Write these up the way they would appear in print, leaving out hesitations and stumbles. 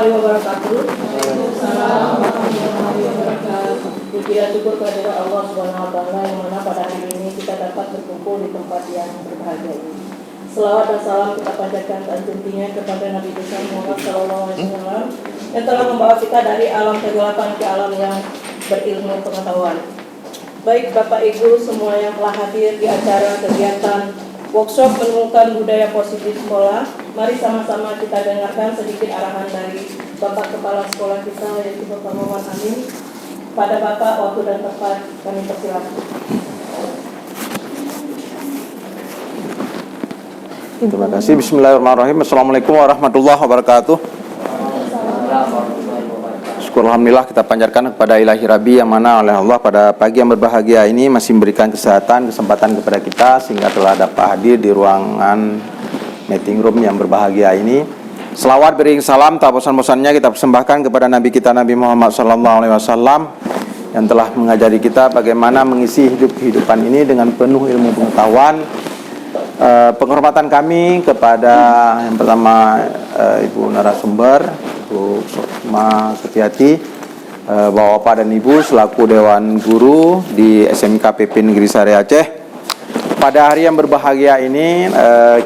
warahmatullahi wabarakatuh. Waalaikumsalam warahmatullahi wabarakatuh. Puji dan syukur kehadirat Allah Subhanahu wa taala yang mana pada hari ini kita dapat berkumpul di tempat yang berbahagia ini. Selawat dan salam kita panjatkan tingginya kepada Nabi besar Muhammad sallallahu alaihi wasallam yang telah membawa kita dari alam kegelapan ke alam yang berilmu pengetahuan. Baik Bapak Ibu semua yang telah hadir di acara kegiatan workshop menemukan budaya positif sekolah, mari sama-sama kita dengarkan sedikit arahan dari Bapak Kepala Sekolah kita yaitu Bapak Muhammad Amin. Pada Bapak, waktu dan tempat kami persilakan. Terima kasih. Bismillahirrahmanirrahim. Assalamualaikum warahmatullahi wabarakatuh. Syukur alhamdulillah kita panjatkan kepada Ilahi Rabbi yang mana oleh Allah pada pagi yang berbahagia ini masih memberikan kesehatan, kesempatan kepada kita sehingga telah dapat hadir di ruangan meeting room yang berbahagia ini. Selawat beriring salam tak bosan-bosannya kita persembahkan kepada Nabi kita Nabi Muhammad SAW yang telah mengajari kita bagaimana mengisi hidup kehidupan ini dengan penuh ilmu pengetahuan. Penghormatan kami kepada yang pertama Ibu narasumber, Ibu Sukma Setiati, Bapak dan Ibu selaku Dewan Guru di SMK PP Negeri Sari Aceh. Pada hari yang berbahagia ini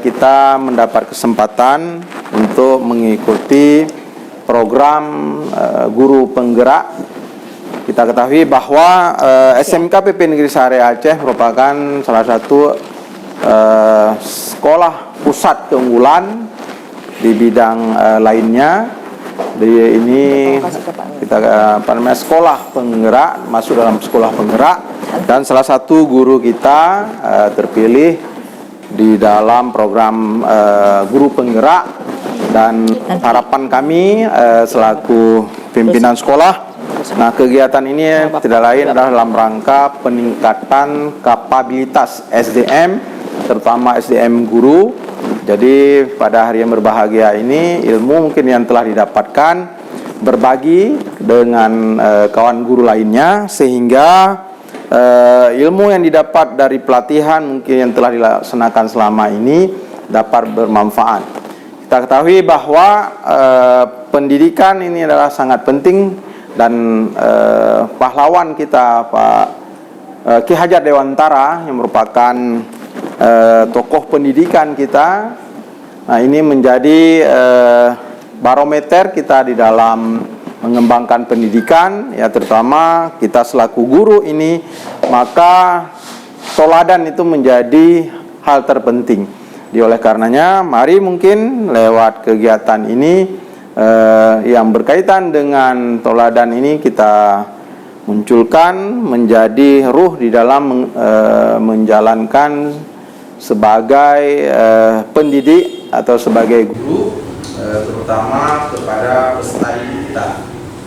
kita mendapat kesempatan untuk mengikuti program guru penggerak. Kita ketahui bahwa SMK PP Negeri Sari Aceh merupakan salah satu sekolah pusat keunggulan di bidang lainnya. Ini kita sekolah penggerak, masuk dalam sekolah penggerak, dan salah satu guru kita terpilih di dalam program guru penggerak. Dan harapan kami selaku pimpinan sekolah, nah kegiatan ini tidak lain adalah dalam rangka peningkatan kapabilitas SDM, terutama SDM guru. Jadi pada hari yang berbahagia ini ilmu mungkin yang telah didapatkan berbagi dengan kawan guru lainnya sehingga ilmu yang didapat dari pelatihan mungkin yang telah dilaksanakan selama ini dapat bermanfaat. Kita ketahui bahwa pendidikan ini adalah sangat penting dan pahlawan kita Pak Ki Hajar Dewantara yang merupakan tokoh pendidikan kita. Nah, ini menjadi barometer kita di dalam mengembangkan pendidikan, ya terutama kita selaku guru ini, maka toladan itu menjadi hal terpenting. Oleh karenanya, mari mungkin lewat kegiatan ini yang berkaitan dengan toladan ini kita munculkan menjadi ruh di dalam menjalankan sebagai pendidik atau sebagai guru, terutama kepada peserta didik kita.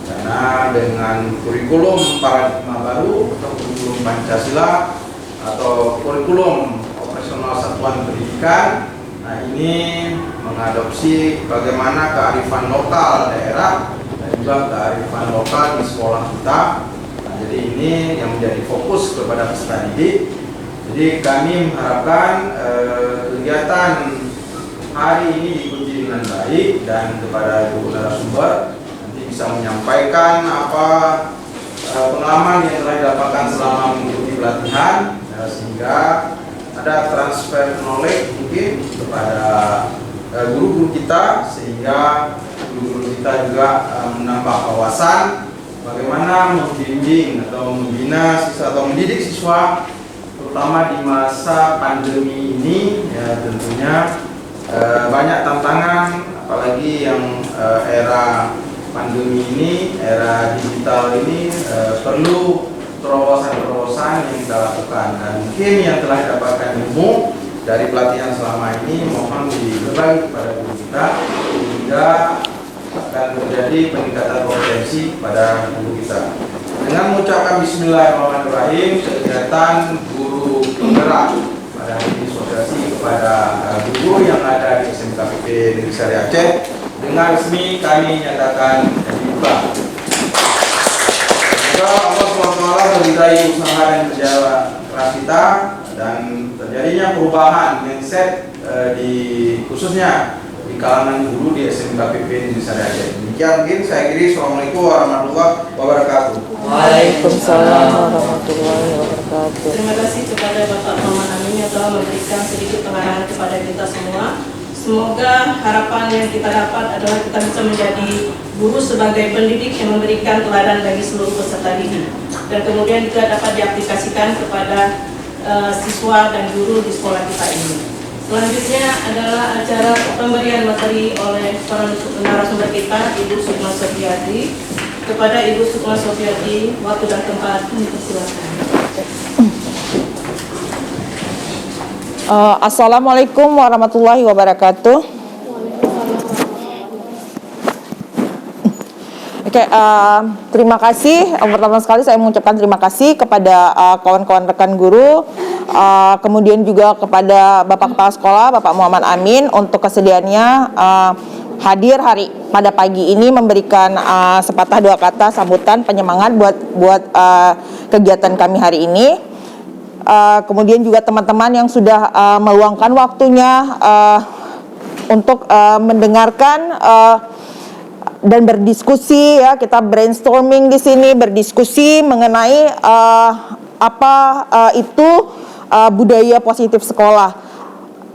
Karena dengan kurikulum paradigma baru atau kurikulum Pancasila atau kurikulum operasional satuan pendidikan, nah ini mengadopsi bagaimana kearifan lokal daerah dan juga kearifan lokal di sekolah kita. Nah, jadi ini yang menjadi fokus kepada peserta didik. Jadi kami mengharapkan kegiatan hari ini diikuti dengan baik dan kepada Ibu narasumber nanti bisa menyampaikan apa pengalaman yang telah didapatkan selama mengikuti pelatihan, sehingga ada transfer knowledge mungkin kepada guru-guru kita, sehingga guru-guru kita juga menambah wawasan bagaimana membimbing atau membina siswa atau mendidik siswa terutama di masa pandemi ini. Ya tentunya banyak tantangan, apalagi yang era pandemi ini, era digital ini perlu terobosan-terobosan yang kita lakukan. Dan mungkin yang telah didapatkan ilmu dari pelatihan selama ini mohon dibagi kepada guru kita sehingga akan terjadi peningkatan kompetensi pada guru kita. Dengan mengucapkan Bismillahirrahmanirrahim, kegiatan guru penggerak pada hari ini sosialisasi kepada guru yang ada di SMK PP Negeri Sari Aceh dengan resmi kami nyatakan dibuka. Semoga Allah SWT meridai usaha dan kerja keras kita dan terjadinya perubahan mindset di khususnya di kalangan guru di SMK PPN di Sari Aceh. Demikian mungkin saya akhiri. Assalamualaikum warahmatullahi wabarakatuh. Waalaikumsalam warahmatullahi wabarakatuh. Terima kasih kepada Bapak Muhammad Amin yang telah memberikan sedikit pengarahan kepada kita semua. Semoga harapan yang kita dapat adalah kita bisa menjadi guru sebagai pendidik yang memberikan teladan bagi seluruh peserta didik, dan kemudian juga dapat diaplikasikan kepada siswa dan guru di sekolah kita ini. Selanjutnya adalah acara pemberian materi oleh para narasumber kita, Ibu Sukma Sofiati. Kepada Ibu Sukma Sofiati, waktu dan tempat dipersilakan. Assalamualaikum warahmatullahi wabarakatuh. Oke, terima kasih. Pertama sekali saya mengucapkan terima kasih kepada kawan-kawan rekan guru, kemudian juga kepada Bapak Kepala Sekolah, Bapak Muhammad Amin, untuk kesediaannya hadir pada pagi ini memberikan sepatah dua kata sambutan penyemangat buat kegiatan kami hari ini. Kemudian juga teman-teman yang sudah meluangkan waktunya untuk mendengarkan dan berdiskusi, ya, kita brainstorming di sini, berdiskusi mengenai apa itu budaya positif sekolah.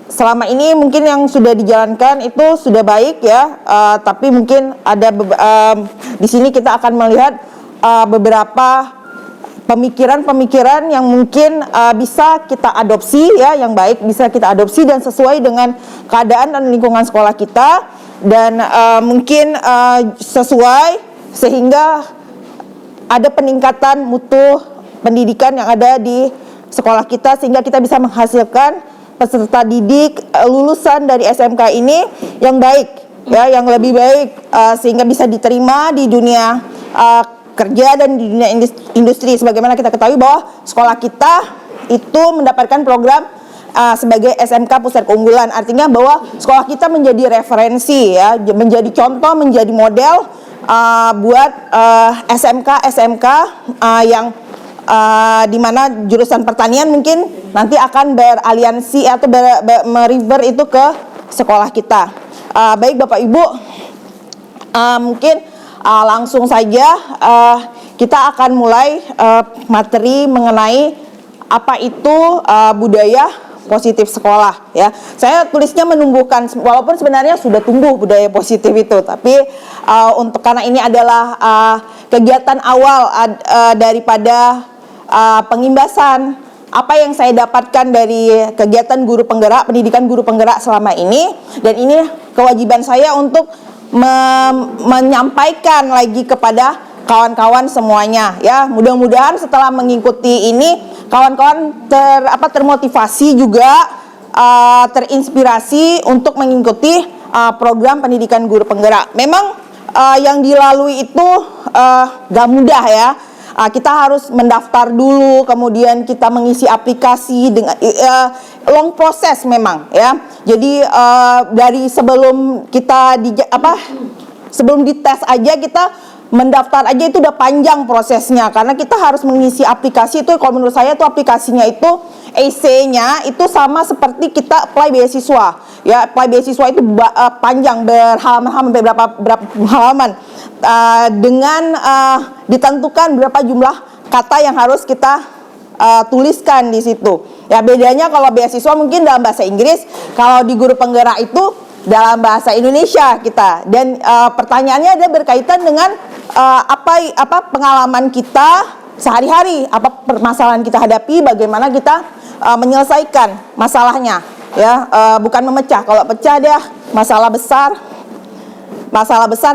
Selama ini mungkin yang sudah dijalankan itu sudah baik, ya, tapi mungkin ada di sini kita akan melihat beberapa pemikiran-pemikiran yang mungkin bisa kita adopsi, ya, yang baik bisa kita adopsi dan sesuai dengan keadaan dan lingkungan sekolah kita, dan mungkin sesuai sehingga ada peningkatan mutu pendidikan yang ada di sekolah kita, sehingga kita bisa menghasilkan peserta didik lulusan dari SMK ini yang baik, ya, yang lebih baik, sehingga bisa diterima di dunia kerja dan di dunia industri. Sebagaimana kita ketahui bahwa sekolah kita itu mendapatkan program sebagai SMK Pusat Keunggulan, artinya bahwa sekolah kita menjadi referensi, ya, menjadi contoh, menjadi model buat SMK yang di mana jurusan pertanian mungkin nanti akan beraliansi atau meriver itu ke sekolah kita. Baik Bapak Ibu, mungkin langsung saja kita akan mulai materi mengenai apa itu budaya positif sekolah, ya. Saya tulisnya menumbuhkan, walaupun sebenarnya sudah tumbuh budaya positif itu, tapi untuk karena ini adalah kegiatan awal daripada pengimbasan apa yang saya dapatkan dari kegiatan guru penggerak, pendidikan guru penggerak selama ini, dan ini kewajiban saya untuk menyampaikan lagi kepada kawan-kawan semuanya, ya. Mudah-mudahan setelah mengikuti ini kawan-kawan termotivasi juga, terinspirasi untuk mengikuti program pendidikan guru penggerak. Memang yang dilalui itu gak mudah, ya. Kita harus mendaftar dulu, kemudian kita mengisi aplikasi dengan long proses memang, ya. Jadi dari sebelum kita sebelum dites aja, kita mendaftar aja itu udah panjang prosesnya, karena kita harus mengisi aplikasi itu. Kalau menurut saya itu aplikasinya itu EC-nya itu sama seperti kita apply beasiswa, ya. Apply beasiswa itu panjang, berhalaman-halaman, berapa halaman, dengan ditentukan berapa jumlah kata yang harus kita tuliskan di situ. Ya, bedanya kalau beasiswa mungkin dalam bahasa Inggris, kalau di guru penggerak itu dalam bahasa Indonesia kita. Dan pertanyaannya ada berkaitan dengan apa pengalaman kita sehari-hari, apa permasalahan kita hadapi, bagaimana kita menyelesaikan masalahnya, ya. Bukan memecah. Kalau pecah dia masalah besar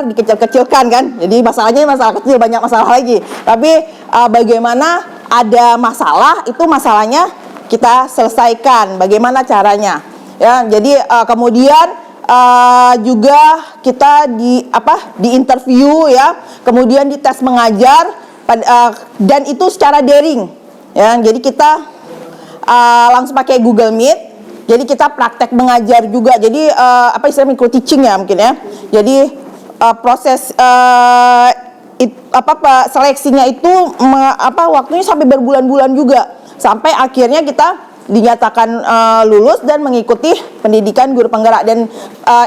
dikecil-kecilkan, kan. Jadi masalahnya masalah kecil, banyak masalah lagi. Tapi bagaimana ada masalah, itu masalahnya kita selesaikan, bagaimana caranya, ya. Jadi kemudian juga kita di interview, ya, kemudian di tes mengajar, dan itu secara daring, ya. Jadi kita langsung pakai Google Meet. Jadi kita praktek mengajar juga. Jadi istilahnya micro teaching, ya, mungkin, ya. Jadi proses seleksinya itu waktunya sampai berbulan-bulan juga, sampai akhirnya kita dinyatakan lulus dan mengikuti pendidikan guru penggerak, dan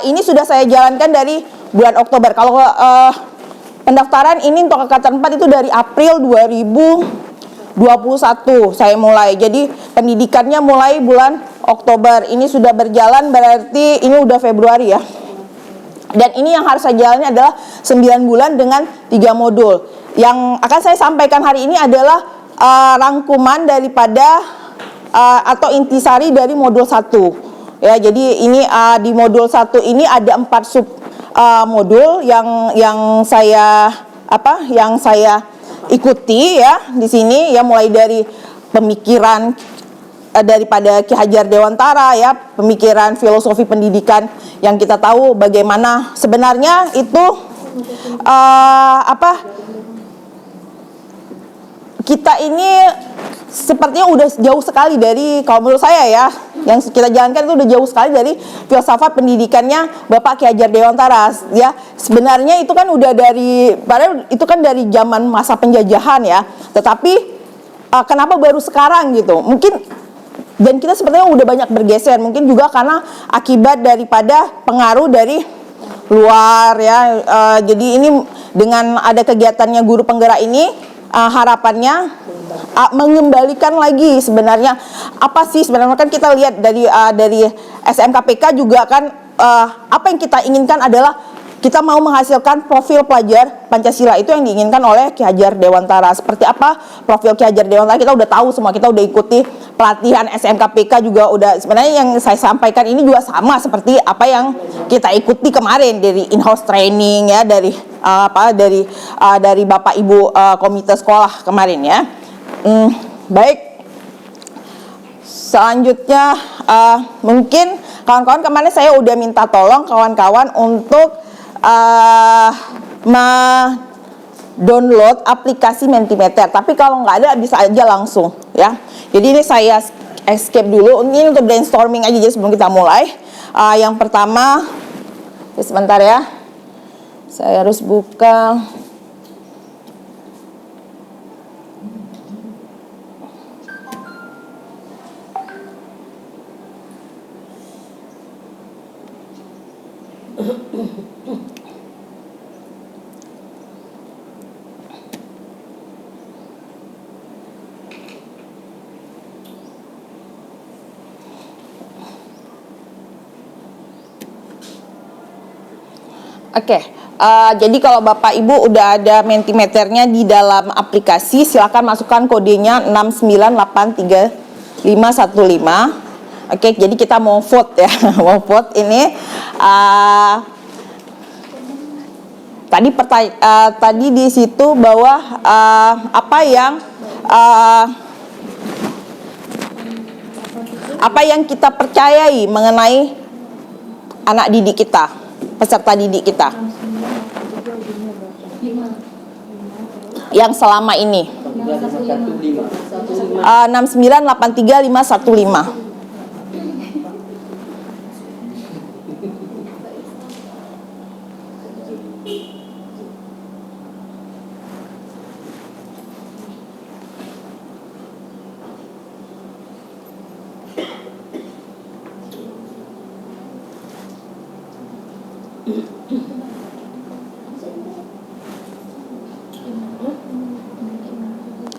ini sudah saya jalankan dari bulan Oktober. Kalau pendaftaran ini untuk angkatan 4 itu dari April 2021 saya mulai. Jadi pendidikannya mulai bulan Oktober. Ini sudah berjalan, berarti ini udah Februari ya. Dan ini yang harus saya jalani adalah 9 bulan dengan 3 modul. Yang akan saya sampaikan hari ini adalah rangkuman daripada atau intisari dari modul 1. Ya, jadi ini di modul 1 ini ada 4 sub modul yang saya ikuti ya di sini, ya, mulai dari pemikiran daripada Ki Hajar Dewantara, ya, pemikiran filosofi pendidikan yang kita tahu bagaimana sebenarnya itu kita ini sepertinya udah jauh sekali dari, kalau menurut saya ya, yang kita jalankan itu udah jauh sekali dari filsafat pendidikannya Bapak Ki Hajar Dewantara, ya. Sebenarnya itu kan udah padahal itu kan dari zaman masa penjajahan ya. Tetapi kenapa baru sekarang gitu? Mungkin, dan kita sepertinya udah banyak bergeser, mungkin juga karena akibat daripada pengaruh dari luar ya. Jadi ini dengan ada kegiatannya guru penggerak ini, harapannya mengembalikan lagi sebenarnya apa sih sebenarnya, kan kita lihat dari SMKPK juga kan, apa yang kita inginkan adalah kita mau menghasilkan profil pelajar Pancasila, itu yang diinginkan oleh Ki Hajar Dewantara. Seperti apa profil Ki Hajar Dewantara kita udah tahu semua, kita udah ikuti pelatihan SMKPK juga udah. Sebenarnya yang saya sampaikan ini juga sama seperti apa yang kita ikuti kemarin dari in-house training ya, dari Bapak Ibu komite sekolah kemarin ya. Baik, selanjutnya mungkin kawan-kawan kemarin saya udah minta tolong kawan-kawan untuk download aplikasi Mentimeter, tapi kalau nggak ada bisa aja langsung ya. Jadi ini saya escape dulu, ini untuk brainstorming aja jadi sebelum kita mulai. Yang pertama, sebentar ya, saya harus buka. Oke, jadi kalau Bapak Ibu udah ada Mentimeternya di dalam aplikasi, silakan masukkan kodenya 6983515. Oke, jadi kita mau vote ya, mau vote ini. Tadi di situ bahwa apa yang kita percayai mengenai anak didik kita, peserta didik kita yang selama ini. 6983515.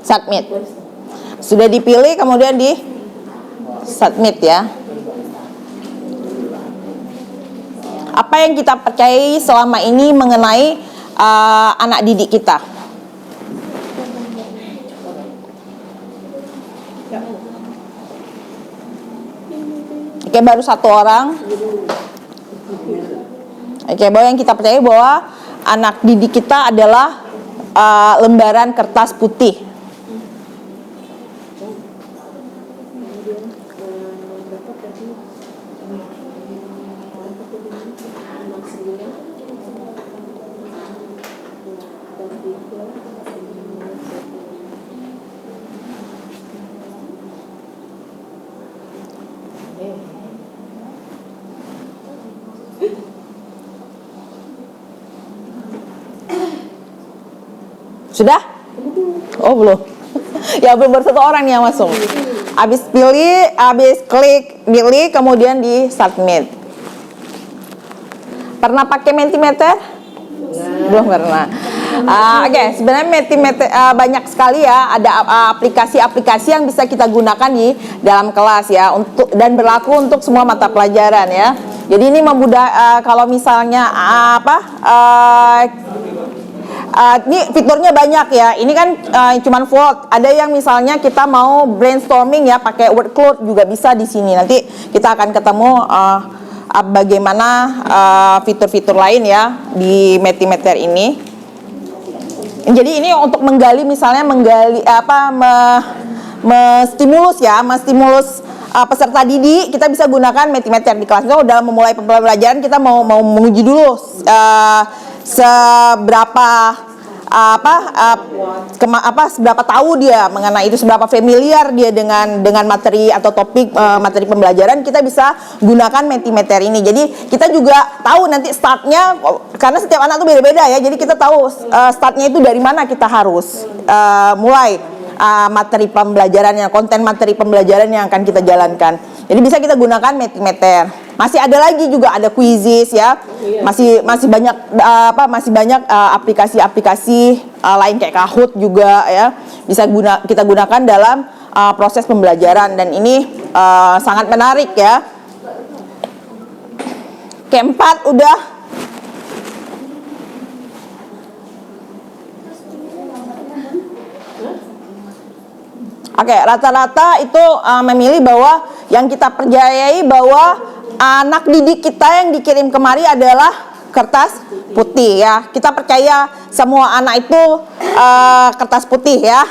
Submit. Sudah dipilih kemudian di submit ya. Apa yang kita percayai selama ini mengenai anak didik kita? Oke, baru satu orang. Oke, bahwa yang kita percayai bahwa anak didik kita adalah lembaran kertas putih. Sudah? Oh belum. Ya belum, baru satu orang yang masuk. Habis pilih, habis klik pilih, kemudian di submit. Pernah pakai Mentimeter? Belum pernah. Oke, sebenarnya Mentimeter banyak sekali ya, ada aplikasi-aplikasi yang bisa kita gunakan di dalam kelas ya, untuk dan berlaku untuk semua mata pelajaran ya. Jadi ini kalau misalnya ini fiturnya banyak ya. Ini kan cuman Word. Ada yang misalnya kita mau brainstorming ya, pakai word cloud juga bisa di sini. Nanti kita akan ketemu bagaimana fitur-fitur lain ya di Mentimeter ini. Jadi ini untuk menggali menstimulus peserta didik, kita bisa gunakan Mentimeter di kelas. So, dalam memulai pembelajaran kita mau menguji dulu seberapa tahu dia mengenai itu, seberapa familiar dia dengan materi atau topik materi pembelajaran. Kita bisa gunakan Mentimeter ini. Jadi kita juga tahu nanti startnya, karena setiap anak tuh beda-beda ya. Jadi kita tahu startnya itu dari mana kita harus mulai materi pembelajarannya, konten materi pembelajaran yang akan kita jalankan. Jadi bisa kita gunakan Mentimeter. Masih ada lagi juga, ada quizzes ya. Masih banyak aplikasi-aplikasi lain kayak Kahoot juga ya. Bisa kita gunakan dalam proses pembelajaran, dan ini sangat menarik ya. Keempat udah. Oke, rata-rata itu memilih bahwa yang kita percayai bahwa anak didik kita yang dikirim kemari adalah kertas putih ya. Kita percaya semua anak itu kertas putih ya.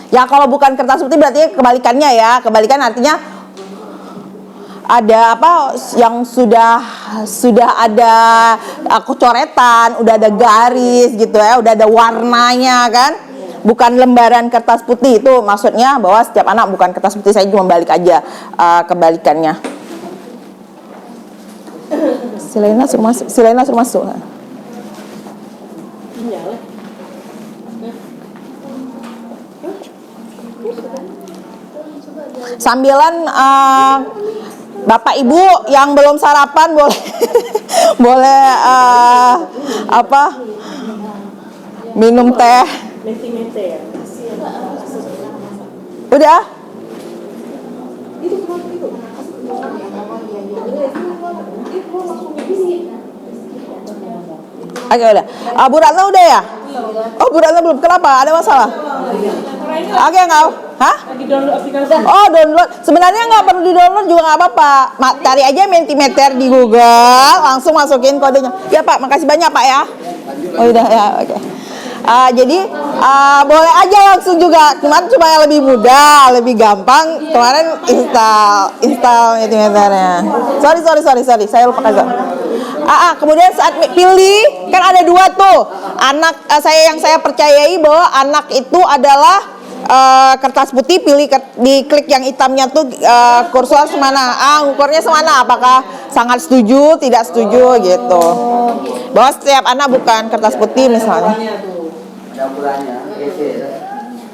Ya kalau bukan kertas putih berarti kebalikannya ya. Kebalikan artinya ada yang sudah ada coretan, udah ada garis gitu ya, udah ada warnanya kan. Bukan lembaran kertas putih, itu maksudnya bahwa setiap anak bukan kertas putih. Saya cuma balik aja kebalikannya. Silena suruh masuk. Sambilan Bapak Ibu yang belum sarapan boleh minum teh. Udah? Oke, udah. Bu Ratna udah ya? Oh, Bu Ratna belum. Kenapa? Ada masalah? Oke, enggak. Hah? Oh, download. Sebenarnya nggak perlu di-download juga nggak apa-apa. Cari aja Mentimeter di Google, langsung masukin kodenya. Ya, Pak. Makasih banyak, Pak ya. Oh, udah ya. Oke. Jadi boleh aja langsung juga, cuma yang lebih mudah, lebih gampang. Kemarin install Mentimeternya. Sorry, saya lupa kasih. Kemudian saat pilih kan ada dua tuh. Anak yang saya percayai bahwa anak itu adalah kertas putih, pilih diklik yang hitamnya tuh kursor semana, ukurnya semana, apakah sangat setuju, tidak setuju gitu. Bahwa setiap anak bukan kertas putih misalnya. Ada ukurannya,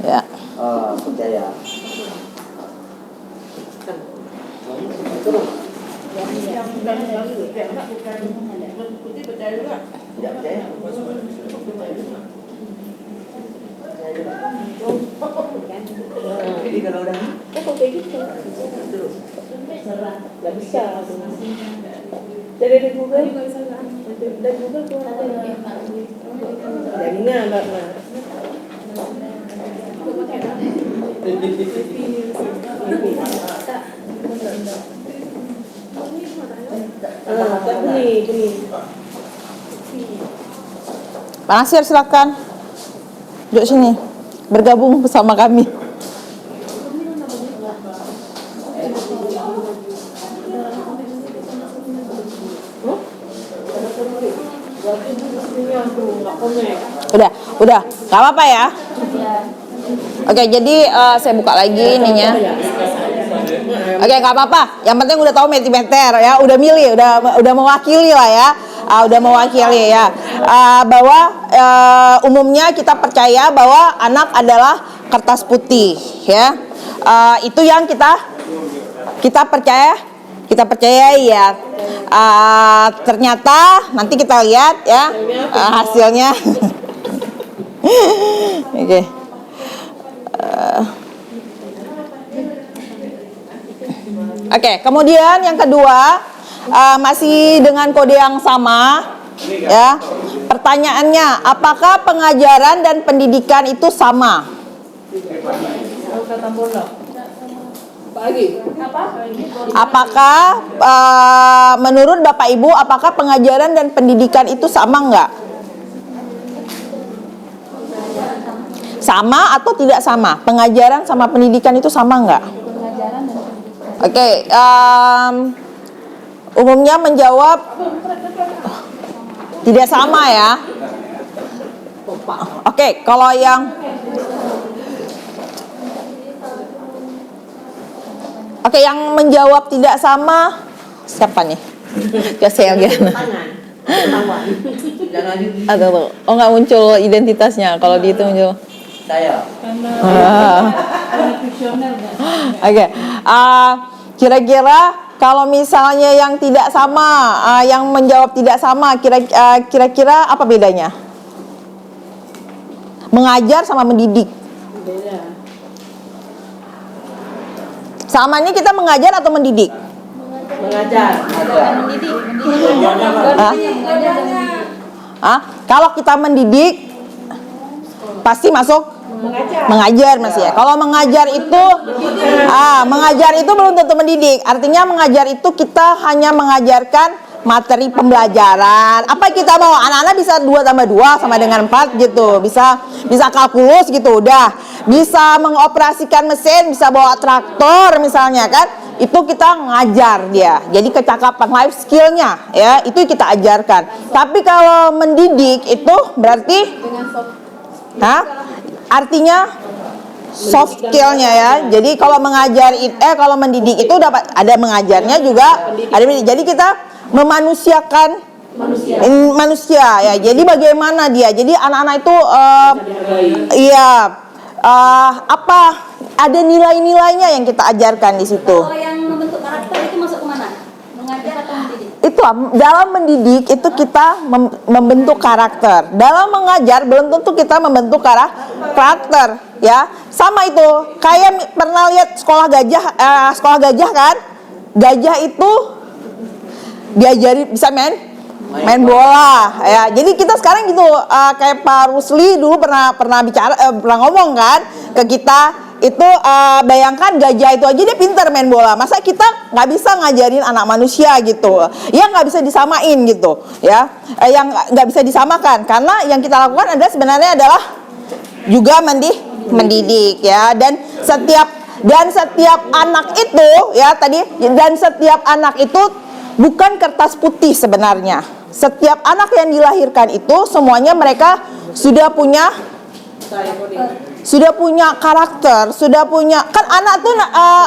Ya. percaya. Jadi kalau udah kayak gitu nggak bisa. Dari Google dari Google keluar jaringan karena ini Pak Nasir silakan duduk sini bergabung bersama kami. Udah, nggak apa-apa ya. Oke, jadi saya buka lagi ininya. Oke, nggak apa-apa. Yang penting udah tahu Mentimeter ya, udah milih, udah mewakili lah ya. Udah mewakili ya. Bahwa umumnya kita percaya bahwa anak adalah kertas putih, ya. Itu yang kita percayai ya. Ternyata nanti kita lihat ya hasilnya. Oke. Oke, kemudian yang kedua, masih dengan kode yang sama, ya. Pertanyaannya, apakah pengajaran dan pendidikan itu sama? Apakah menurut Bapak Ibu, apakah pengajaran dan pendidikan itu sama enggak? Sama atau tidak sama? Pengajaran sama pendidikan itu sama enggak? Oke, umumnya menjawab tidak sama ya. Oke, kalau yang menjawab tidak sama siapa nih? Saya Aduh, oh nggak muncul identitasnya kalau di itu muncul. Saya. Oke, kira-kira kalau misalnya yang tidak sama, yang menjawab tidak sama, kira-kira apa bedanya? Mengajar sama mendidik. Sama ini kita mengajar atau mendidik? Mengajar. Kalau kita mendidik pasti masuk mengajar Mas ya. Kalau mengajar itu belum tentu mendidik. Artinya mengajar itu kita hanya mengajarkan materi pembelajaran. Apa kita mau? Anak-anak bisa 2+2 sama dengan 4 gitu. Bisa kalkulus gitu udah. Bisa mengoperasikan mesin, bisa bawa traktor misalnya kan. Itu kita ngajar dia. Jadi kecakapan life skill-nya ya, itu kita ajarkan. Tapi kalau mendidik itu berarti artinya soft skill-nya ya. Jadi kalau kalau mendidik itu dapat ada mengajarnya juga ada mendidik. Jadi kita memanusiakan manusia ya. Jadi bagaimana dia? Jadi anak-anak itu ada nilai-nilainya yang kita ajarkan di situ. Kalau yang membentuk karakter itu masuk kemana? Mengajar atau mendidik? Itu dalam mendidik itu kita membentuk karakter. Dalam mengajar belum tentu kita membentuk karakter, ya. Sama itu. Kayak pernah lihat sekolah gajah kan? Gajah itu diajari bisa main bola, ya. Jadi kita sekarang gitu, kayak Pak Rusli dulu pernah ngomong kan ke kita. Itu bayangkan gajah itu aja dia pintar main bola, masa kita nggak bisa ngajarin anak manusia gitu ya? Nggak bisa disamain gitu ya, yang nggak bisa disamakan, karena yang kita lakukan sebenarnya adalah juga mendidik ya. Dan setiap anak itu ya setiap anak itu bukan kertas putih sebenarnya. Setiap anak yang dilahirkan itu semuanya mereka sudah punya karakter, sudah punya, kan anak tuh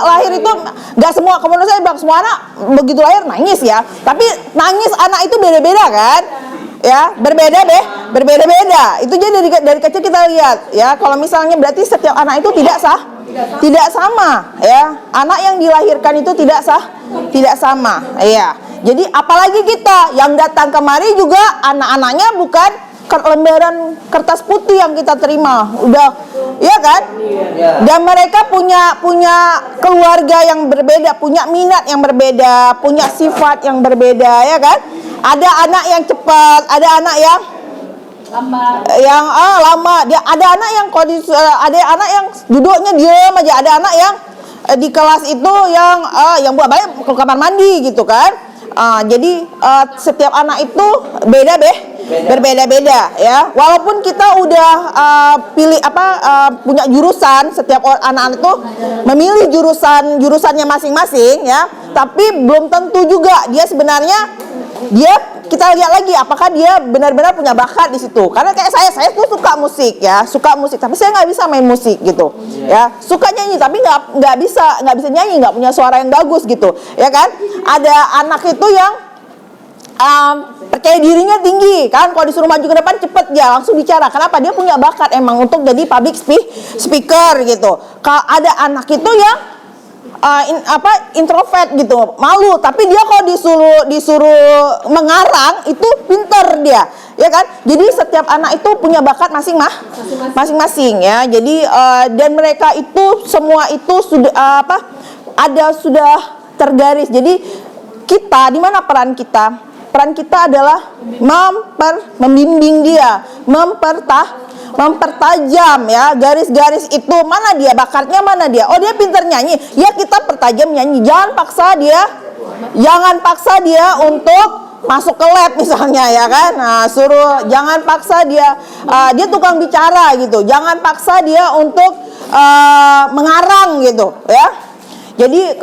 lahir itu nggak semua, menurut saya semua anak begitu lahir nangis ya, tapi nangis anak itu beda-beda kan ya, berbeda-beda. Itu jadi dari kecil kita lihat ya. Kalau misalnya berarti setiap anak itu tidak sama ya. Anak yang dilahirkan itu tidak sama ya. Jadi apalagi kita yang datang kemari juga anak-anaknya bukan lembaran kertas putih yang kita terima, udah, iya kan? Dan mereka punya keluarga yang berbeda, punya minat yang berbeda, punya sifat yang berbeda, ya kan? Ada anak yang cepat, ada anak yang lama, ada anak yang duduknya diam aja, ada anak yang di kelas itu yang buat balik ke kamar mandi gitu kan? Jadi setiap anak itu berbeda-beda ya. Walaupun kita udah punya jurusan, setiap anak-anak itu memilih jurusannya masing-masing ya, tapi belum tentu juga dia sebenarnya kita lihat lagi apakah dia benar-benar punya bakat di situ. Karena kayak saya tuh suka musik, tapi saya nggak bisa main musik gitu ya. Suka nyanyi tapi nggak bisa nyanyi, nggak punya suara yang bagus gitu ya kan. Ada anak itu yang percaya dirinya tinggi kan, kalau disuruh maju ke depan cepet dia langsung bicara. Kenapa? Dia punya bakat emang untuk jadi public speaker gitu. Kalau ada anak itu yang introvert gitu, malu, tapi dia kalau disuruh mengarang itu pinter dia, ya kan? Jadi setiap anak itu punya bakat masing-masing ya. Jadi dan mereka itu semua itu sudah sudah tergaris. Jadi kita, di mana peran kita? Peran kita adalah membimbing dia, mempertajam ya garis-garis itu. Mana dia bakatnya, mana dia? Oh, dia pintar nyanyi, ya kita pertajam nyanyi. Jangan paksa dia untuk masuk ke lab misalnya, ya kan? Nah, jangan paksa dia dia tukang bicara gitu. Jangan paksa dia untuk mengarang gitu ya. Jadi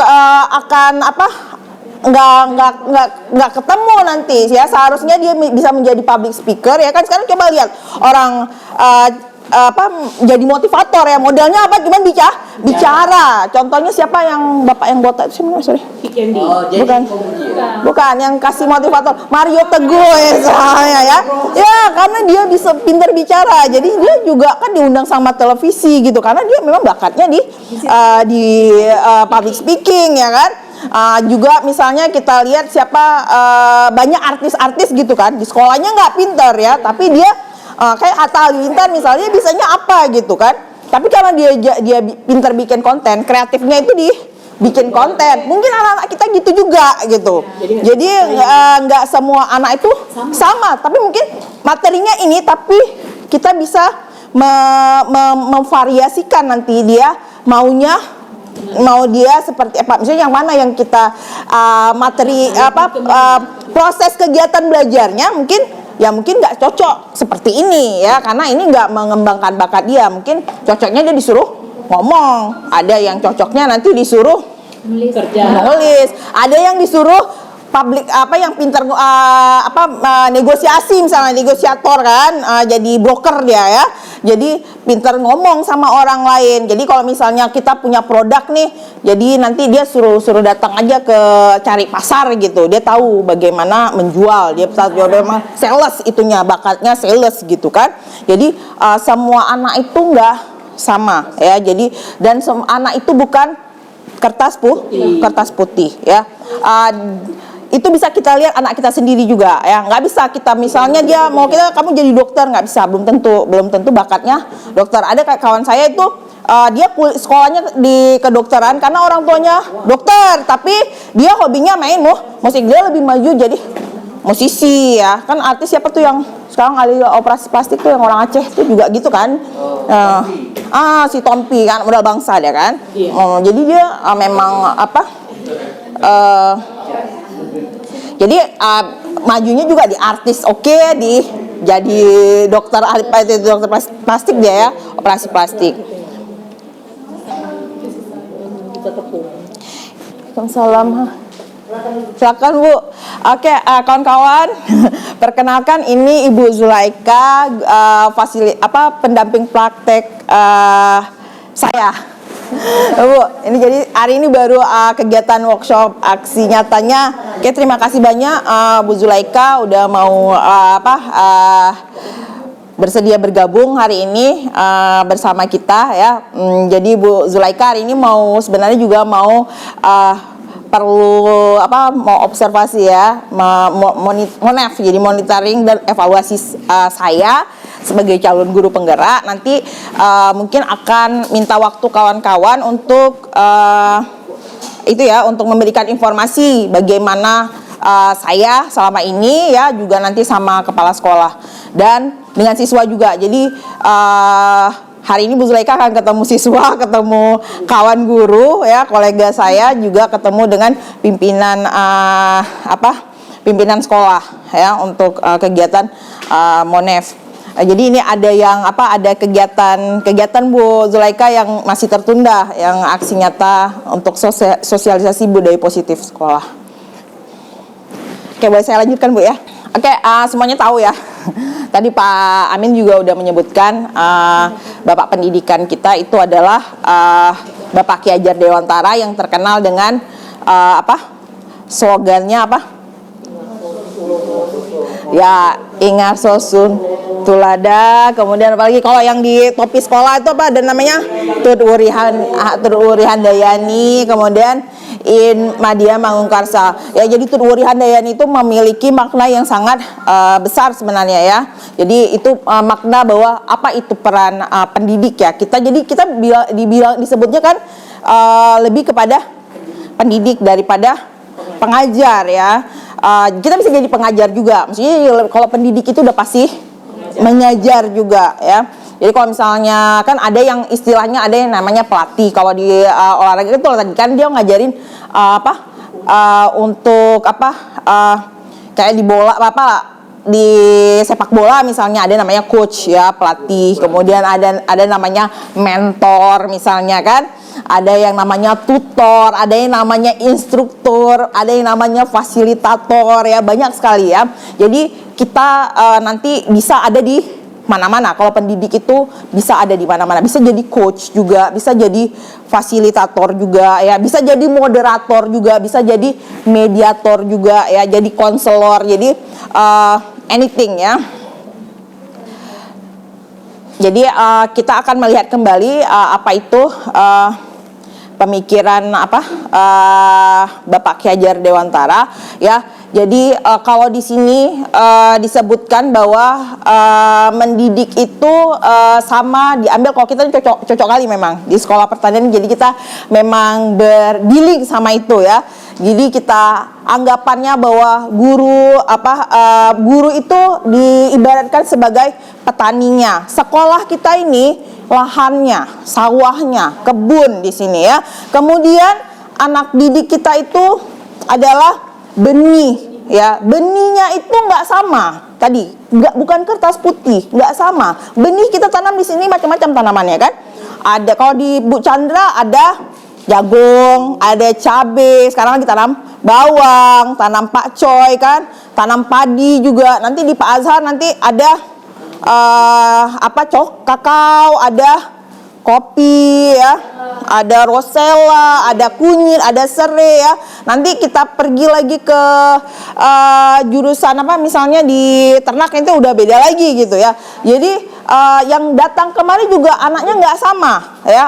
akan nggak ketemu nanti ya. Seharusnya dia bisa menjadi public speaker ya kan. Sekarang coba lihat orang jadi motivator ya, modalnya apa? Cuman bicara. Contohnya siapa yang bapak yang botak itu siapa? Sorry. Bukan yang kasih motivator, Mario Teguh misalnya ya. Ya, karena dia bisa pintar bicara. Jadi dia juga kan diundang sama televisi gitu karena dia memang bakatnya di public speaking ya kan. Juga misalnya kita lihat siapa banyak artis-artis gitu kan, di sekolahnya nggak pintar ya, tapi dia kayak Atta Halilintar misalnya bisanya apa gitu kan, tapi karena dia pintar bikin konten, kreatifnya itu bikin konten. Mungkin anak-anak kita gitu juga gitu. Jadi nggak semua anak itu sama, tapi mungkin materinya ini, tapi kita bisa memvariasikan nanti dia mau dia seperti apa, misalnya yang mana yang kita proses kegiatan belajarnya mungkin nggak cocok seperti ini ya, karena ini nggak mengembangkan bakat dia. Mungkin cocoknya dia disuruh ngomong, ada yang cocoknya nanti disuruh nulis, ada yang disuruh publik yang pintar negosiasi, misalnya negosiator kan, jadi broker dia ya, jadi pintar ngomong sama orang lain. Jadi kalau misalnya kita punya produk nih, jadi nanti dia suruh datang aja ke cari pasar gitu, dia tahu bagaimana menjual, dia memang sales, itunya bakatnya sales gitu kan. Jadi semua anak itu nggak sama ya. Jadi dan anak itu bukan kertas putih ya. Itu bisa kita lihat anak kita sendiri juga ya. Nggak bisa kita misalnya dia mau kamu jadi dokter, nggak bisa, belum tentu bakatnya dokter. Ada kayak kawan saya itu dia sekolahnya di kedokteran karena orang tuanya dokter, tapi dia hobinya main musik. Dia lebih maju jadi musisi ya. Kan artis siapa tuh yang sekarang ahli operasi plastik tuh, yang orang Aceh tuh juga gitu kan. Si Tompi kan, modal bangsa dia kan. Jadi dia memang jadi majunya juga di artis, jadi dokter plastik dia ya, operasi plastik. Waalaikumsalam. Silakan Bu. Oke, kawan-kawan, perkenalkan ini Ibu Zulaika, pendamping praktek saya. Bu, ini jadi hari ini baru kegiatan workshop aksi nyatanya. Oke, terima kasih banyak Bu Zulaika udah mau bersedia bergabung hari ini bersama kita ya. Jadi Bu Zulaika hari ini sebenarnya juga mau observasi ya, jadi monitoring dan evaluasi saya sebagai calon guru penggerak. Nanti mungkin akan minta waktu kawan-kawan untuk untuk memberikan informasi bagaimana saya selama ini ya, juga nanti sama kepala sekolah dan dengan siswa juga. Jadi hari ini Bu Zulaika akan ketemu siswa, ketemu kawan guru ya, kolega saya, juga ketemu dengan pimpinan sekolah ya untuk kegiatan Monef. Jadi ini ada kegiatan Bu Zulaika yang masih tertunda, yang aksi nyata untuk sosialisasi budaya positif sekolah. Oke, boleh saya lanjutkan Bu ya? Oke, semuanya tahu ya. Tadi Pak Amin juga udah menyebutkan Bapak pendidikan kita itu adalah Bapak Ki Hajar Dewantara yang terkenal dengan slogannya apa? Ya, ingat sosun tulada, kemudian apalagi kalau yang di topi sekolah itu apa ada namanya? Tudurihan Dayani, kemudian In Madia Mangungkarsa. Ya, jadi Tudurihan Dayani itu memiliki makna yang sangat besar sebenarnya ya. Jadi itu makna bahwa apa itu peran pendidik ya. Kita disebutnya kan lebih kepada pendidik daripada pengajar ya. Kita bisa jadi pengajar juga. Maksudnya kalau pendidik itu udah pasti mengajar juga ya. Jadi kalau misalnya kan ada yang istilahnya ada yang namanya pelatih. Kalau di olahraga itu tadi kan dia ngajarin untuk kayak di bola di sepak bola misalnya ada namanya coach ya, pelatih. Kemudian ada namanya mentor misalnya kan. Ada yang namanya tutor, ada yang namanya instruktur, ada yang namanya fasilitator ya, banyak sekali ya. Jadi kita nanti bisa ada di mana-mana. Kalau pendidik itu bisa ada di mana-mana. Bisa jadi coach juga, bisa jadi fasilitator juga ya, bisa jadi moderator juga, bisa jadi mediator juga ya, jadi konselor, jadi anything ya. Jadi kita akan melihat kembali apa itu pemikiran Bapak Ki Hajar Dewantara ya. Jadi kalau di sini disebutkan bahwa mendidik itu sama diambil kalau kita cocok kali memang di sekolah pertanian. Jadi kita memang berdealing sama itu ya. Jadi kita anggapannya bahwa guru itu diibaratkan sebagai petaninya. Sekolah kita ini lahannya, sawahnya, kebun di sini ya. Kemudian anak didik kita itu adalah benih ya. Benihnya itu nggak sama. Tadi bukan kertas putih, nggak sama. Benih kita tanam di sini macam-macam tanamannya kan. Ada kalau di Bu Chandra ada jagung, ada cabai, sekarang lagi tanam bawang, tanam pakcoy kan, tanam padi juga. Nanti di Pak Azhar nanti ada kakao, ada kopi ya, ada rosella, ada kunyit, ada serai ya. Nanti kita pergi lagi ke jurusan misalnya di ternak itu udah beda lagi gitu ya. Jadi yang datang kemari juga anaknya nggak sama ya.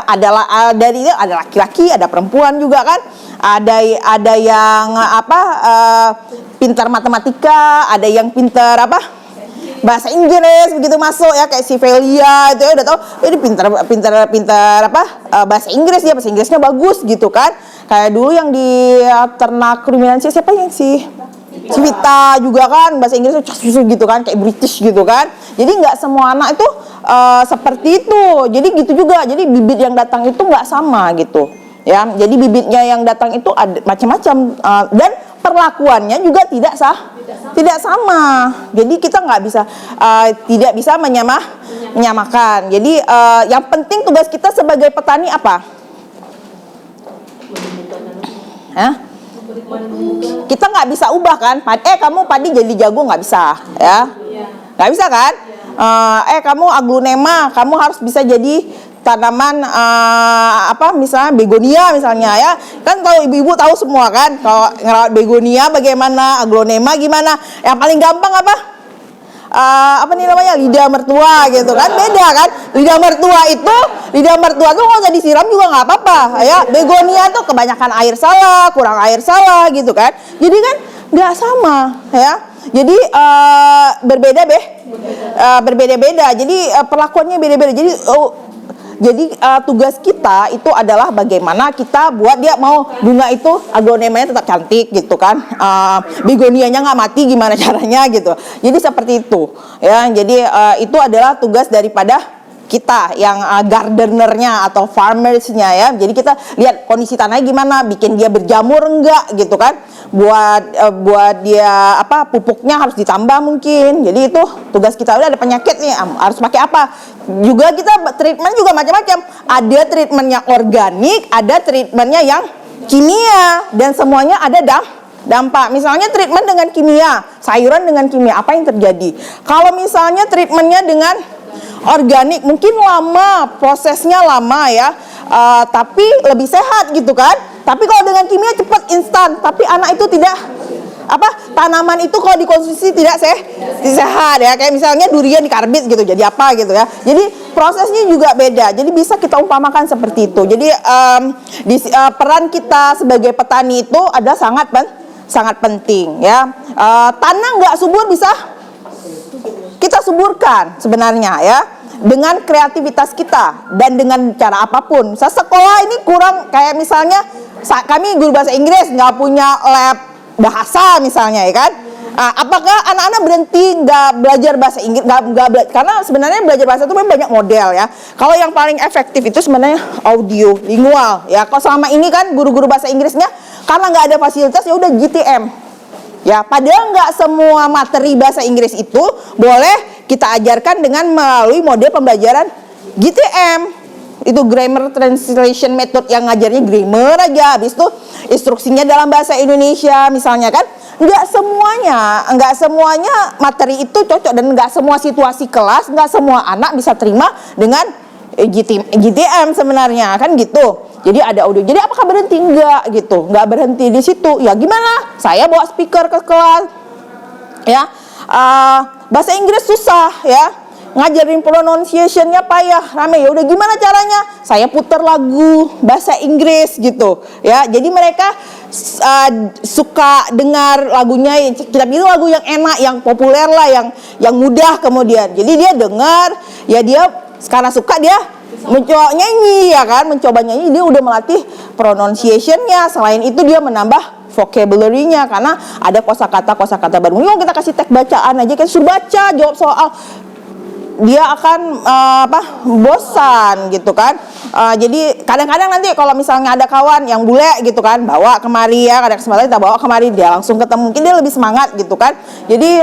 Dari itu ada laki-laki, ada perempuan juga kan. Ada yang pintar matematika, ada yang pintar bahasa Inggris begitu masuk ya, kayak si Velia itu ya udah tahu ini pintar bahasa Inggris, dia bahasa Inggrisnya bagus gitu kan. Kayak dulu yang di ternak ruminansi siapa yang si Vita juga kan bahasa Inggrisnya susu gitu kan, kayak British gitu kan. Jadi nggak semua anak itu seperti itu. Jadi gitu juga. Jadi bibit yang datang itu nggak sama gitu ya. Jadi bibitnya yang datang itu ada macam-macam dan perlakuannya juga tidak sama. Jadi kita nggak bisa tidak bisa menyamakan. Jadi yang penting tugas kita sebagai petani apa? Kita nggak bisa ubah kan? Kamu padi jadi jagung nggak bisa ya? Nggak bisa kan? Kamu aglonema, kamu harus bisa jadi tanaman misalnya begonia misalnya ya. Kan kalau ibu-ibu tahu semua kan kalau ngerawat begonia bagaimana, aglonema gimana. Yang paling gampang lidah mertua gitu kan. Beda kan, lidah mertua tuh nggak usah disiram juga nggak apa-apa ya. Begonia tuh kebanyakan air salah, kurang air salah gitu kan. Jadi kan nggak sama ya. Jadi berbeda-beda. Jadi perlakuannya beda-beda. Jadi tugas kita itu adalah bagaimana kita buat dia mau bunga itu aglonemanya tetap cantik gitu kan, begonianya nggak mati gimana caranya gitu. Jadi seperti itu ya. Jadi itu adalah tugas daripada kita yang gardenernya atau farmersnya ya. Jadi kita lihat kondisi tanahnya gimana, bikin dia berjamur enggak gitu kan. Buat dia pupuknya harus ditambah mungkin. Jadi itu tugas kita. Udah ada penyakit nih, harus pakai apa? Juga kita treatment juga macam-macam. Ada treatmentnya organik, ada treatmentnya yang kimia, dan semuanya ada dampak. Misalnya treatment dengan kimia, sayuran dengan kimia, apa yang terjadi? Kalau misalnya treatmentnya dengan organik mungkin lama, prosesnya lama ya, tapi lebih sehat gitu kan. Tapi kalau dengan kimia cepat instan, tapi anak itu tanaman itu kalau dikonsumsi tidak sehat ya, kayak misalnya durian dikarbit gitu, jadi apa gitu ya. Jadi prosesnya juga beda. Jadi bisa kita umpamakan seperti itu. Jadi peran kita sebagai petani itu adalah sangat penting ya. Tanah nggak subur bisa kita suburkan sebenarnya ya, dengan kreativitas kita dan dengan cara apapun. Sekolah ini kurang, kayak misalnya kami guru bahasa Inggris nggak punya lab bahasa misalnya ya kan. Apakah anak-anak berhenti nggak belajar bahasa Inggris? Karena sebenarnya belajar bahasa itu memang banyak model ya. Kalau yang paling efektif itu sebenarnya audio lingual ya. Kalau selama ini kan guru-guru bahasa Inggrisnya karena nggak ada fasilitas ya udah GTM. Ya, padahal nggak semua materi bahasa Inggris itu boleh kita ajarkan dengan melalui model pembelajaran GTM. Itu grammar translation method, yang ngajarnya grammar aja, habis itu instruksinya dalam bahasa Indonesia misalnya kan. Nggak semuanya materi itu cocok, dan nggak semua situasi kelas, nggak semua anak bisa terima dengan GTM sebenarnya kan gitu. Jadi ada audio. Jadi apakah berhenti? Enggak gitu. Enggak berhenti di situ. Ya gimana? Saya bawa speaker ke kelas. Ya. Bahasa Inggris susah ya. Ngajarin pronunciation-nya payah, rame. Ya udah gimana caranya? Saya putar lagu bahasa Inggris gitu. Ya. Jadi mereka suka dengar lagunya, kita pilih lagu yang enak, yang populer lah, yang mudah kemudian. Jadi dia dengar, ya dia karena suka dia mencoba nyanyi ya kan, mencoba nyanyi, dia udah melatih pronunciation-nya. Selain itu dia menambah vocabulary-nya karena ada kosakata baru. Yuk kita kasih teks bacaan aja, kita suruh baca, jawab soal. Dia akan bosan gitu kan. Jadi kadang-kadang nanti kalau misalnya ada kawan yang bule gitu kan, bawa kemari ya, ada kesempatan kita bawa kemari, dia langsung ketemu, mungkin dia lebih semangat gitu kan. Jadi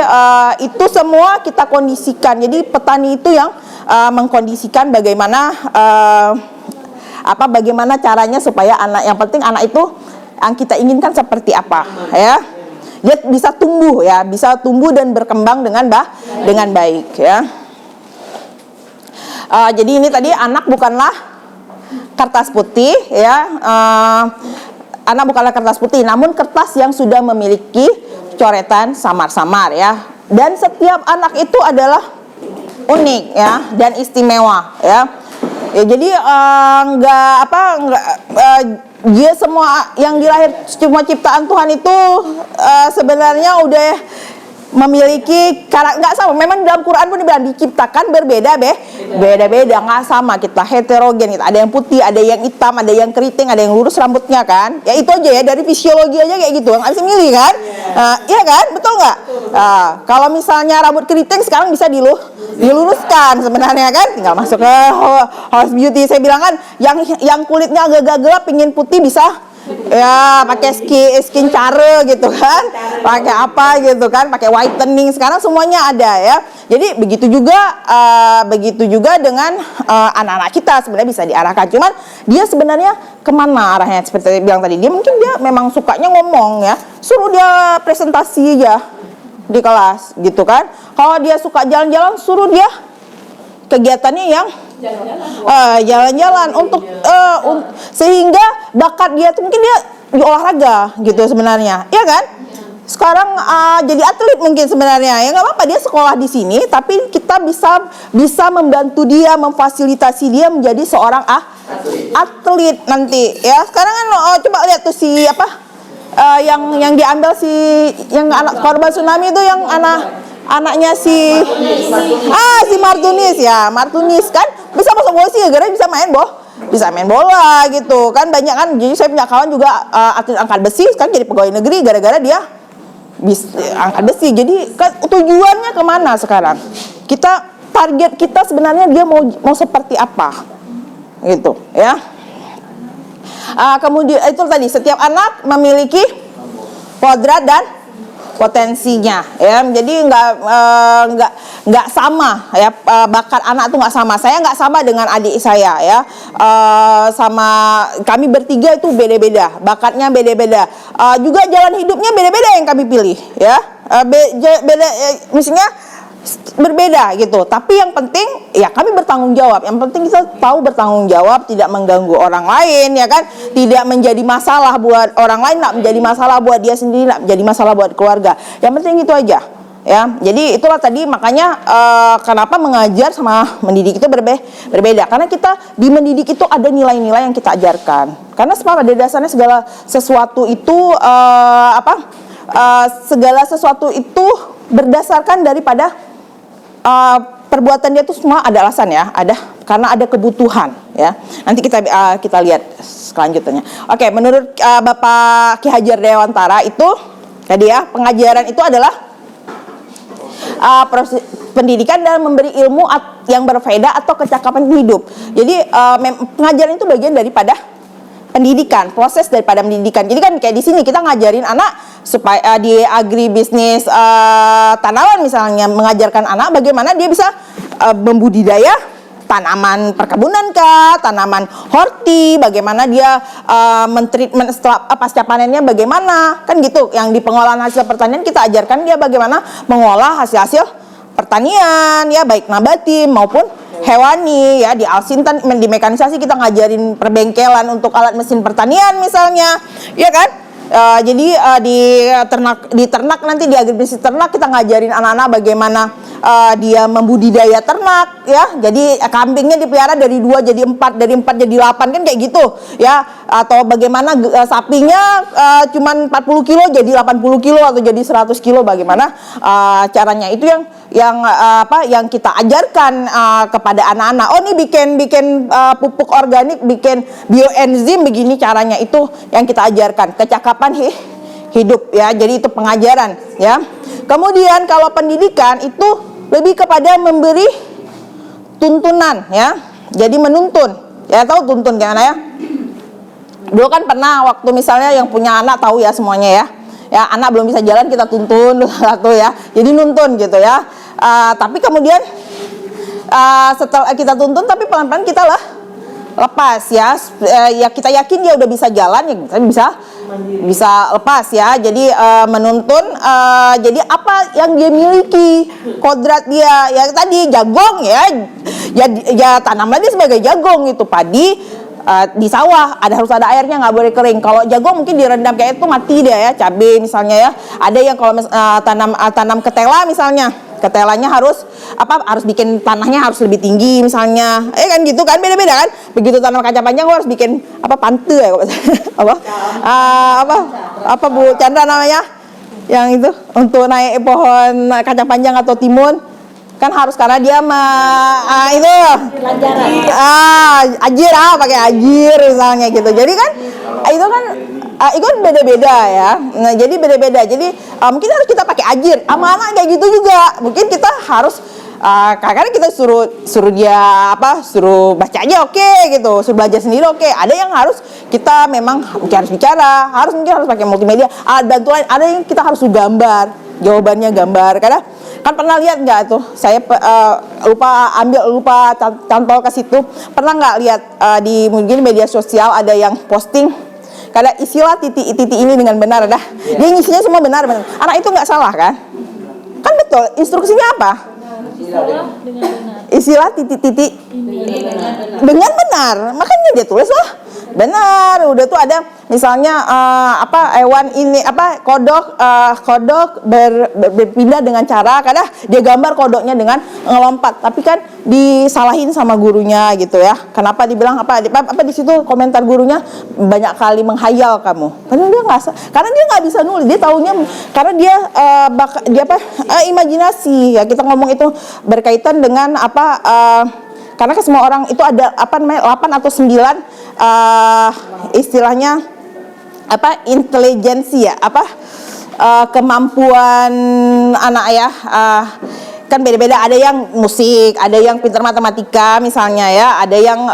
itu semua kita kondisikan. Jadi petani itu yang mengkondisikan bagaimana bagaimana caranya supaya anak, yang penting anak itu yang kita inginkan seperti apa ya, dia bisa tumbuh ya, bisa tumbuh dan berkembang dengan baik ya. Jadi ini tadi anak bukanlah kertas putih ya, anak bukanlah kertas putih, namun kertas yang sudah memiliki coretan samar-samar ya. Dan setiap anak itu adalah unik ya dan istimewa ya. Ya jadi dia semua yang dilahir cuma ciptaan Tuhan itu sebenarnya udah memiliki karakter nggak sama. Memang dalam Quran pun dibilang diciptakan berbeda nggak sama, kita heterogen, kita ada yang putih, ada yang hitam, ada yang keriting, ada yang lurus rambutnya kan. Ya itu aja ya, dari fisiologi aja kayak gitu, nggak bisa milih kan. Iya kan, betul nggak? Kalau misalnya rambut keriting sekarang bisa diluruskan sebenarnya kan, tinggal masuk ke House Beauty. Saya bilang kan, yang kulitnya agak gelap pingin putih bisa ya pakai skin care gitu kan, pakai apa gitu kan, pakai whitening, sekarang semuanya ada ya. Jadi begitu juga dengan anak-anak kita sebenarnya bisa diarahkan. Cuman dia sebenarnya kemana arahnya, seperti saya bilang tadi, dia mungkin dia memang sukanya ngomong ya, suruh dia presentasi aja di kelas gitu kan. Kalau dia suka jalan-jalan, suruh dia kegiatannya yang jalan-jalan untuk sehingga bakat dia tuh mungkin dia di olahraga gitu sebenarnya, ya kan? Sekarang jadi atlet mungkin sebenarnya, ya nggak apa-apa dia sekolah di sini, tapi kita bisa membantu dia, memfasilitasi dia menjadi seorang atlet nanti ya. Sekarang kan coba lihat tuh si yang diambil yang anak korban tsunami itu, yang anaknya si Martunis ya, Martunis kan bisa masuk polisi gara-gara bisa main bola gitu kan, banyak kan. Jadi saya punya kawan juga atlet angkat besi kan, jadi pegawai negeri gara-gara dia bisa angkat besi. Jadi kan tujuannya kemana sekarang? Target kita sebenarnya dia mau seperti apa gitu ya. Kemudian itu tadi, setiap anak memiliki kodrat dan potensinya ya. Jadi nggak sama ya, bakat anak tuh nggak sama. Saya nggak sama dengan adik saya ya, sama kami bertiga itu beda-beda, bakatnya beda-beda, juga jalan hidupnya beda-beda yang kami pilih ya. Beda misalnya berbeda gitu. Tapi yang penting ya kami bertanggung jawab. Yang penting kita tahu bertanggung jawab, tidak mengganggu orang lain, ya kan? Tidak menjadi masalah buat orang lain, tidak menjadi masalah buat dia sendiri, tidak menjadi masalah buat keluarga. Yang penting itu aja. Ya, jadi itulah tadi makanya kenapa mengajar sama mendidik itu berbeda. Karena kita di mendidik itu ada nilai-nilai yang kita ajarkan. Karena pada dasarnya segala sesuatu itu segala sesuatu itu berdasarkan daripada perbuatan dia itu semua ada alasan ya, ada karena ada kebutuhan ya. Nanti kita lihat selanjutnya. Oke, menurut Bapak Ki Hajar Dewantara itu tadi ya, pengajaran itu adalah proses pendidikan dan memberi ilmu yang berfaedah atau kecakapan hidup. Jadi pengajaran itu bagian daripada pendidikan, proses daripada pendidikan. Jadi kan kayak di sini kita ngajarin anak supaya di agribisnis tanaman misalnya, mengajarkan anak bagaimana dia bisa membudidaya tanaman perkebunan kah, tanaman horti, bagaimana dia mentreatment setelah pasca panennya bagaimana, kan gitu. Yang di pengolahan hasil pertanian kita ajarkan dia bagaimana mengolah hasil-hasil pertanian ya, baik nabati maupun hewani ya. Di Alsintan di mekanisasi kita ngajarin perbengkelan untuk alat mesin pertanian misalnya, ya kan? Jadi di ternak nanti di agribisnis ternak kita ngajarin anak-anak bagaimana dia membudidaya ternak ya. Jadi kambingnya dipelihara dari 2 jadi 4, dari 4 jadi 8 kan kayak gitu ya. Atau bagaimana sapinya cuman 40 kilo jadi 80 kilo atau jadi 100 kilo, bagaimana caranya. Itu yang kita ajarkan kepada anak-anak. Oh, ini bikin pupuk organik, bikin bioenzim, begini caranya. Itu yang kita ajarkan, kecakapan hidup ya. Jadi itu pengajaran ya. Kemudian kalau pendidikan itu lebih kepada memberi tuntunan ya. Jadi menuntun. Ya, tahu tuntun gimana ya? Dulu kan pernah waktu misalnya yang punya anak tahu ya semuanya ya. Ya, anak belum bisa jalan kita tuntun satu ya. Jadi nuntun gitu ya. Tapi kemudian setelah kita tuntun tapi pelan-pelan kita lepas ya. Ya kita yakin dia udah bisa jalan ya, kita bisa lepas ya. Jadi menuntun jadi apa yang dia miliki, kodrat dia ya, tadi jagung ya tanamlah dia sebagai jagung itu, padi di sawah harus ada airnya, nggak boleh kering. Kalau jagung mungkin direndam kayak itu mati dia ya. Cabai misalnya ya, ada yang kalau tanam ketela misalnya, ketelanya harus bikin tanahnya harus lebih tinggi misalnya, kan gitu kan, beda-beda kan. Begitu tanam kacang panjang harus bikin pante ya apa Bu Chandra namanya yang itu untuk naik pohon kacang panjang atau timun kan harus, karena dia itu ajir pakai ajir misalnya gitu. Jadi kan itu kan beda-beda ya. Nah, jadi beda-beda. Jadi mungkin harus kita pakai ajir. Sama anak kayak gitu juga. Mungkin kita harus kadang-kadang kita suruh dia suruh baca aja oke gitu, suruh belajar sendiri oke. Ada yang harus kita memang harus bicara, mungkin harus pakai multimedia. Bantuan, ada yang kita harus gambar, jawabannya gambar. Kadang kan pernah lihat nggak tuh, saya lupa cantol ke situ. Pernah nggak lihat di mungkin media sosial ada yang posting, kadang isilah titik ini dengan benar, dia ngisinya semua benar. Anak itu nggak salah kan betul, instruksinya apa? Isilah titik dengan benar, makanya dia tulis benar. Udah tuh ada misalnya hewan ini kodok berpindah dengan cara, kadang dia gambar kodoknya dengan ngelompat, tapi kan disalahin sama gurunya gitu ya. Kenapa dibilang di situ komentar gurunya banyak kali menghayal kamu, karena dia nggak bisa nulis. Dia taunya karena dia imajinasi ya. Kita ngomong itu berkaitan dengan karena ke semua orang itu ada 8 atau 9 istilahnya intelijensi ya, kemampuan anak ya. Kan beda-beda, ada yang musik, ada yang pintar matematika misalnya ya, ada yang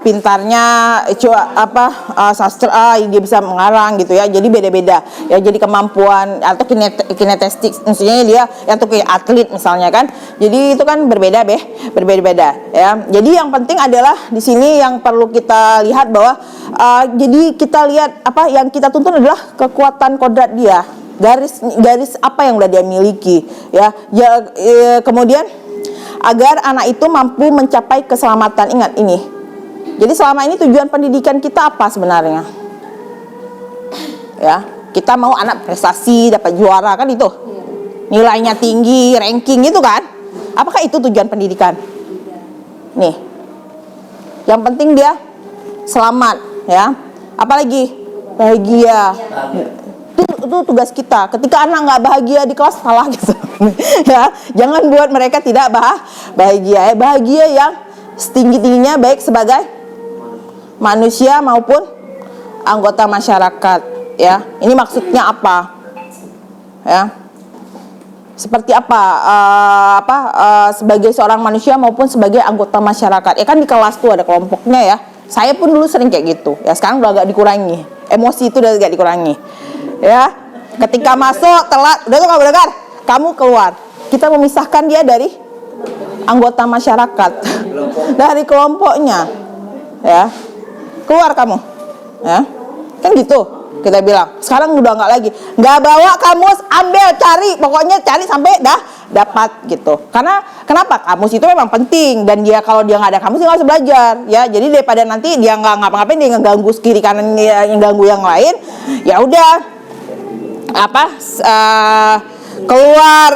pintarnya sastra, dia bisa mengarang gitu ya. Jadi beda-beda ya, jadi kemampuan atau kinestetik, maksudnya dia untuk kayak atlet misalnya kan. Jadi itu kan berbeda-beda ya. Jadi yang penting adalah di sini yang perlu kita lihat bahwa jadi kita lihat yang kita tuntun adalah kekuatan kodrat dia garis apa yang udah dia miliki, ya. Kemudian agar anak itu mampu mencapai keselamatan. Ingat ini. Jadi selama ini tujuan pendidikan kita apa sebenarnya? Ya, kita mau anak prestasi, dapat juara kan itu. Nilainya tinggi, ranking gitu kan? Apakah itu tujuan pendidikan? Nih. Yang penting dia selamat, ya. Apalagi bahagia. Itu tugas kita. Ketika anak nggak bahagia di kelas, salah gitu. Ya, jangan buat mereka tidak bahagia. Bahagia yang setinggi-tingginya baik sebagai manusia maupun anggota masyarakat. Ya, ini maksudnya apa? Ya, seperti apa? Sebagai seorang manusia maupun sebagai anggota masyarakat. Ya kan di kelas tuh ada kelompoknya ya. Saya pun dulu sering kayak gitu. Ya sekarang udah agak dikurangi. Emosi itu udah agak dikurangi. Ya, ketika masuk telat, udah tuh kamu dengar, kamu keluar. Kita memisahkan dia dari anggota masyarakat, dari kelompoknya, ya. Keluar kamu, ya. Kan gitu kita bilang. Sekarang udah nggak lagi, nggak bawa kamus, ambil, cari, pokoknya cari sampai dapat gitu. Karena kenapa? Kamus itu memang penting, dan dia kalau dia nggak ada kamus dia nggak usah belajar, ya. Jadi daripada nanti dia nggak ngapa-ngapain, dia ngeganggu kiri kanan, yang ganggu yang lain, ya udah. Keluar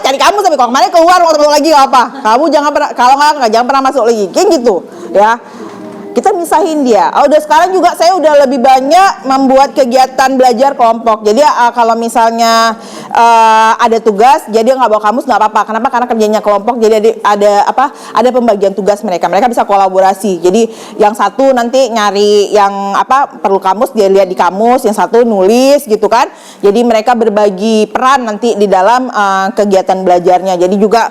cari kamu, tapi kalau kemarin keluar lagi apa, kamu jangan pernah, kalau jangan pernah masuk lagi, kayak gitu ya. Kita misahin dia. Udah sekarang juga saya udah lebih banyak membuat kegiatan belajar kelompok. Jadi kalau misalnya ada tugas, jadi nggak bawa kamus nggak apa-apa. Kenapa? Karena kerjanya kelompok. Jadi ada pembagian tugas mereka. Mereka bisa kolaborasi. Jadi yang satu nanti nyari yang perlu kamus, dia lihat di kamus. Yang satu nulis gitu kan. Jadi mereka berbagi peran nanti di dalam kegiatan belajarnya. Jadi juga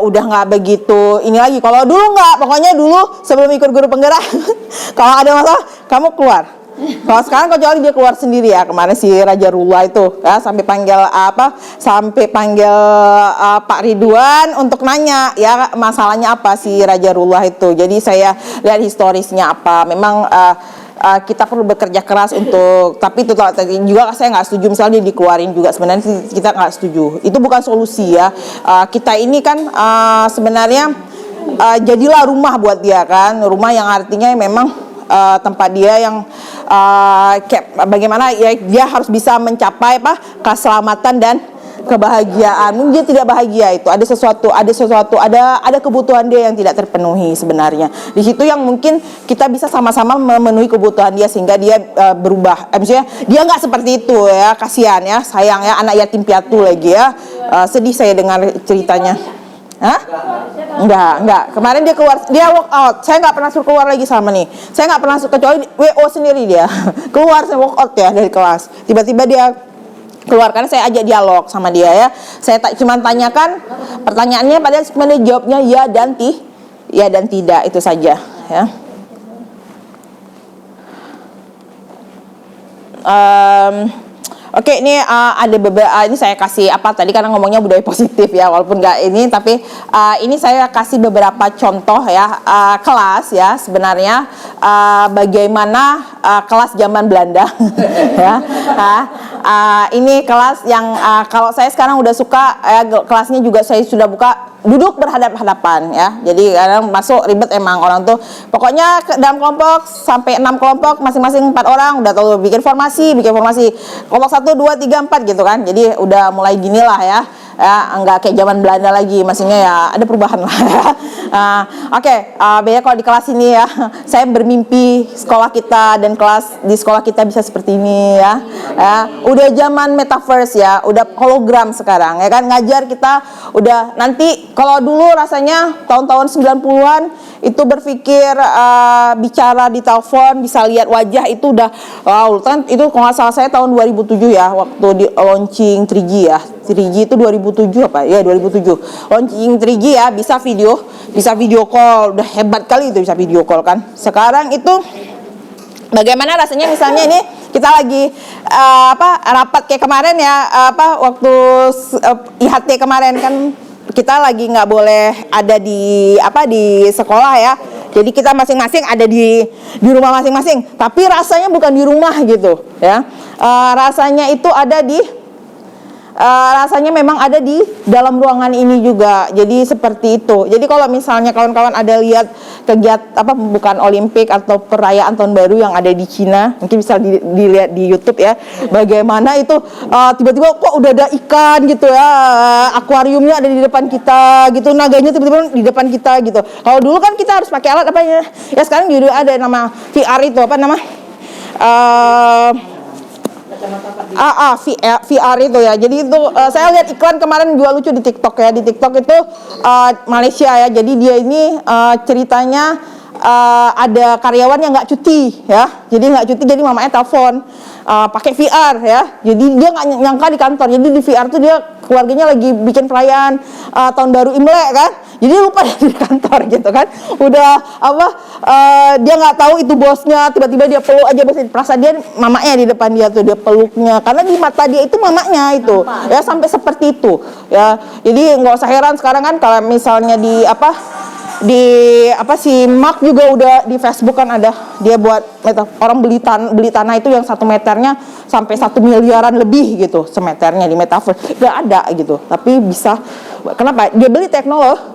udah nggak begitu ini lagi. Kalau dulu nggak, pokoknya dulu sebelum ikut guru penggerak. Kalau ada masalah, kamu keluar. Kalau sekarang kecuali dia keluar sendiri ya. Kemarin si Raja Rula itu ya sampai panggil Pak Ridwan untuk nanya ya masalahnya apa si Raja Rula itu. Jadi saya lihat historisnya apa. Memang kita perlu bekerja keras untuk, tapi itu juga saya nggak setuju misalnya dia dikeluarin juga, sebenarnya kita nggak setuju. Itu bukan solusi ya. Kita ini kan sebenarnya jadilah rumah buat dia kan, rumah yang artinya memang tempat dia yang bagaimana ya, dia harus bisa mencapai keselamatan dan kebahagiaan. Mungkin dia tidak bahagia, itu ada kebutuhan dia yang tidak terpenuhi sebenarnya. Di situ yang mungkin kita bisa sama-sama memenuhi kebutuhan dia sehingga dia berubah. Maksudnya dia nggak seperti itu ya, kasihan ya, sayang ya, anak yatim piatu lagi ya. Sedih saya dengar ceritanya. Hah? Enggak. Kemarin dia keluar, dia walk out. Saya nggak pernah suruh keluar lagi sama nih. Saya nggak pernah suruh, kecuali WO sendiri dia. Keluar, saya walk out ya dari kelas. Tiba-tiba dia keluar karena saya ajak dialog sama dia ya. Saya cuma tanyakan pertanyaannya, padahal sebenarnya jawabnya ya dan tidak, itu saja ya. Oke, ini ada beberapa, ini saya kasih tadi karena ngomongnya budaya positif ya, walaupun nggak ini, tapi ini saya kasih beberapa contoh ya kelas ya sebenarnya bagaimana kelas zaman Belanda ya. Ini kelas yang kalau saya sekarang udah suka kelasnya juga saya sudah buka duduk berhadap-hadapan ya. Jadi kadang masuk ribet emang orang tuh. Pokoknya dalam kelompok sampai 6 kelompok, masing-masing 4 orang udah tahu bikin formasi. Kelompok 1, 2, 3, 4 gitu kan. Jadi udah mulai gini lah ya. Ya, enggak kayak zaman Belanda lagi, maksudnya ya ada perubahan lah ya. Oke, beda kalau di kelas ini ya. Saya bermimpi sekolah kita dan kelas di sekolah kita bisa seperti ini ya. Udah zaman metaverse ya, udah hologram sekarang ya kan, ngajar kita udah nanti. Kalau dulu rasanya tahun-tahun 90-an itu berpikir bicara di telepon bisa lihat wajah itu udah wow, kan itu kalau nggak salah saya tahun 2007 ya, waktu di launching 3G ya. 3G itu 2007 apa? Ya 2007. Launching 3G ya, bisa video call. Udah hebat kali itu bisa video call kan. Sekarang itu bagaimana rasanya misalnya ini kita lagi rapat kayak kemarin ya, waktu IHT kemarin kan kita lagi nggak boleh ada di sekolah ya. Jadi kita masing-masing ada di rumah masing-masing, tapi rasanya bukan di rumah gitu ya. Rasanya itu ada di rasanya memang ada di dalam ruangan ini juga. Jadi seperti itu. Jadi kalau misalnya kawan-kawan ada lihat kegiatan bukan Olimpik atau perayaan tahun baru yang ada di Cina, mungkin bisa dilihat di YouTube ya. Bagaimana itu tiba-tiba kok udah ada ikan gitu ya, akuariumnya ada di depan kita gitu, naganya tiba-tiba di depan kita gitu. Kalau dulu kan kita harus pakai alat apa ya? Ya sekarang juga ada nama VR itu VR itu ya. Jadi itu saya lihat iklan kemarin juga lucu di TikTok ya. Di TikTok itu Malaysia ya. Jadi dia ini ceritanya ada karyawan yang nggak cuti ya. Jadi nggak cuti, jadi mamanya telepon pakai VR ya. Jadi dia nggak nyangka di kantor. Jadi di VR tuh dia keluarganya lagi bikin perayaan tahun baru Imlek kan. Jadi lupa di kantor gitu kan. Udah dia nggak tahu itu bosnya, tiba-tiba dia peluk aja bosnya. Perasaan dia mamanya di depan dia tuh, dia peluknya. Karena di mata dia itu mamanya itu. Ya sampai seperti itu. Ya. Jadi nggak usah heran sekarang kan kalau misalnya si Mark juga udah di Facebook kan ada dia buat orang beli tanah itu yang 1 meternya sampai 1 miliaran lebih gitu semeternya di metaverse. Nggak ada gitu, tapi bisa. Kenapa? Dia beli teknologi.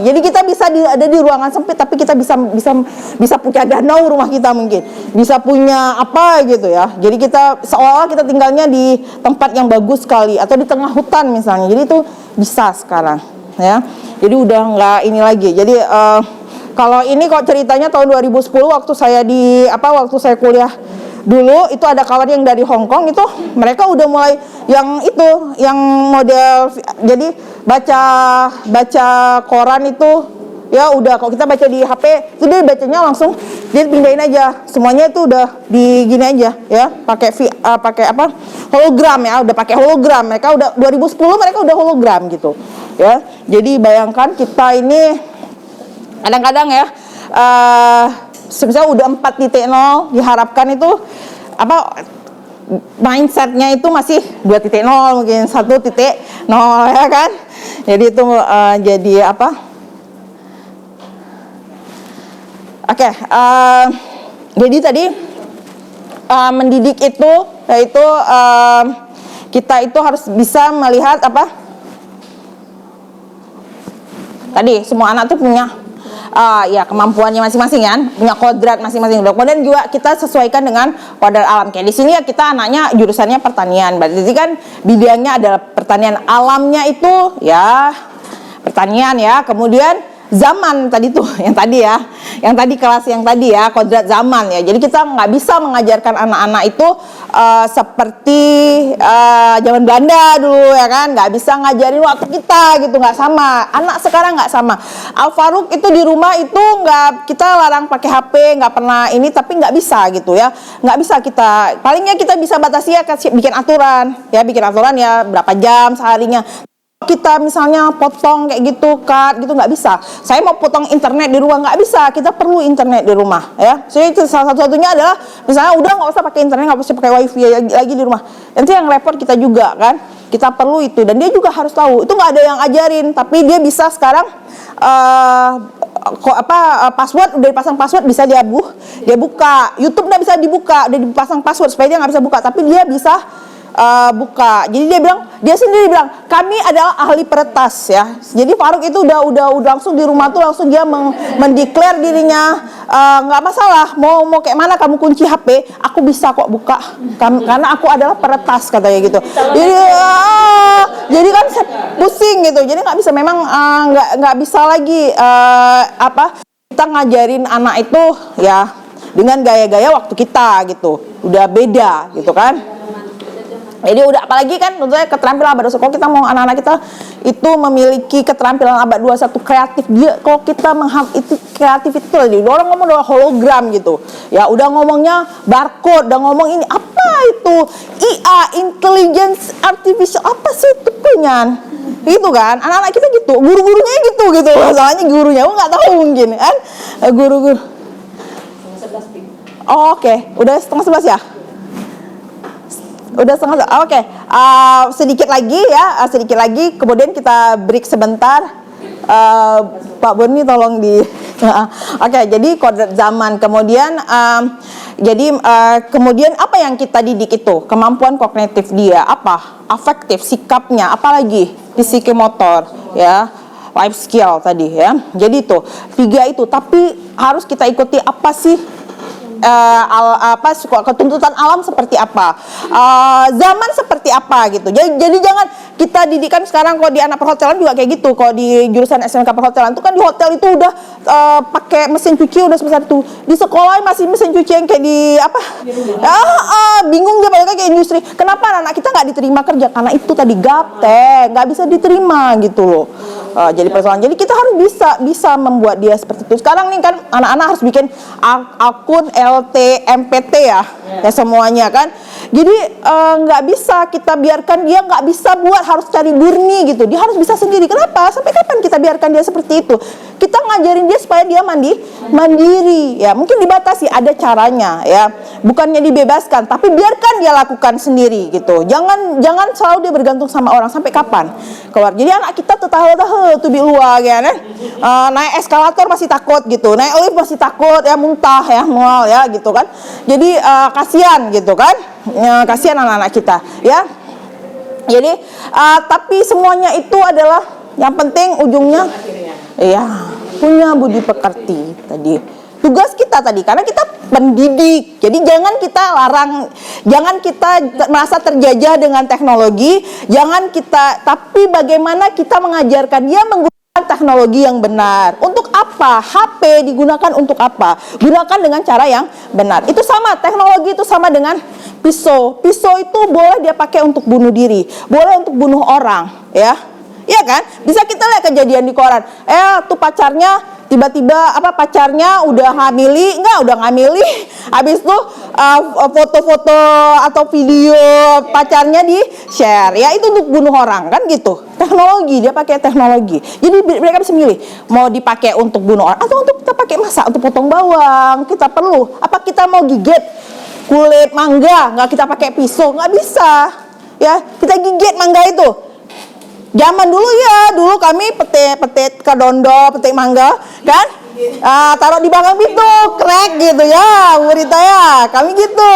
Jadi kita bisa ada di ruangan sempit, tapi kita bisa punya danau rumah kita mungkin, bisa punya apa gitu ya. Jadi kita seolah kita tinggalnya di tempat yang bagus sekali atau di tengah hutan misalnya. Jadi itu bisa sekarang ya. Jadi udah nggak ini lagi. Jadi kalau ini kok ceritanya tahun 2010 waktu saya kuliah dulu itu ada kawan yang dari Hong Kong itu mereka udah mulai yang model jadi baca koran itu ya udah kalau kita baca di HP itu dia bacanya langsung dia pindahin aja semuanya itu udah di gini aja ya pakai hologram ya udah pakai hologram mereka udah 2010 mereka udah hologram gitu ya. Jadi bayangkan kita ini kadang-kadang ya misalnya udah 4.0 diharapkan itu mindsetnya itu masih 2.0 mungkin 1.0 ya kan. Jadi itu jadi apa? Oke, jadi tadi mendidik itu yaitu kita itu harus bisa melihat tadi semua anak tuh punya kemampuannya masing-masing kan, punya kodrat masing-masing. Kemudian juga kita sesuaikan dengan kodrat alam. Kayak di sini ya kita anaknya jurusannya pertanian. Berarti kan bidangnya adalah pertanian, alamnya itu ya pertanian ya. Kemudian zaman tadi tuh yang tadi kelas yang tadi ya kodrat zaman ya. Jadi kita nggak bisa mengajarkan anak-anak itu seperti zaman Belanda dulu ya kan, nggak bisa ngajarin waktu kita gitu, nggak sama. Anak sekarang nggak sama. Al Faruq itu di rumah itu nggak, kita larang pakai HP, nggak pernah ini, tapi nggak bisa gitu ya, nggak bisa kita. Palingnya kita bisa batasi ya, bikin aturan ya berapa jam seharinya. Kita misalnya potong kayak gitu, cut gitu nggak bisa. Saya mau potong internet di rumah nggak bisa. Kita perlu internet di rumah ya. Jadi itu salah satu-satunya adalah misalnya udah nggak usah pakai internet, nggak usah pakai wifi lagi di rumah. Nanti yang repot kita juga kan. Kita perlu itu dan dia juga harus tahu. Itu nggak ada yang ajarin, tapi dia bisa sekarang password udah dipasang password bisa dia buka. YouTube nggak bisa dibuka, udah dipasang password supaya dia nggak bisa buka, tapi dia bisa buka. Jadi dia sendiri bilang kami adalah ahli peretas ya. Jadi Faruq itu udah langsung di rumah tuh langsung dia mendeklar dirinya nggak masalah mau kayak mana kamu kunci HP aku bisa kok buka karena aku adalah peretas katanya gitu. Jadi kan pusing gitu. Jadi nggak bisa memang nggak bisa lagi kita ngajarin anak itu ya dengan gaya-gaya waktu kita gitu. Udah beda gitu kan. Jadi udah apalagi kan tentunya keterampilan abad 21 kalau kita mau anak-anak kita itu memiliki keterampilan abad 21 kreatif dia kalau kita itu kreatif itu tadi orang ngomong udah hologram gitu ya udah ngomongnya barcode udah ngomong ini apa itu IA intelligence artificial apa sih itu penyan gitu kan anak-anak kita gitu guru-gurunya gitu masalahnya gurunya nggak tahu mungkin kan guru-guru oke. Udah 10:30 ya. Udah setengah. Oke. Sedikit lagi kemudian kita break sebentar. Pak Boni tolong di Oke, jadi kodrat zaman. Kemudian kemudian apa yang kita didik itu? Kemampuan kognitif dia, apa? Afektif, sikapnya, apalagi psikomotor, ya. Life skill tadi ya. Jadi itu 3 itu, tapi harus kita ikuti apa sih ketuntutan alam seperti apa, zaman seperti apa gitu. Jadi jangan kita didikan sekarang kalau di anak perhotelan juga kayak gitu. Kalau di jurusan SMK perhotelan itu kan di hotel itu udah pakai mesin cuci udah sebesar itu. Di sekolah masih mesin cuci yang kayak di apa? Bingung dia balik kayak industri. Kenapa anak kita nggak diterima kerja? Karena itu tadi gaptek, nggak bisa diterima gitu loh. Jadi persoalan. Jadi kita harus bisa membuat dia seperti itu. Sekarang nih kan anak-anak harus bikin akun LT MPT ya semuanya kan. Jadi nggak bisa kita biarkan dia nggak bisa buat, harus cari murni gitu. Dia harus bisa sendiri. Kenapa? Sampai kapan kita biarkan dia seperti itu? Kita ngajarin dia supaya dia mandiri ya. Mungkin dibatasi, ada caranya ya. Bukannya dibebaskan, tapi biarkan dia lakukan sendiri gitu. Jangan selalu dia bergantung sama orang. Sampai kapan? Keluar. Jadi anak kita tahu tuh di luar ya kan. Naik eskalator masih takut gitu. Naik lift masih takut ya, muntah ya, mual ya gitu kan. Jadi kasihan gitu kan. Kasihan anak-anak kita ya. Jadi tapi semuanya itu adalah yang penting ujungnya iya, punya budi pekerti tadi. Tugas kita tadi, karena kita pendidik. Jadi jangan kita larang, jangan kita merasa terjajah dengan teknologi, tapi bagaimana kita mengajarkan dia menggunakan teknologi yang benar. Untuk apa? HP digunakan untuk apa? Gunakan dengan cara yang benar. Itu sama, teknologi itu sama dengan pisau. Pisau itu boleh dia pakai untuk bunuh diri, boleh untuk bunuh orang, ya. Iya kan? Bisa kita lihat kejadian di koran. Tuh pacarnya tiba-tiba pacarnya udah ngamili, habis itu foto-foto atau video pacarnya di share. Ya itu untuk bunuh orang kan gitu. Teknologi, dia pakai teknologi. Jadi mereka bisa milih mau dipakai untuk bunuh orang atau untuk kita pakai masak, untuk potong bawang. Kita perlu. Apa kita mau gigit kulit mangga? Nggak kita pakai pisau, nggak bisa. Ya, kita gigit mangga itu. Zaman dulu kami petik kedondo, petik mangga, kan? Taruh di belakang pintu, krek gitu ya, berita ya. Kami gitu.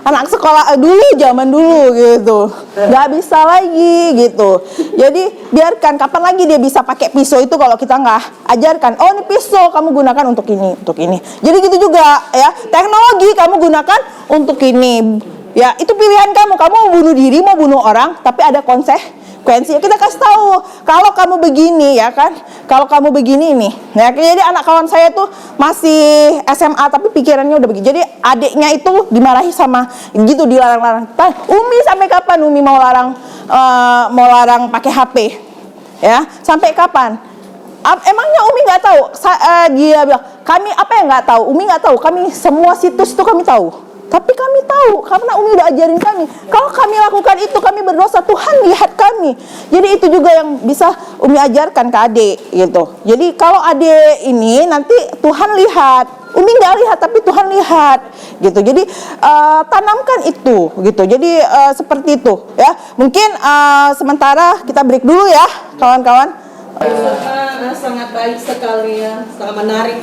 Anak sekolah zaman dulu gitu. Nggak bisa lagi gitu. Jadi biarkan, kapan lagi dia bisa pakai pisau itu kalau kita nggak ajarkan. Oh, ini pisau kamu gunakan untuk ini, untuk ini. Jadi gitu juga ya. Teknologi kamu gunakan untuk ini. Ya, itu pilihan kamu. Kamu mau bunuh diri, mau bunuh orang, tapi ada konsekuensi. Kita kasih tahu, kalau kamu begini ya kan, kalau kamu begini nih. Ya, jadi anak kawan saya tuh masih SMA tapi pikirannya udah begini. Jadi adiknya itu dimarahi sama gitu, dilarang-larang. Umi sampai kapan Umi mau larang pakai HP? Ya, sampai kapan? Emangnya Umi nggak tahu? Dia bilang, kami apa yang nggak tahu? Umi nggak tahu. Kami semua situs itu kami tahu. Tapi kami tahu karena Umi udah ajarin kami. Kalau kami lakukan itu, kami berdosa. Tuhan lihat kami. Jadi itu juga yang bisa Umi ajarkan ke adik gitu. Jadi kalau adik ini nanti Tuhan lihat. Umi nggak lihat tapi Tuhan lihat gitu. Jadi tanamkan itu gitu. Jadi seperti itu ya. Mungkin sementara kita break dulu ya kawan-kawan. Sangat baik sekali ya, sangat menarik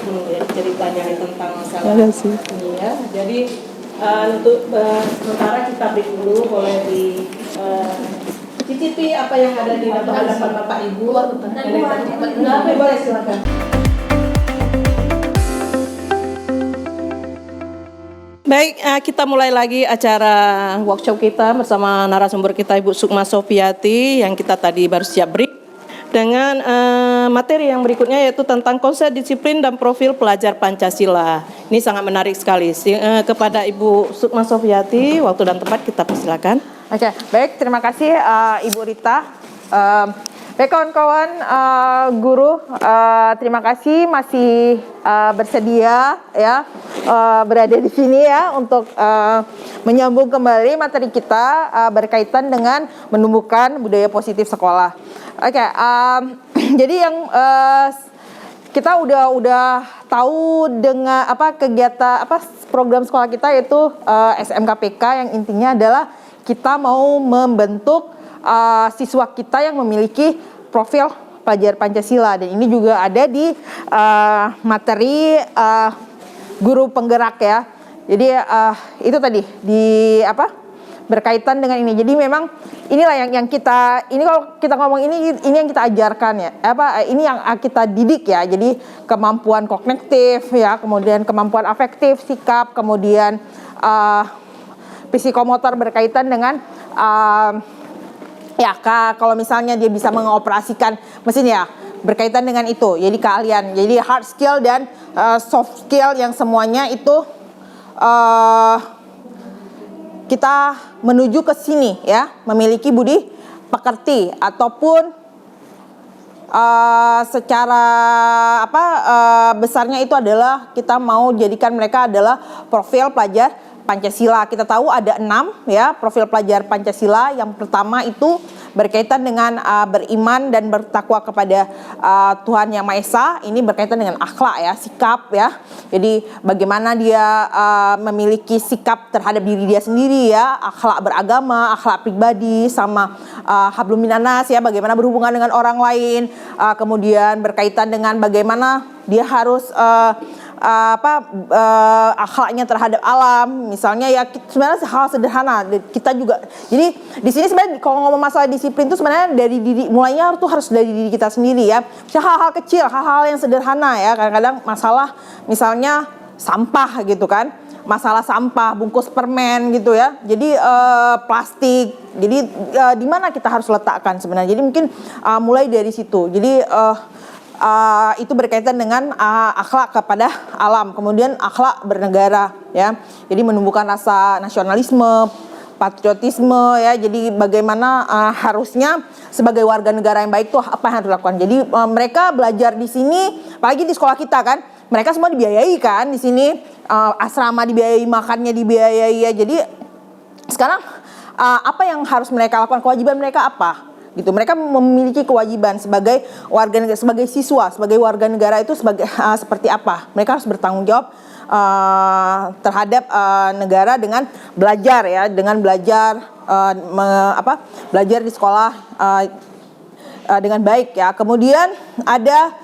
ceritanya tentang masalah ini ya. Jadi untuk sementara kita break dulu, boleh cicipi apa yang ada di hadapan Bapak Ibu. Boleh silakan. Baik, kita mulai lagi acara workshop kita bersama narasumber kita Ibu Sukma Sofiati yang kita tadi baru siap break. Dengan materi yang berikutnya yaitu tentang konsep disiplin dan profil pelajar Pancasila. Ini sangat menarik sekali. Kepada Ibu Sukma Sofiati, waktu dan tempat kita persilakan. Oke, baik, terima kasih Ibu Rita. Baik kawan-kawan, guru, terima kasih masih bersedia ya berada di sini ya untuk menyambung kembali materi kita berkaitan dengan menumbuhkan budaya positif sekolah. Oke, jadi yang kita udah tahu dengan kegiatan program sekolah kita yaitu SMKPK yang intinya adalah kita mau membentuk siswa kita yang memiliki profil pelajar Pancasila, dan ini juga ada di materi guru penggerak ya. Jadi itu tadi berkaitan dengan ini. Jadi memang inilah yang kita, ini kalau kita ngomong ini yang kita ajarkan ya. Ini yang kita didik ya. Jadi kemampuan kognitif ya, kemudian kemampuan afektif, sikap, kemudian psikomotor berkaitan dengan kalau misalnya dia bisa mengoperasikan mesin ya, berkaitan dengan itu. Jadi keahlian, jadi hard skill dan soft skill yang semuanya itu kita menuju ke sini ya, memiliki budi pekerti ataupun secara besarnya itu adalah kita mau jadikan mereka adalah profil pelajar Pancasila. Kita tahu ada 6 ya profil pelajar Pancasila. Yang pertama itu berkaitan dengan beriman dan bertakwa kepada Tuhan Yang Maha Esa. Ini berkaitan dengan akhlak ya, sikap ya. Jadi bagaimana dia memiliki sikap terhadap diri dia sendiri ya, akhlak beragama, akhlak pribadi, sama hablum minanas ya, bagaimana berhubungan dengan orang lain. Kemudian berkaitan dengan bagaimana dia harus akhlaknya terhadap alam, misalnya ya, sebenarnya hal sederhana kita juga. Jadi di sini sebenarnya kalau ngomong masalah disiplin itu sebenarnya dari diri, mulainya harus dari diri kita sendiri ya. Hal-hal kecil, hal-hal yang sederhana ya. Kadang-kadang masalah misalnya sampah gitu kan, masalah sampah, bungkus permen gitu ya. Jadi plastik. Jadi di mana kita harus letakkan sebenarnya. Jadi mungkin mulai dari situ. Jadi itu berkaitan dengan akhlak kepada alam, kemudian akhlak bernegara ya. Jadi menumbuhkan rasa nasionalisme, patriotisme ya. Jadi bagaimana harusnya sebagai warga negara yang baik tuh apa yang harus dilakukan. Jadi mereka belajar di sini, apalagi di sekolah kita kan, mereka semua dibiayai kan di sini, asrama dibiayai, makannya dibiayai ya. Jadi sekarang apa yang harus mereka lakukan, kewajiban mereka apa? Gitu, mereka memiliki kewajiban sebagai warga negara, sebagai siswa, sebagai warga negara itu sebagai seperti apa? Mereka harus bertanggung jawab terhadap negara dengan belajar ya, dengan belajar belajar di sekolah dengan baik ya. Kemudian ada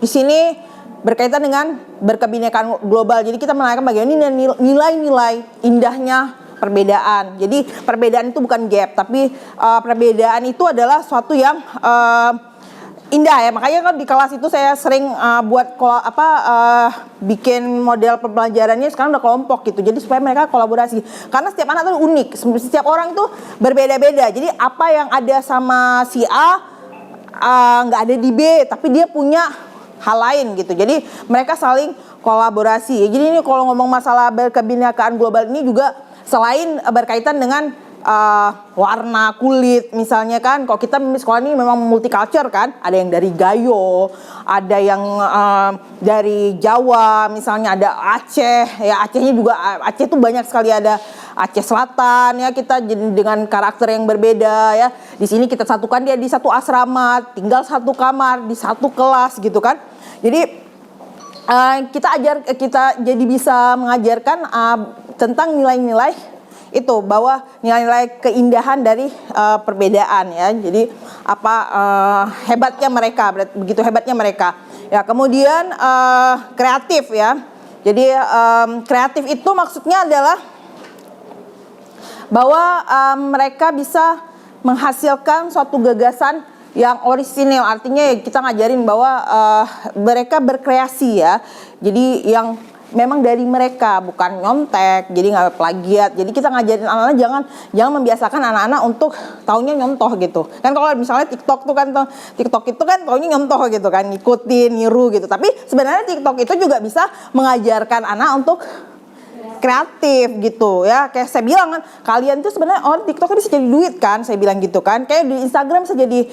di sini berkaitan dengan berkebinekaan global. Jadi kita menaikkan bagaimana nilai-nilai indahnya perbedaan. Jadi perbedaan itu bukan gap, tapi perbedaan itu adalah suatu yang indah ya. Makanya kan di kelas itu saya sering bikin model pembelajarannya sekarang udah kelompok gitu. Jadi supaya mereka kolaborasi. Karena setiap anak itu unik, setiap orang itu berbeda-beda. Jadi apa yang ada sama si A nggak ada di B, tapi dia punya hal lain gitu. Jadi mereka saling kolaborasi. Jadi ini kalau ngomong masalah berkebinekaan global ini juga selain berkaitan dengan warna kulit misalnya kan, kalau kita sekolah ini memang multicultural kan, ada yang dari Gayo, ada yang dari Jawa misalnya, ada Aceh ya. Acehnya juga, Aceh tuh banyak sekali, ada Aceh Selatan ya, kita dengan karakter yang berbeda ya. Di sini kita satukan dia di satu asrama, tinggal satu kamar di satu kelas gitu kan. Jadi kita jadi bisa mengajarkan tentang nilai-nilai itu, bahwa nilai-nilai keindahan dari perbedaan ya. Jadi hebatnya mereka, begitu hebatnya mereka ya. Kemudian kreatif ya. Jadi kreatif itu maksudnya adalah bahwa mereka bisa menghasilkan suatu gagasan yang orisinil. Artinya ya, kita ngajarin bahwa mereka berkreasi ya. Jadi yang memang dari mereka, bukan nyontek, jadi nggak plagiat. Jadi kita ngajarin anak-anak jangan membiasakan anak-anak untuk taunya nyontoh gitu. Kan kalau misalnya TikTok itu kan taunya nyontoh gitu kan, ngikutin, niru gitu. Tapi sebenarnya TikTok itu juga bisa mengajarkan anak untuk kreatif gitu ya. Kayak saya bilang kan, kalian tuh sebenarnya TikTok bisa jadi duit kan, saya bilang gitu kan. Kayak di Instagram bisa jadi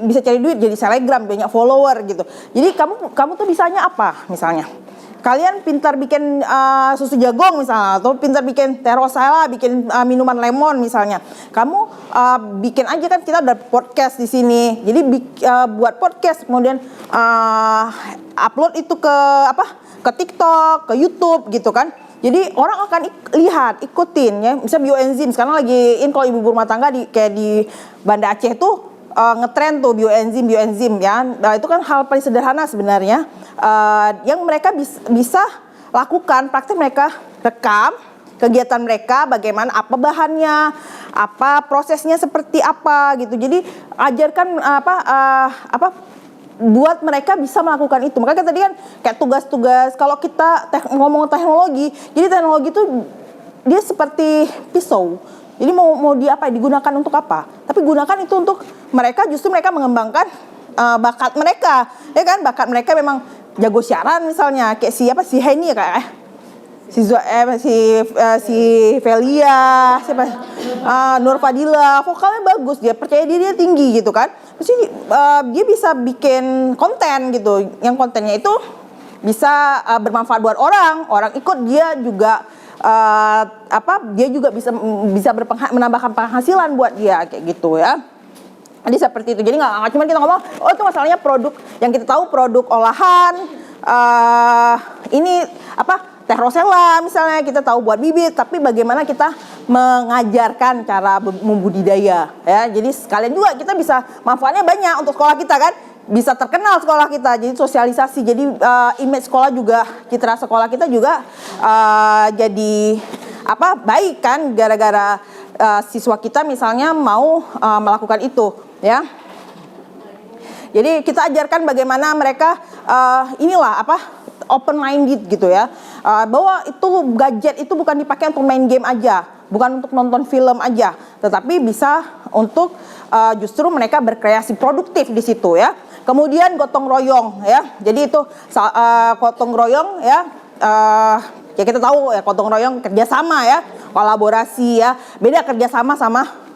bisa cari duit, jadi selebgram, banyak follower gitu. Jadi kamu tuh bisanya apa misalnya? Kalian pintar bikin susu jagung misalnya, atau pintar bikin teh rosella, bikin minuman lemon misalnya. Kamu bikin aja kan, kita ada podcast di sini. Jadi buat podcast, kemudian upload itu ke TikTok, ke YouTube gitu kan. Jadi orang akan lihat, ikutin ya. Misalnya bioenzim sekarang lagi kalau ibu rumah tangga kayak di Banda Aceh tuh ngetren tuh bioenzim ya. Nah, itu kan hal paling sederhana sebenarnya yang mereka bisa lakukan, praktek mereka rekam kegiatan mereka, bagaimana, apa bahannya, apa prosesnya seperti apa gitu. Jadi ajarkan buat mereka bisa melakukan itu. Makanya tadi kan kayak tugas-tugas, kalau kita ngomong teknologi, jadi teknologi itu dia seperti pisau. Jadi mau digunakan untuk apa? Tapi gunakan itu untuk mereka, justru mereka mengembangkan bakat mereka, ya kan? Bakat mereka memang jago siaran misalnya, kayak si Henny kayak si Velia, Nur Fadila, vokalnya bagus, dia percaya dirinya tinggi gitu kan. Terus dia bisa bikin konten gitu, yang kontennya itu bisa bermanfaat buat orang ikut, dia juga dia juga bisa menambahkan penghasilan buat dia kayak gitu ya. Jadi seperti itu. Jadi nggak cuma kita ngomong, oh itu masalahnya produk yang kita tahu, produk olahan ini teh rosella misalnya, kita tahu buat bibit, tapi bagaimana kita mengajarkan cara membudidaya ya. Jadi sekalian juga kita bisa manfaatnya banyak untuk sekolah kita kan, bisa terkenal sekolah kita, jadi sosialisasi, jadi image sekolah juga, citra sekolah kita juga jadi baik kan, gara-gara siswa kita misalnya mau melakukan itu ya. Jadi kita ajarkan bagaimana mereka open minded gitu ya, bahwa itu gadget itu bukan dipakai untuk main game aja, bukan untuk nonton film aja, tetapi bisa untuk justru mereka berkreasi produktif di situ ya. Kemudian gotong royong ya, jadi itu gotong royong ya, ya kita tahu ya, gotong royong kerjasama ya, kolaborasi ya, beda kerjasama sama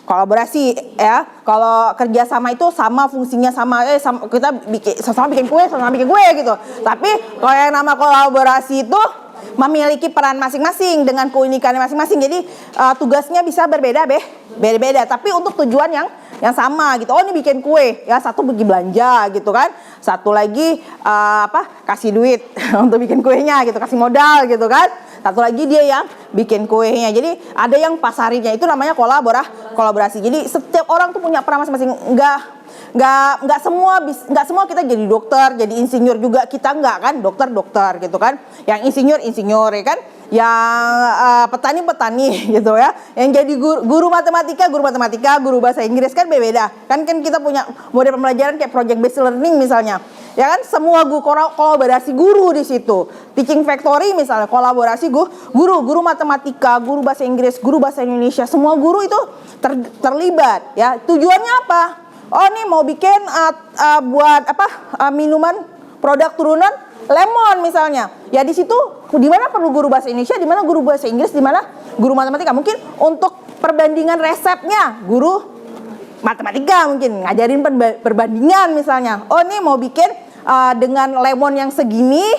kolaborasi ya. Kalau kerjasama itu sama fungsinya sama, kita sama bikin kue gitu. Tapi kalau yang nama kolaborasi itu memiliki peran masing-masing dengan keunikannya masing-masing. Jadi tugasnya bisa beda-beda, tapi untuk tujuan yang sama gitu. Oh ini bikin kue ya, satu pergi belanja gitu kan, satu lagi kasih duit untuk bikin kuenya gitu, kasih modal gitu kan, satu lagi dia yang bikin kuenya. Jadi ada yang pasarinya, itu namanya kolaborasi. Jadi setiap orang tuh punya peran masing-masing. Nggak semua kita jadi dokter, jadi insinyur juga kita nggak kan, dokter gitu kan, yang insinyur ya kan, yang petani gitu ya, yang jadi guru matematika, guru bahasa Inggris kan beda kan kita punya model pembelajaran kayak project based learning misalnya ya kan, semua kolaborasi guru di situ. Teaching factory misalnya kolaborasi guru matematika, guru bahasa Inggris, guru bahasa Indonesia, semua guru itu terlibat ya. Tujuannya apa? Oh ini mau bikin buat minuman produk turunan lemon misalnya. Ya di situ di mana perlu guru bahasa Indonesia, di mana guru bahasa Inggris, di mana guru matematika. Mungkin untuk perbandingan resepnya guru matematika mungkin ngajarin perbandingan misalnya. Oh ini mau bikin dengan lemon yang segini,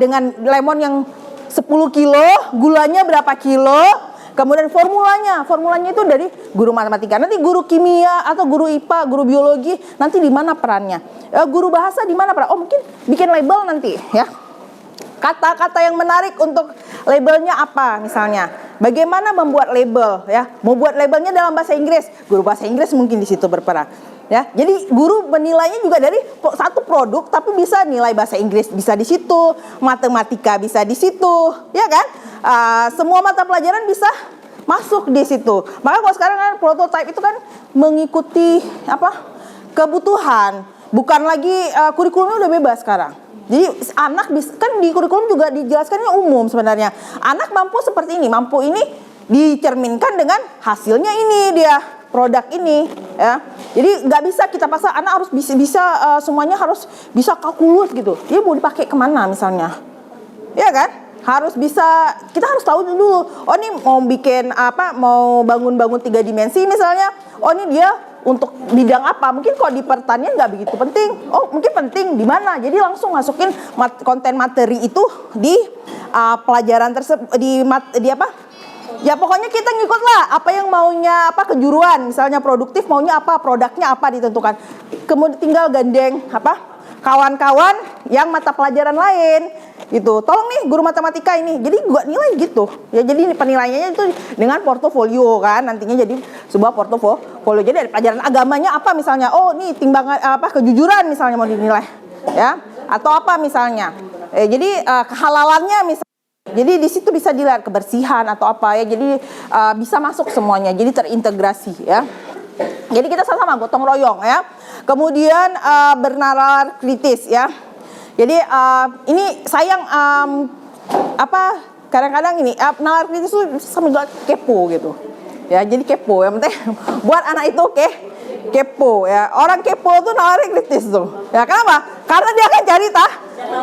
dengan lemon yang 10 kilo, gulanya berapa kilo. Kemudian formulanya itu dari guru matematika. Nanti guru kimia atau guru IPA, guru biologi, nanti di mana perannya? Guru bahasa di mana peran? Oh mungkin bikin label nanti ya. Kata-kata yang menarik untuk labelnya apa misalnya? Bagaimana membuat label ya? Mau buat labelnya dalam bahasa Inggris, guru bahasa Inggris mungkin di situ berperan. Ya, jadi guru menilainya juga dari satu produk, tapi bisa nilai bahasa Inggris bisa di situ, matematika bisa di situ, ya kan? Semua mata pelajaran bisa masuk di situ. Maka kalau sekarang kan prototype itu kan mengikuti kebutuhan, bukan lagi kurikulumnya udah bebas sekarang. Jadi anak kan di kurikulum juga dijelaskannya umum sebenarnya. Anak mampu seperti ini, mampu ini dicerminkan dengan hasilnya ini dia. Produk ini ya, jadi nggak bisa kita paksa anak harus bisa semuanya harus bisa kalkulus gitu. Dia mau dipakai kemana misalnya, ya kan? Harus bisa, kita harus tahu dulu. Oh ini mau bikin mau bangun 3 dimensi misalnya. Oh ini dia untuk bidang apa? Mungkin kalau di pertanian nggak begitu penting. Oh mungkin penting di mana? Jadi langsung masukin konten materi itu di pelajaran tersebut di Ya pokoknya kita ngikut lah apa yang maunya kejuruan, misalnya produktif maunya apa, produknya apa ditentukan. Kemudian tinggal gandeng kawan-kawan yang mata pelajaran lain gitu. Tolong nih guru matematika ini. Jadi gua nilai gitu. Ya jadi penilaiannya itu dengan portofolio kan, nantinya jadi sebuah portofolio. Jadi dari pelajaran agamanya apa misalnya? Oh, nih timbangan kejujuran misalnya mau dinilai. Ya. Atau apa misalnya? Jadi kehalalannya misalnya. Jadi di situ bisa dilihat kebersihan atau apa ya. Jadi bisa masuk semuanya. Jadi terintegrasi ya. Jadi kita sama-sama gotong royong ya. Kemudian bernalar kritis ya. Jadi ini sayang kadang-kadang ini nalar kritis itu sambil kepo gitu. Ya, jadi kepo ya. Penting buat anak itu kepo ya. Orang kepo tuh nalar kritis tuh. Ya kenapa? Karena dia akan cari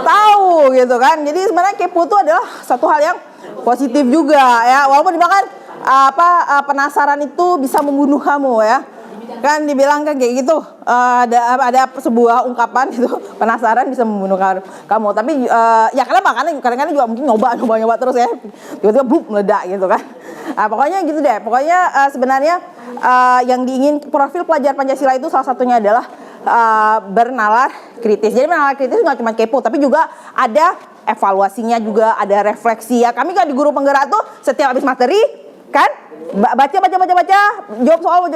tahu gitu kan. Jadi sebenarnya kepo itu adalah satu hal yang positif juga ya. Walaupun dimakan penasaran itu bisa membunuh kamu ya. Kan dibilang kan kayak gitu, ada sebuah ungkapan itu, penasaran bisa membunuh kamu. Tapi ya kenapa? Karena kadang-kadang juga mungkin nyoba terus ya, tiba-tiba bluk meledak gitu kan. Pokoknya gitu deh. Pokoknya sebenarnya yang diingin profil pelajar Pancasila itu salah satunya adalah bernalar kritis. Jadi bernalar kritis nggak cuma kepo, tapi juga ada evaluasinya, juga ada refleksi ya. Kami kan di guru penggerak tuh setiap habis materi kan baca, jawab soal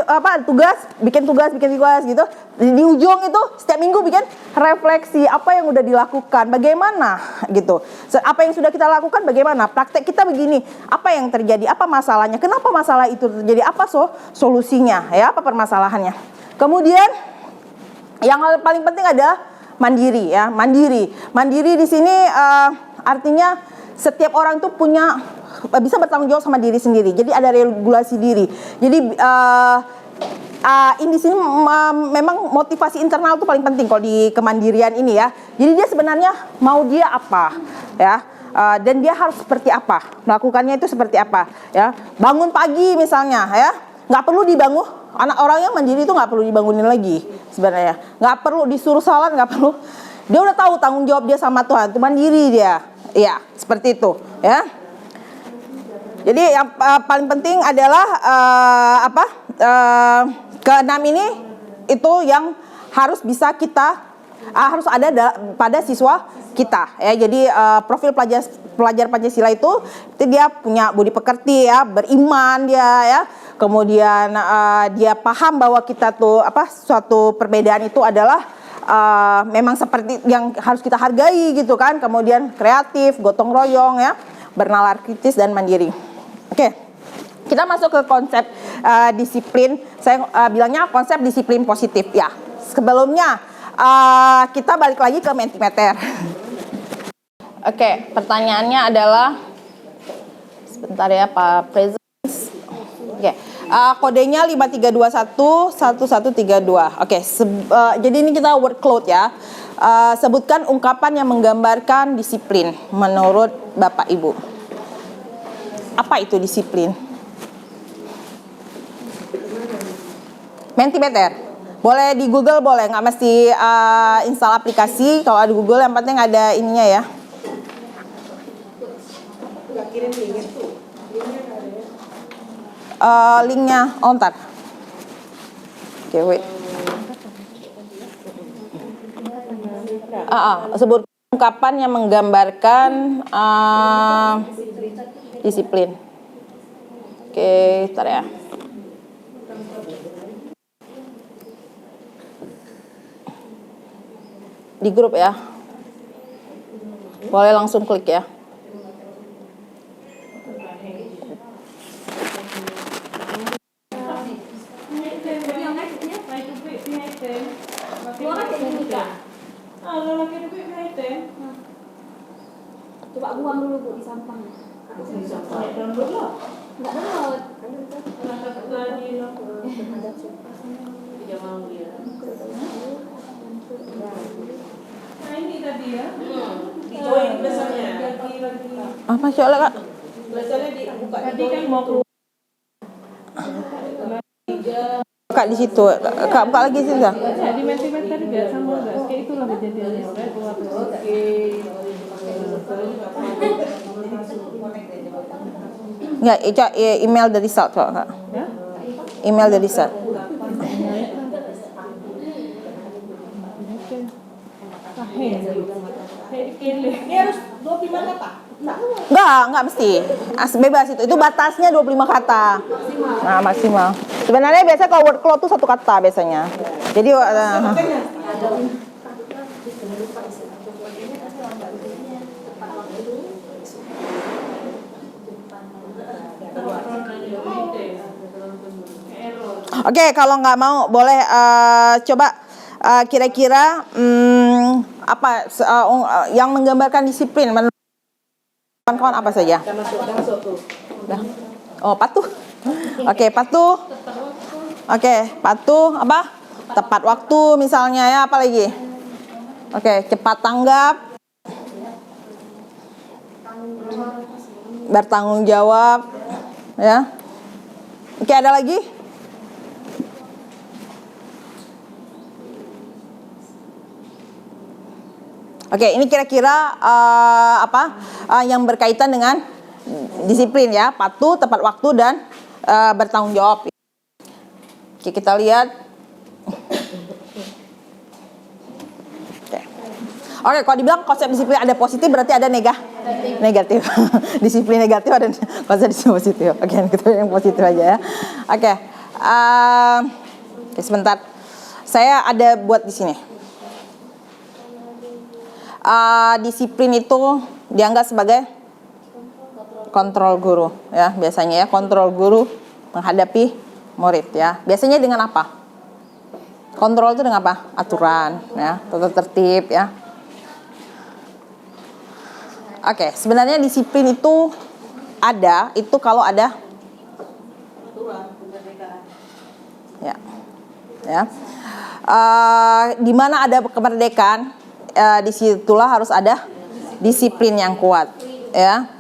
bikin tugas gitu. Di ujung itu setiap minggu bikin refleksi apa yang udah dilakukan, bagaimana gitu. Apa yang sudah kita lakukan, bagaimana praktek kita begini, apa yang terjadi, apa masalahnya, kenapa masalah itu terjadi, apa solusinya ya, apa permasalahannya. Kemudian yang paling penting adalah mandiri ya. Mandiri di sini artinya setiap orang tuh bisa bertanggung jawab sama diri sendiri. Jadi ada regulasi diri. Jadi ini di sini memang motivasi internal tuh paling penting kalau di kemandirian ini ya. Jadi dia sebenarnya mau dia apa ya. Dan dia harus seperti apa, melakukannya itu seperti apa ya. Bangun pagi misalnya ya, nggak perlu dibangun. Orang yang mandiri itu nggak perlu dibangunin lagi sebenarnya. Nggak perlu disuruh salat, nggak perlu. Dia udah tahu tanggung jawab dia sama Tuhan. Itu mandiri dia. Iya, seperti itu ya. Jadi yang paling penting adalah keenam ini itu yang harus bisa kita harus ada pada siswa kita ya. Jadi profil pelajar Pancasila itu dia punya budi pekerti ya, beriman dia ya. Kemudian dia paham bahwa kita tuh suatu perbedaan itu adalah memang seperti yang harus kita hargai gitu kan. Kemudian kreatif, gotong royong ya, bernalar kritis dan mandiri. Oke, kita masuk ke konsep disiplin. Saya bilangnya konsep disiplin positif ya. Sebelumnya kita balik lagi ke Mentimeter. Oke, pertanyaannya adalah sebentar ya Pak Presence. Oke, kodenya 53211132. Oke, jadi ini kita workload ya. Sebutkan ungkapan yang menggambarkan disiplin menurut Bapak Ibu. Apa itu disiplin? Mentimeter. Boleh di Google, boleh, nggak mesti install aplikasi. Kalau di Google yang penting ada ininya ya. Linknya, ntar. Oke, wait. Sebut ungkapan yang menggambarkan disiplin. Oke, ntar ya. Di grup ya. Boleh langsung klik ya. Coba buang dulu Bu di sampah. Enggak download. Nah ini tadi ya. Join biasanya. Masya Allah Kak. Biasanya dibuka. Tadi kan mau keluar. Kak di situ. Kak buka lagi sih Kak. Di Mentimeter juga sama enggak? Kayak itulah kejadiannya. Oke. Enggak, email the result Kak. Email the result. Ini harus 2 pintu Enggak mesti. Bebas itu. Itu batasnya 25 kata. Nah, maksimal. Sebenarnya biasanya kalau word cloud tuh 1 kata biasanya. Jadi Oke, kalau nggak mau boleh coba kira-kira apa yang menggambarkan disiplin menurut kawan-kawan apa saja? Masuk tuh. Udah. Oh, patuh. Oke, patuh. Oke, patuh apa? Tepat waktu misalnya ya, apa lagi? Oke, cepat tanggap. Bertanggung jawab. Ya. Oke, ada lagi? Oke, ini kira-kira yang berkaitan dengan disiplin ya, patuh, tepat waktu, dan bertanggung jawab. Oke, kita lihat. Oke, kalau dibilang konsep disiplin ada positif berarti ada negatif. Disiplin negatif ada konsep disiplin positif. Oke, kita yang positif aja ya. Oke, sebentar. Saya ada buat di sini. Disiplin itu dianggap sebagai kontrol guru ya, biasanya ya, kontrol guru menghadapi murid ya. Biasanya dengan apa? Kontrol itu dengan apa? Aturan ya, tata tertib ya. Oke, sebenarnya disiplin itu ada, itu kalau ada ya. Ya. Di mana ada kemerdekaan, disitulah harus ada disiplin yang kuat ya.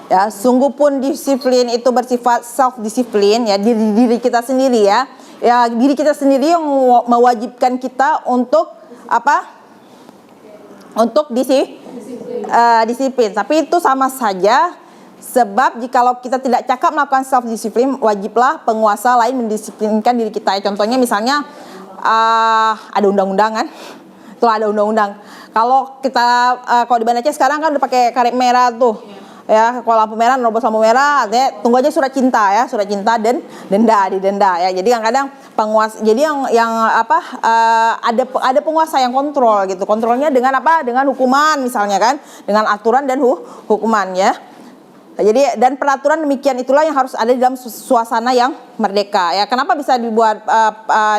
Ya, sungguh pun disiplin itu bersifat self disiplin ya, diri kita sendiri ya. Ya, diri kita sendiri yang mewajibkan kita untuk apa? Untuk disiplin. Tapi itu sama saja, sebab jikalau kita tidak cakap melakukan self disiplin, wajiblah penguasa lain mendisiplinkan diri kita. Contohnya misalnya ada undang-undangan. Itulah ada undang-undang. Kalau kita kalau di Banda Aceh sekarang kan udah pakai karet merah tuh. Ya, kalau lampu merah nerobos lampu merah, artinya tunggu aja surat cinta ya, surat cinta dan didenda ya. Jadi kadang-kadang penguasa, jadi yang apa ada penguasa yang kontrol gitu. Kontrolnya dengan apa? Dengan hukuman misalnya kan, dengan aturan dan hukuman ya. Jadi dan peraturan demikian itulah yang harus ada di dalam suasana yang merdeka ya. Kenapa bisa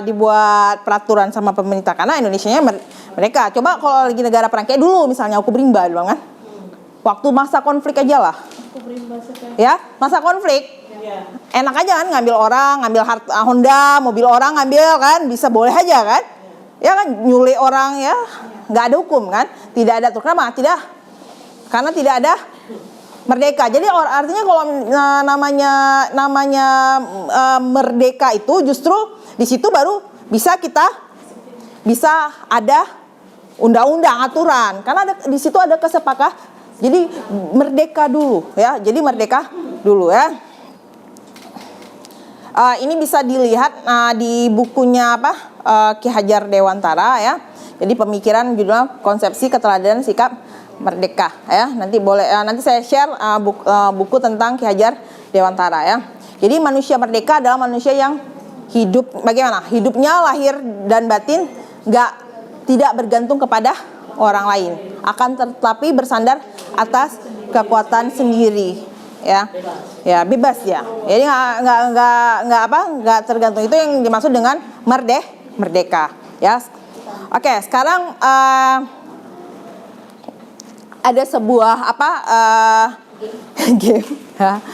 dibuat peraturan sama pemerintah? Karena Indonesianya merdeka. Coba kalau lagi negara perang kayak dulu misalnya Hukum Rimba dulu kan. Waktu masa konflik aja lah. Ya, masa konflik. Enak aja kan ngambil orang, ngambil Honda, mobil orang ngambil kan, bisa boleh aja kan. Ya kan nyulik orang ya. Nggak ada hukum kan? Tidak ada tuh. Kenapa? Tidak. Karena tidak ada merdeka. Jadi artinya kalau namanya merdeka itu justru di situ baru bisa ada undang-undang, aturan. Karena di situ ada kesepakatan. Jadi merdeka dulu ya. Jadi merdeka dulu ya. Ini bisa dilihat di bukunya Ki Hajar Dewantara ya. Jadi pemikiran judulnya Konsepsi Keteladanan Sikap Merdeka ya. Nanti boleh nanti saya share buku tentang Ki Hajar Dewantara ya. Jadi manusia merdeka adalah manusia yang hidup bagaimana? Hidupnya lahir dan batin tidak bergantung kepada orang lain, akan tetapi bersandar atas kekuatan sendiri ya. Ya, bebas ya. Jadi nggak tergantung. Itu yang dimaksud dengan merdeka ya. Oke, sekarang ada sebuah game ya.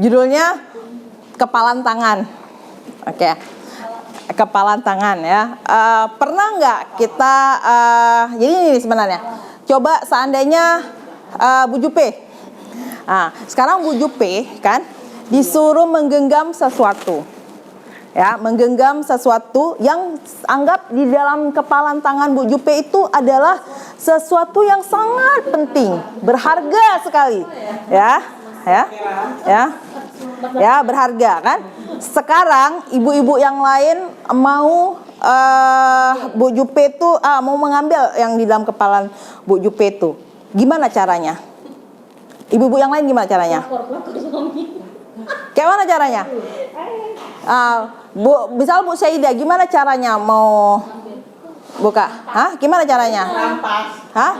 Judulnya kepalan tangan. Oke. Kepalan tangan ya. Pernah nggak kita jadi ini sebenarnya. Coba seandainya Bu Jupe. Nah, sekarang Bu Jupe kan disuruh menggenggam sesuatu. Ya, menggenggam sesuatu yang anggap di dalam kepalan tangan Bu Jupe itu adalah sesuatu yang sangat penting, berharga sekali. Ya, berharga kan. Sekarang ibu-ibu yang lain mau Bu Jupe itu mau mengambil yang di dalam kepalan Bu Jupe itu. Gimana caranya? Ibu-ibu yang lain gimana caranya? Pelakor suami. Kayak mana caranya? Bu, misal Bu Syaida, gimana caranya mau buka? Hah? Gimana caranya? Hah?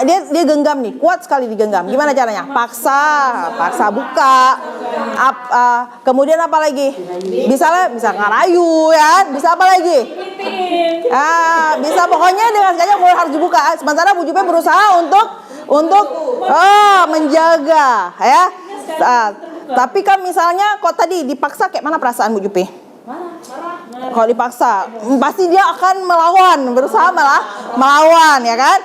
Dia genggam nih, kuat sekali digenggam. Gimana caranya? Paksa buka. Kemudian apa lagi? Bisa ngarayu ya. Bisa apa lagi? Bisa pokoknya dengan sengaja harus dibuka. Sementara Bu Jupe berusaha untuk menjaga ya. Tapi kan misalnya kok tadi dipaksa, kayak mana perasaan Bu Jupe? Kalau dipaksa pasti dia akan berusaha melawan ya kan.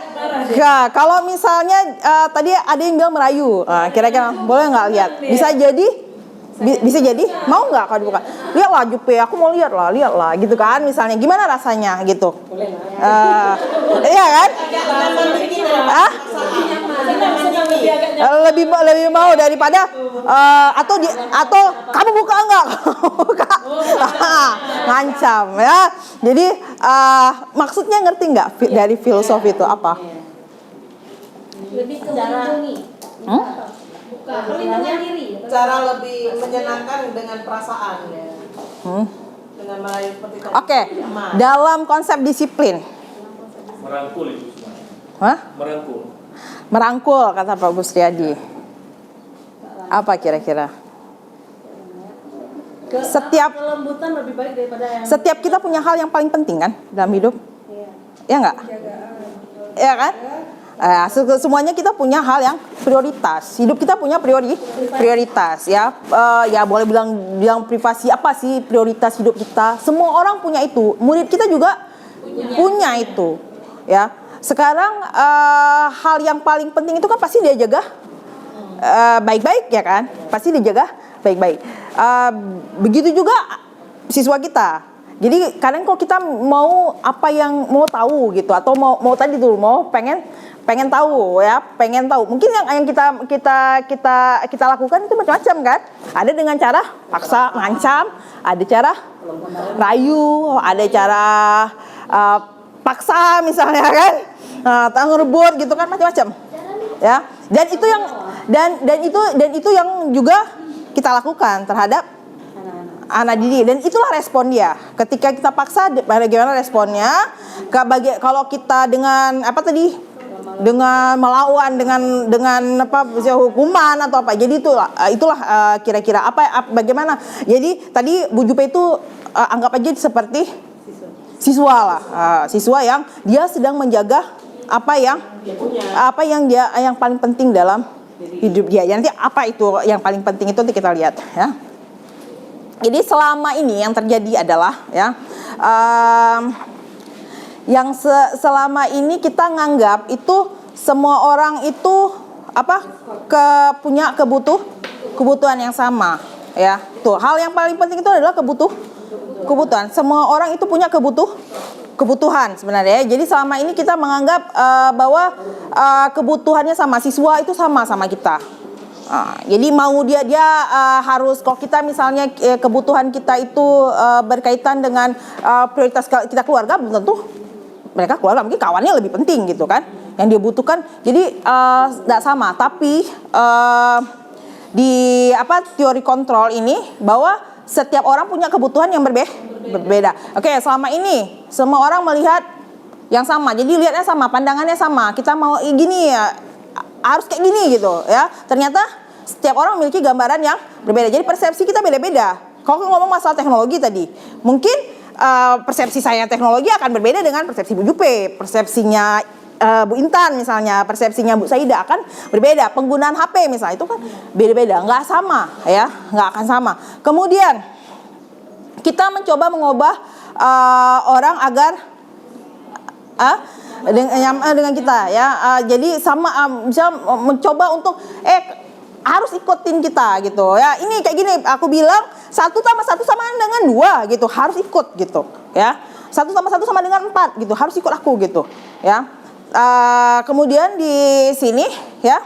Nah, kalau misalnya tadi ada yang bilang merayu, kira-kira boleh nggak lihat? Bisa jadi mau nggak kalau dibuka? Lihatlah Jupe, aku mau lihatlah gitu kan, misalnya gimana rasanya gitu. Iya kan? Lebih mau daripada atau kamu buka enggak? Ngancam ya. Jadi maksudnya ngerti nggak dari filosofi itu apa? Lebih ke melindungi. Perlindungan diri. Cara lebih menyenangkan dengan perasaan ya. Dengan merayu seperti tadi. Oke. Dalam konsep disiplin. Merangkul itu semua. Hah? Merangkul Merangkul kata Pak Busriadi. Apa kira-kira? Kelembutan lebih baik daripada yang Setiap kita punya hal yang paling penting kan dalam hidup. Ya enggak? Ya kan? Semuanya kita punya hal yang prioritas. Hidup kita punya prioritas ya. Ya boleh bilang privasi, apa sih prioritas hidup kita? Semua orang punya itu. Murid kita juga punya itu. Ya. Sekarang hal yang paling penting itu kan pasti dia jaga baik-baik ya kan? Pasti dijaga baik-baik. Begitu juga siswa kita. Jadi kadang kalau kita mau apa yang mau tahu gitu, atau mau tadi tuh mau pengen tahu ya, mungkin yang kita lakukan itu macam-macam kan. Ada dengan cara paksa, mengancam, ada cara rayu, ada cara paksa misalnya kan, ngerebut gitu kan, macam-macam ya. Dan itu yang juga kita lakukan terhadap anak didik, dan itulah respon dia. Ketika kita paksa, bagaimana responnya? Kalau kita dengan dengan melawan, dengan hukuman atau apa. Jadi itulah kira-kira bagaimana. Jadi tadi Bu Jupe itu anggap aja seperti siswa lah, siswa yang dia sedang menjaga apa yang paling penting dalam hidup dia. Nanti apa itu yang paling penting itu nanti kita lihat ya. Jadi selama ini yang terjadi adalah ya, selama ini kita nganggap itu semua orang itu punya kebutuhan yang sama ya. Tuh, hal yang paling penting itu adalah kebutuhan. Semua orang itu punya kebutuhan sebenarnya ya. Jadi selama ini kita menganggap bahwa kebutuhannya sama, siswa itu sama kita. Jadi mau dia harus, kalau kita misalnya kebutuhan kita itu berkaitan dengan prioritas kita keluarga, belum tentu mereka keluarga, mungkin kawannya lebih penting gitu kan, yang dia butuhkan. Jadi tidak sama. Tapi di teori kontrol ini bahwa setiap orang punya kebutuhan yang berbeda. Oke, selama ini semua orang melihat yang sama, jadi lihatnya sama, pandangannya sama. Kita mau gini ya, harus kayak gini gitu ya. Ternyata setiap orang memiliki gambaran yang berbeda. Jadi persepsi kita beda-beda. Kalau ngomong masalah teknologi tadi, mungkin persepsi saya teknologi akan berbeda dengan persepsi Bu Jupe, persepsinya Bu Intan misalnya, persepsinya Bu Saida akan berbeda. Penggunaan HP misalnya itu kan beda-beda, nggak sama ya, nggak akan sama. Kemudian kita mencoba mengubah orang agar dengan kita ya, jadi sama bisa mencoba untuk harus ikutin kita gitu ya. Ini kayak gini, aku bilang 1 tambah 1 sama dengan 2 gitu, harus ikut gitu ya. 1 tambah 1 sama dengan 4 gitu, harus ikut aku gitu ya. Kemudian di sini ya,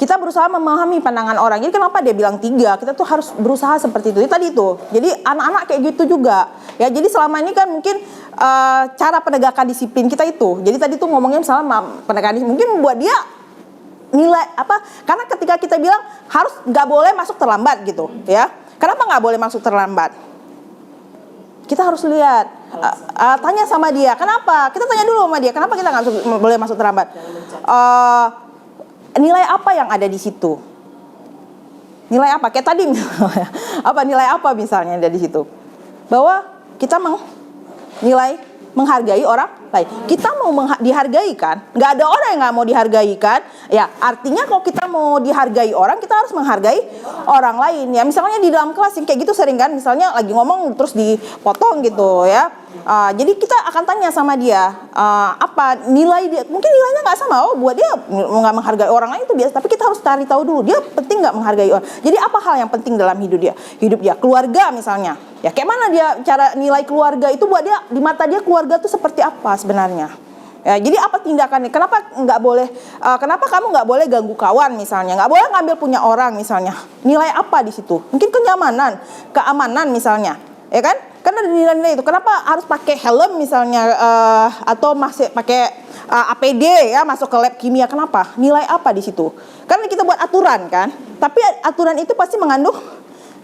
kita berusaha memahami pandangan orang. Jadi kenapa dia bilang 3? Kita tuh harus berusaha seperti itu. Tadi itu. Jadi anak-anak kayak gitu juga. Ya, jadi selama ini kan mungkin cara penegakan disiplin kita itu. Jadi tadi tuh ngomongnya misalnya penegakan disiplin mungkin membuat dia nilai apa? Karena ketika kita bilang harus nggak boleh masuk terlambat gitu, ya. Kenapa nggak boleh masuk terlambat? Kita harus lihat, tanya sama dia, kenapa? Kita tanya dulu sama dia, kenapa kita nggak boleh masuk terlambat? Nilai apa yang ada di situ? Nilai apa? Kayak tadi misalnya, apa nilai apa misalnya ada di situ? Bahwa kita nilai menghargai orang lain. Kita mau dihargai kan? Nggak ada orang yang nggak mau dihargai kan? Ya, artinya kalau kita mau dihargai orang, kita harus menghargai orang lain. Ya, misalnya di dalam kelas kayak gitu sering kan? Misalnya lagi ngomong terus dipotong gitu ya. Jadi kita akan tanya sama dia apa nilai dia. Mungkin nilainya nggak sama. Oh, buat dia nggak menghargai orang lain itu biasa. Tapi kita harus cari tahu dulu dia penting nggak menghargai orang. Jadi apa hal yang penting dalam hidup dia? Hidup dia, keluarga misalnya. Ya kayak mana dia cara nilai keluarga itu buat dia, di mata dia keluarga itu seperti apa sebenarnya? Ya, jadi apa tindakannya? Kenapa nggak boleh? Kenapa kamu nggak boleh ganggu kawan misalnya? Nggak boleh ngambil punya orang misalnya? Nilai apa di situ? Mungkin kenyamanan, keamanan misalnya, ya kan? Karena ada nilai-nilai itu. Kenapa harus pakai helm misalnya atau masih pakai APD ya masuk ke lab kimia? Kenapa? Nilai apa di situ? Karena kita buat aturan kan. Tapi aturan itu pasti mengandung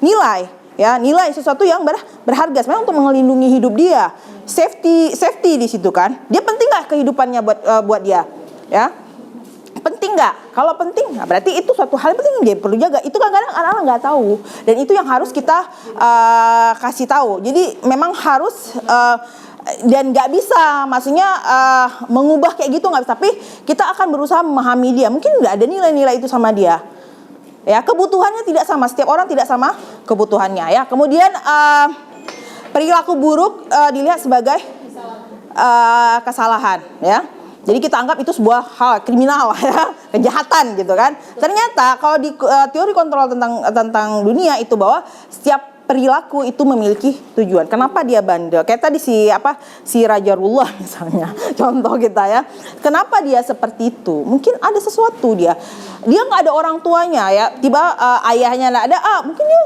nilai. Ya, nilai sesuatu yang berharga sebenarnya untuk melindungi hidup dia. Safety di situ kan. Dia penting nggak kehidupannya buat dia? Ya. Penting nggak? Kalau penting, nah berarti itu suatu hal yang penting dia perlu jaga. Itu kadang-kadang anak-anak nggak tahu. Dan itu yang harus kita kasih tahu. Jadi memang harus dan nggak bisa, maksudnya mengubah kayak gitu nggak bisa. Tapi kita akan berusaha memahami dia. Mungkin nggak ada nilai-nilai itu sama dia. Ya, kebutuhannya tidak sama, setiap orang tidak sama kebutuhannya ya. Kemudian perilaku buruk dilihat sebagai kesalahan ya. Jadi kita anggap itu sebuah hal kriminal ya, kejahatan gitu kan. Ternyata kalau di teori kontrol tentang dunia itu bahwa setiap perilaku itu memiliki tujuan. Kenapa dia bandel? Kayak tadi si Rajarullah misalnya, contoh kita ya. Kenapa dia seperti itu? Mungkin ada sesuatu dia nggak ada orang tuanya ya. Tiba ayahnya nggak ada. Mungkin dia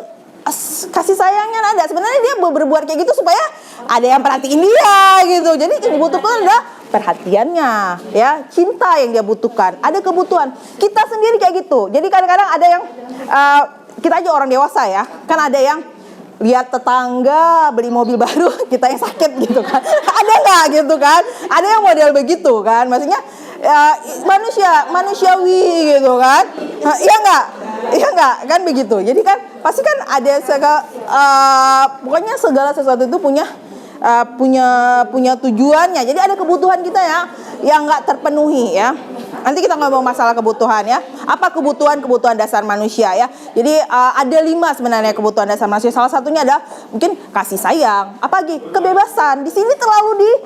kasih sayangnya nggak ada. Sebenarnya dia berbuat kayak gitu supaya ada yang perhatiin dia gitu. Jadi yang dibutuhkan adalah perhatiannya ya, cinta yang dia butuhkan. Ada kebutuhan. Kita sendiri kayak gitu. Jadi kadang-kadang ada yang kita aja orang dewasa ya. Kan ada yang lihat tetangga beli mobil baru, kita yang sakit gitu kan. Ada nggak gitu kan? Ada yang model begitu kan? Maksudnya manusiawi gitu kan? Iya nggak kan begitu. Jadi kan pasti kan ada pokoknya segala sesuatu itu punya tujuannya. Jadi ada kebutuhan kita ya yang nggak terpenuhi ya. Nanti kita ngomong masalah kebutuhan ya. Apa kebutuhan dasar manusia ya. Jadi ada 5 sebenarnya kebutuhan dasar manusia. Salah satunya adalah mungkin kasih sayang. Apa lagi? Kebebasan. Di sini terlalu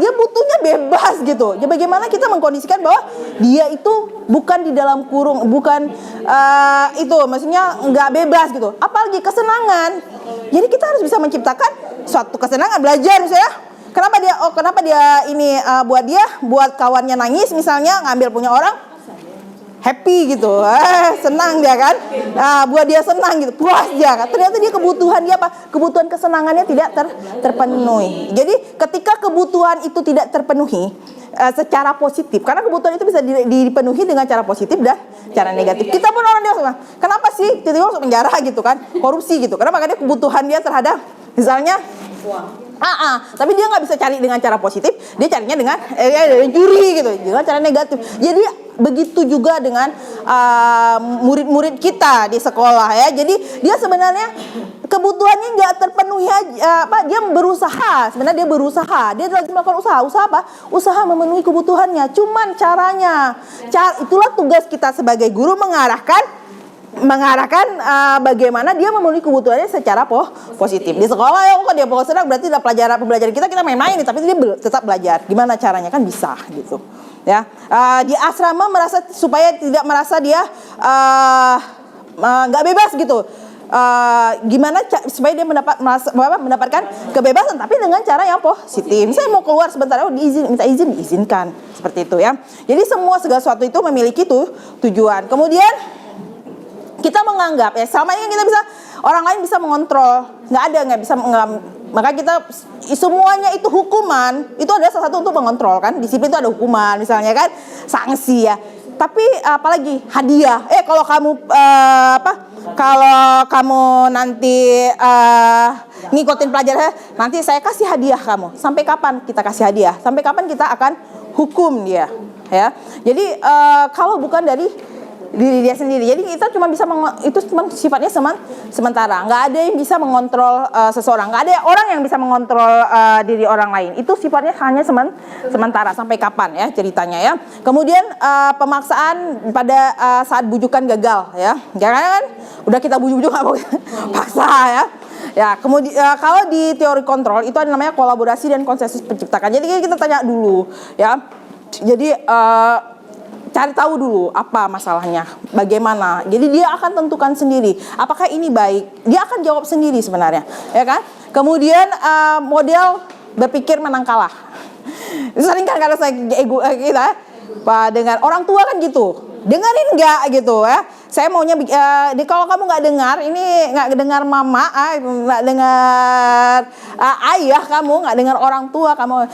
dia butuhnya bebas gitu. Jadi bagaimana kita mengkondisikan bahwa dia itu bukan di dalam kurung, bukan itu maksudnya nggak bebas gitu. Apalagi kesenangan. Jadi kita harus bisa menciptakan suatu kesenangan, belajar misalnya. Kenapa dia ini buat kawannya nangis misalnya, ngambil punya orang happy gitu, senang dia kan, buat dia senang gitu, puas dia kan. Ternyata dia kebutuhan kesenangannya tidak terpenuhi. Jadi ketika kebutuhan itu tidak terpenuhi secara positif, karena kebutuhan itu bisa dipenuhi dengan cara positif dan cara negatif. Kita pun orang dewasa, kenapa sih tiba-tiba masuk penjara gitu kan, korupsi gitu? Kenapa? Karena kebutuhan dia terhadap misalnya tapi dia nggak bisa cari dengan cara positif, dia carinya dengan curi gitu, dengan cara negatif. Jadi begitu juga dengan murid-murid kita di sekolah ya. Jadi dia sebenarnya kebutuhannya nggak terpenuhi dia berusaha, sebenarnya dia berusaha, dia lagi melakukan usaha apa? Usaha memenuhi kebutuhannya. Cuman itulah tugas kita sebagai guru, mengarahkan bagaimana dia memenuhi kebutuhannya secara positif. Di sekolah ya kok dia pokoknya senang, berarti pembelajaran kita main-main, tapi dia tetap belajar. Gimana caranya? Kan bisa gitu. Ya. Di asrama supaya tidak merasa dia nggak bebas gitu. Gimana supaya dia mendapatkan kebebasan tapi dengan cara yang positif. Saya mau keluar sebentar, minta izin, diizinkan. Seperti itu ya. Jadi segala sesuatu itu memiliki tujuan. Kemudian kita menganggap ya selama ini orang lain bisa mengontrol, nggak bisa maka kita semuanya itu hukuman itu adalah salah satu untuk mengontrol kan. Disiplin itu ada hukuman misalnya kan, sanksi ya. Tapi apalagi hadiah. Kalau kamu kalau kamu nanti ngikutin pelajaran, nanti saya kasih hadiah kamu. Sampai kapan kita kasih hadiah? Sampai kapan kita akan hukum dia? Ya. Jadi kalau bukan dari diri dia sendiri. Jadi kita cuma bisa itu cuma sifatnya sementara. Nggak ada yang bisa mengontrol seseorang. Nggak ada orang yang bisa mengontrol diri orang lain. Itu sifatnya hanya sementara. Sampai kapan ya ceritanya ya. Kemudian pemaksaan pada saat bujukan gagal ya. Jangan kan udah kita bujuk-bujuk nggak mau paksa ya. Ya, kemudian kalau di teori kontrol itu ada namanya kolaborasi dan konsensus penciptakan. Jadi kita tanya dulu ya. Jadi cari tahu dulu apa masalahnya, bagaimana. Jadi dia akan tentukan sendiri apakah ini baik. Dia akan jawab sendiri sebenarnya, ya kan? Kemudian model berpikir menang kalah. Sering kan kalau saya ego kita dengan orang tua kan gitu. Dengerin nggak gitu ya? Saya maunya kalau kamu nggak dengar, ini nggak dengar mama, nggak dengar ayah kamu, nggak dengar orang tua kamu.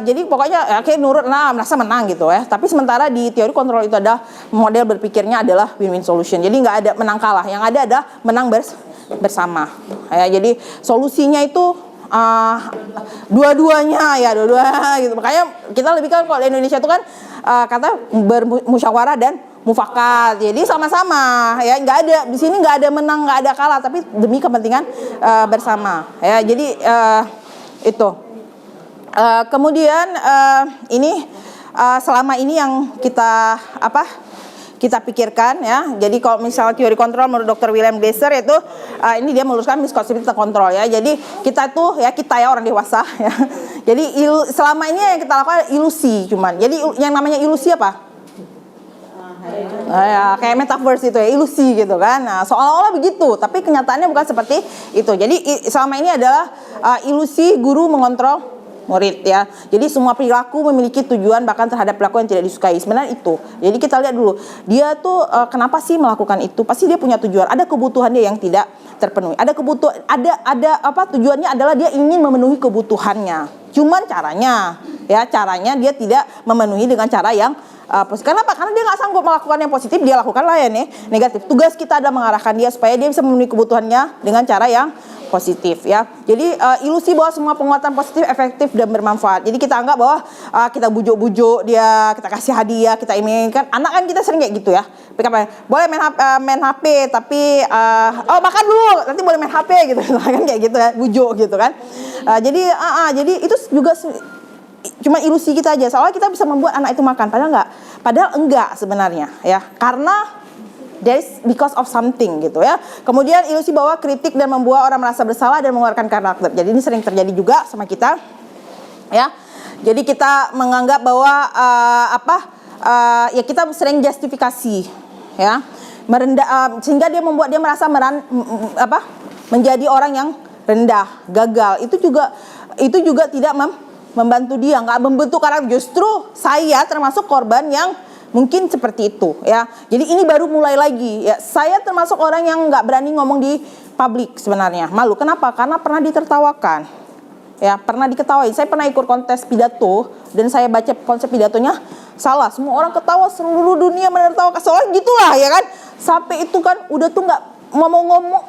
Jadi pokoknya kayak nurut lah, merasa menang gitu ya. Tapi sementara di teori kontrol itu ada model berpikirnya adalah win-win solution. Jadi nggak ada menang kalah, yang ada adalah menang bersama. Ya, jadi solusinya itu dua-duanya gitu. Makanya kita lebih kan kalau di Indonesia itu kan kata bermusyawarah dan mufakat. Jadi sama-sama ya, nggak ada di sini nggak ada menang, nggak ada kalah, tapi demi kepentingan bersama ya. Jadi itu kemudian ini selama ini yang kita pikirkan ya. Jadi kalau misal teori kontrol menurut Dr. William Glasser itu ini dia meluruskan miskonsepsi tentang kontrol ya. Jadi kita ya orang dewasa ya. Jadi selama ini yang kita lakukan ilusi cuman. Jadi yang namanya ilusi apa? Ya, kayak metaverse itu ya, ilusi gitu kan. Nah, seolah-olah begitu, tapi kenyataannya bukan seperti itu. Jadi selama ini adalah ilusi guru mengontrol murid ya. Jadi semua perilaku memiliki tujuan bahkan terhadap perilaku yang tidak disukai. Sebenarnya itu. Jadi kita lihat dulu, dia tuh kenapa sih melakukan itu? Pasti dia punya tujuan. Ada kebutuhan dia yang tidak terpenuhi. Ada kebutuhan, tujuannya adalah dia ingin memenuhi kebutuhannya. Cuman caranya dia tidak memenuhi dengan cara yang positif. Kenapa? Karena dia nggak sanggup melakukan yang positif, dia lakukanlah yang negatif. Tugas kita adalah mengarahkan dia supaya dia bisa memenuhi kebutuhannya dengan cara yang positif ya. Jadi ilusi bahwa semua penguatan positif efektif dan bermanfaat. Jadi kita anggap bahwa kita bujuk-bujuk dia, kita kasih hadiah, kita inginkan. Anak kan kita sering kayak gitu ya. Boleh main HP tapi makan dulu, nanti boleh main HP gitu kan, kayak gitu ya, bujuk gitu kan. Jadi itu juga cuma ilusi kita aja. Soalnya kita bisa membuat anak itu makan, padahal enggak sebenarnya ya. Karena that's because of something gitu ya. Kemudian ilusi bahwa kritik dan membuat orang merasa bersalah dan mengeluarkan karakter. Jadi ini sering terjadi juga sama kita ya. Jadi kita menganggap bahwa ya kita sering justifikasi ya, merendah sehingga dia membuat dia merasa menjadi orang yang rendah, gagal. Itu juga tidak membantu dia, nggak membentuk karakter. Justru saya termasuk korban yang mungkin seperti itu ya. Jadi ini baru mulai lagi ya. Saya termasuk orang yang nggak berani ngomong di publik sebenarnya, malu. Kenapa? Karena pernah ditertawakan ya, pernah diketawain. Saya pernah ikut kontes pidato dan saya baca konsep pidatonya salah, semua orang ketawa, seluruh dunia menertawakan. Soalnya gitulah ya kan, sampai itu kan udah tuh nggak ngomong-ngomong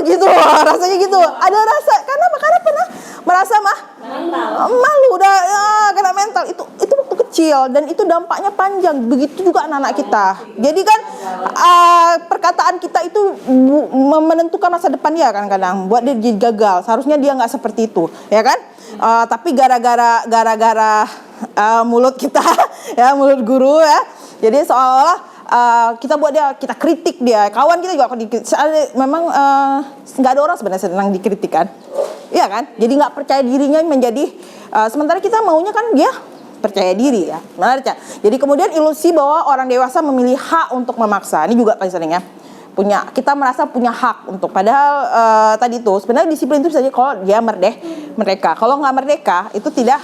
gitu rasanya gitu. Ada rasa karena pernah merasa malu, udah kena mental. Itu waktu kecil dan itu dampaknya panjang. Begitu juga anak-anak kita. Jadi kan perkataan kita itu menentukan masa depan dia kan, kadang buat dia jadi gagal. Seharusnya dia nggak seperti itu ya kan. Tapi gara-gara mulut kita ya, mulut guru ya, jadi seolah-olah kita kritik dia, kawan kita juga memang nggak ada orang sebenarnya senang dikritik kan, iya kan? Jadi nggak percaya dirinya menjadi sementara kita maunya kan dia percaya diri ya. Jadi kemudian ilusi bahwa orang dewasa memilih hak untuk memaksa, ini juga paling sering ya. Kita merasa punya hak untuk, padahal tadi itu sebenarnya disiplin itu saja kalau dia merdeka. Kalau nggak merdeka itu tidak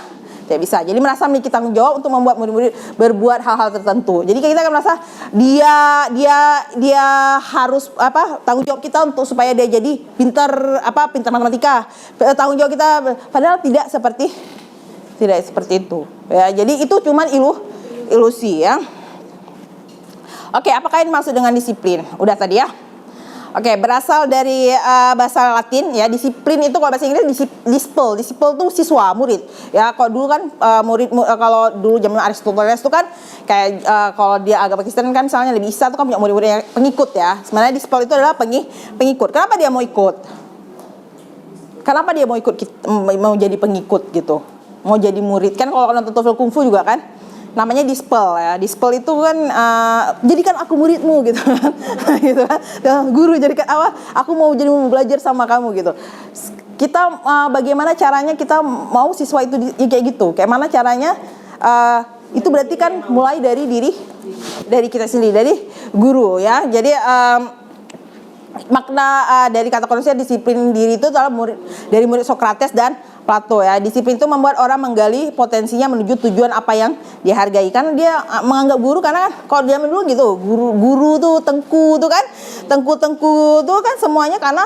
bisa. Jadi merasa memiliki tanggung jawab untuk membuat murid-murid berbuat hal-hal tertentu. Jadi kita akan merasa dia harus tanggung jawab kita untuk supaya dia jadi pintar matematika. Tanggung jawab kita, padahal tidak seperti itu. Ya, jadi itu cuman ilusi ya. Oke, apakah yang dimaksud dengan disiplin? Udah tadi ya. Oke, berasal dari bahasa Latin ya. Disiplin itu kalau bahasa Inggris disciple. Disciple itu siswa, murid. Ya, kalau dulu kan kalau dulu zaman Aristoteles itu kan kayak kalau dia agama Kristen kan misalnya Nabi Isa itu kan punya murid-murid pengikut ya. Sebenarnya disciple itu adalah pengikut. Kenapa dia mau ikut? Kenapa dia mau ikut mau jadi pengikut gitu? Mau jadi murid kan kalau nonton TOEFL Kungfu juga kan? Namanya disciple ya. Disciple itu kan jadikan aku muridmu gitu kan. Gitu kan. Guru jadikan aku mau belajar sama kamu gitu. Kita bagaimana caranya kita mau siswa itu kayak gitu. Kayak mana caranya itu berarti kan mulai dari dari kita sendiri, dari guru ya. Jadi makna dari kata Konfusius disiplin diri itu adalah dari murid Sokrates dan Plato ya. Disiplin itu membuat orang menggali potensinya menuju tujuan apa yang dihargai. Karena dia menganggap guru karena kan kalau zaman dulu gitu, guru tuh tengku tuh kan, tengku tuh kan semuanya karena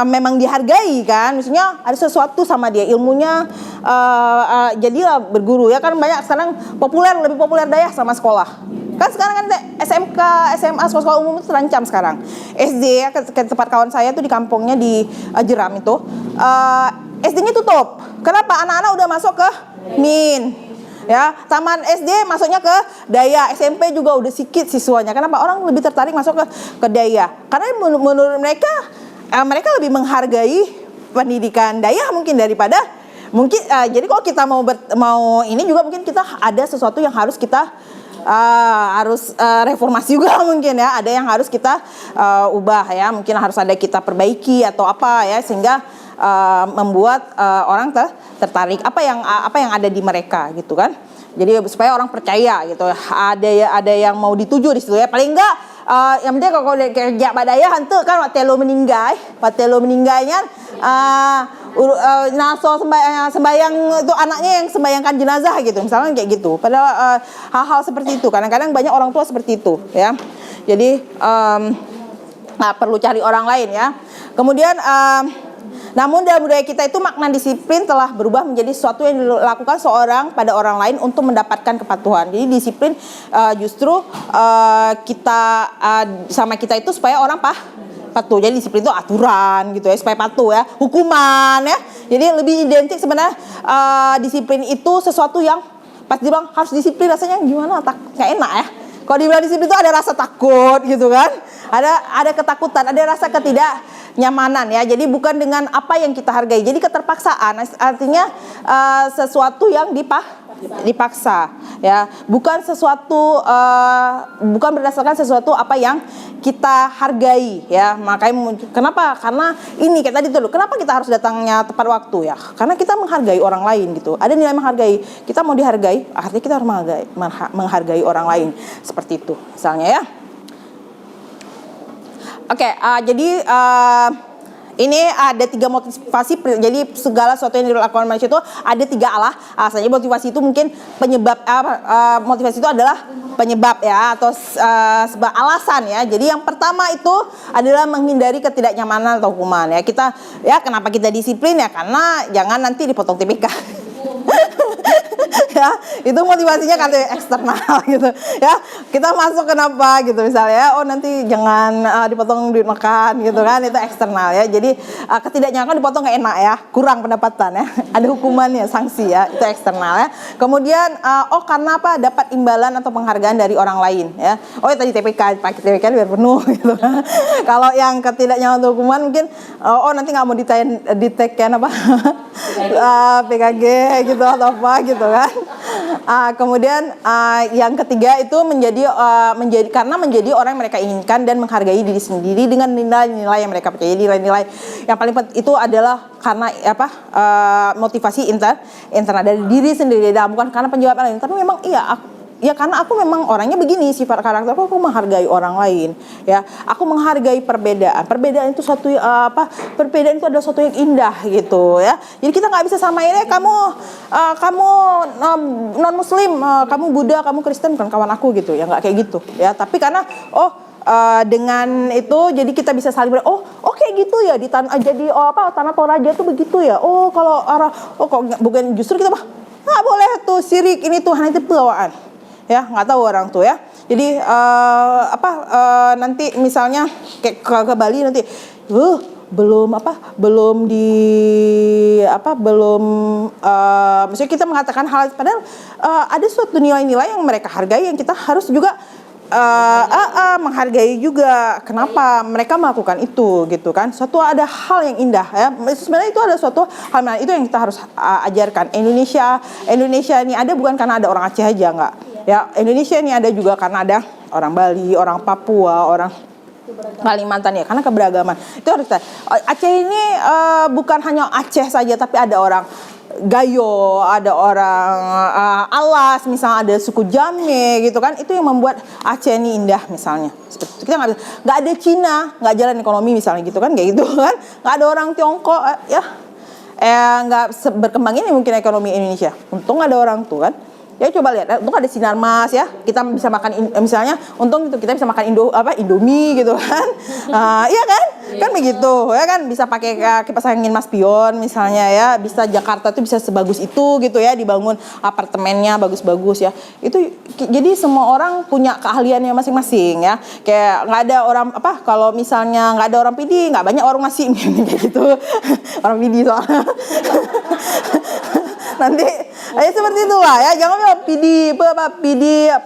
memang dihargai kan, maksudnya ada sesuatu sama dia ilmunya, jadilah berguru ya kan. Banyak sekarang lebih populer daya sama sekolah kan. Sekarang kan SMK, SMA, sekolah umum itu terancam sekarang. SD ya, ke tempat kawan saya tuh di kampungnya di Jeram itu, SD-nya tutup. Kenapa? Anak-anak udah masuk ke MIN ya, taman SD masuknya ke daya, SMP juga udah sedikit siswanya. Kenapa? Orang lebih tertarik masuk ke daya karena menurut mereka lebih menghargai pendidikan daya mungkin daripada mungkin jadi kalau kita mau ini juga mungkin kita ada sesuatu yang harus kita reformasi juga mungkin ya, ada yang harus kita ubah ya, mungkin harus ada kita perbaiki atau apa ya, sehingga membuat orang tertarik apa yang ada di mereka gitu kan. Jadi supaya orang percaya gitu, ada yang mau dituju di situ ya. Paling enggak yang penting kalau kerja badaya hantu kan Watelo meninggalnya naso sembayang itu anaknya yang sembayangkan jenazah gitu misalnya kayak gitu. Padahal hal-hal seperti itu kadang-kadang banyak orang tua seperti itu ya. Jadi nggak perlu cari orang lain ya. Kemudian namun dalam budaya kita itu makna disiplin telah berubah menjadi sesuatu yang dilakukan seorang pada orang lain untuk mendapatkan kepatuhan. Jadi disiplin justru kita sama kita itu supaya orang patuh. Jadi disiplin itu aturan gitu ya, supaya patuh ya, hukuman ya. Jadi lebih identik sebenarnya disiplin itu sesuatu yang pas dibilang harus disiplin rasanya gimana, nggak enak ya. Kalau dibilang disiplin itu ada rasa takut gitu kan, ada ketakutan, ada rasa ketidaknyamanan ya. Jadi bukan dengan apa yang kita hargai. Jadi keterpaksaan artinya sesuatu yang dipaksa ya, bukan sesuatu bukan berdasarkan sesuatu apa yang kita hargai ya. Makanya kenapa? Karena ini kayak tadi tuh, kenapa kita harus datangnya tepat waktu ya? Karena kita menghargai orang lain gitu. Ada nilai menghargai. Kita mau dihargai, artinya kita harus menghargai orang lain. Seperti itu misalnya ya. Oke, jadi ini ada 3 motivasi. Jadi segala sesuatu yang dilakukan manusia itu ada 3 alasannya. Motivasi itu mungkin penyebab, motivasi itu adalah penyebab ya, atau sebab alasan ya. Jadi yang pertama itu adalah menghindari ketidaknyamanan atau hukuman ya. Kenapa kita disiplin ya? Karena jangan nanti dipotong TPK. Ya, itu motivasinya kan eksternal gitu ya. Kita masuk kenapa gitu misalnya, nanti jangan dipotong duit makan gitu kan, itu eksternal ya. Jadi ketidaknyamanan dipotong nggak enak ya, kurang pendapatan ya, ada hukumannya, sanksi ya, itu eksternal ya. Kemudian karena apa, dapat imbalan atau penghargaan dari orang lain ya. Tadi TPK, pakai TPK biar penuh gitu. Kalau yang ketidaknyamanan atau hukuman mungkin nanti nggak mau ditekan apa PKG gitu atau apa gitu kan. Kemudian yang ketiga itu karena menjadi orang yang mereka inginkan dan menghargai diri sendiri dengan nilai-nilai yang mereka percaya. Nilai-nilai yang paling penting itu adalah karena motivasi internal dari diri sendiri, bukan karena penjawab lain. Tapi memang karena aku memang orangnya begini, sifat karakter aku menghargai orang lain ya. Aku menghargai perbedaan itu perbedaan itu adalah sesuatu yang indah gitu ya. Jadi kita nggak bisa samain kamu non muslim, kamu Buddha, kamu Kristen, bukan kawan aku gitu ya, nggak kayak gitu ya. Tapi karena dengan itu jadi kita bisa saling kayak gitu ya di tanah Toraja tuh begitu ya. Kalau kok bukan, justru kita nggak boleh tuh syirik, ini Tuhan itu bawaan. ya nggak tahu orang tuh ya. Jadi nanti misalnya kayak ke Bali nanti maksudnya kita mengatakan hal padahal ada suatu nilai-nilai yang mereka hargai yang kita harus juga menghargai juga kenapa mereka melakukan itu gitu kan. Suatu ada hal yang indah ya. Sebenarnya itu ada suatu hal itu yang kita harus ajarkan. Indonesia ini ada bukan karena ada orang Aceh aja enggak. Ya, Indonesia ini ada juga karena ada orang Bali, orang Papua, orang Kalimantan ya, karena keberagaman. Itu harus kita. Aceh ini bukan hanya Aceh saja tapi ada orang Gayo, ada orang Alas, misalnya ada suku Jame gitu kan. Itu yang membuat Aceh ini indah misalnya. Seperti itu. Kita nggak ada Cina, nggak jalan ekonomi misalnya gitu kan, kayak gitu kan. Nggak ada orang Tiongkok ya. Nggak berkembang ini mungkin ekonomi Indonesia. Untung ada orang tuh kan. Ya coba lihat, untung ada Sinarmas ya, kita bisa makan misalnya, untung itu kita bisa makan Indomie gitu kan, iya kan, kan begitu, ya kan bisa pakai kipas angin Mas Pion misalnya ya, bisa Jakarta tuh bisa sebagus itu gitu ya, dibangun apartemennya bagus-bagus ya, itu jadi semua orang punya keahliannya masing-masing ya, kayak nggak ada orang kalau misalnya nggak ada orang PD, nggak banyak orang nasi kayak gitu, orang PD soalnya. Nanti seperti itulah ya, jangan bilang PD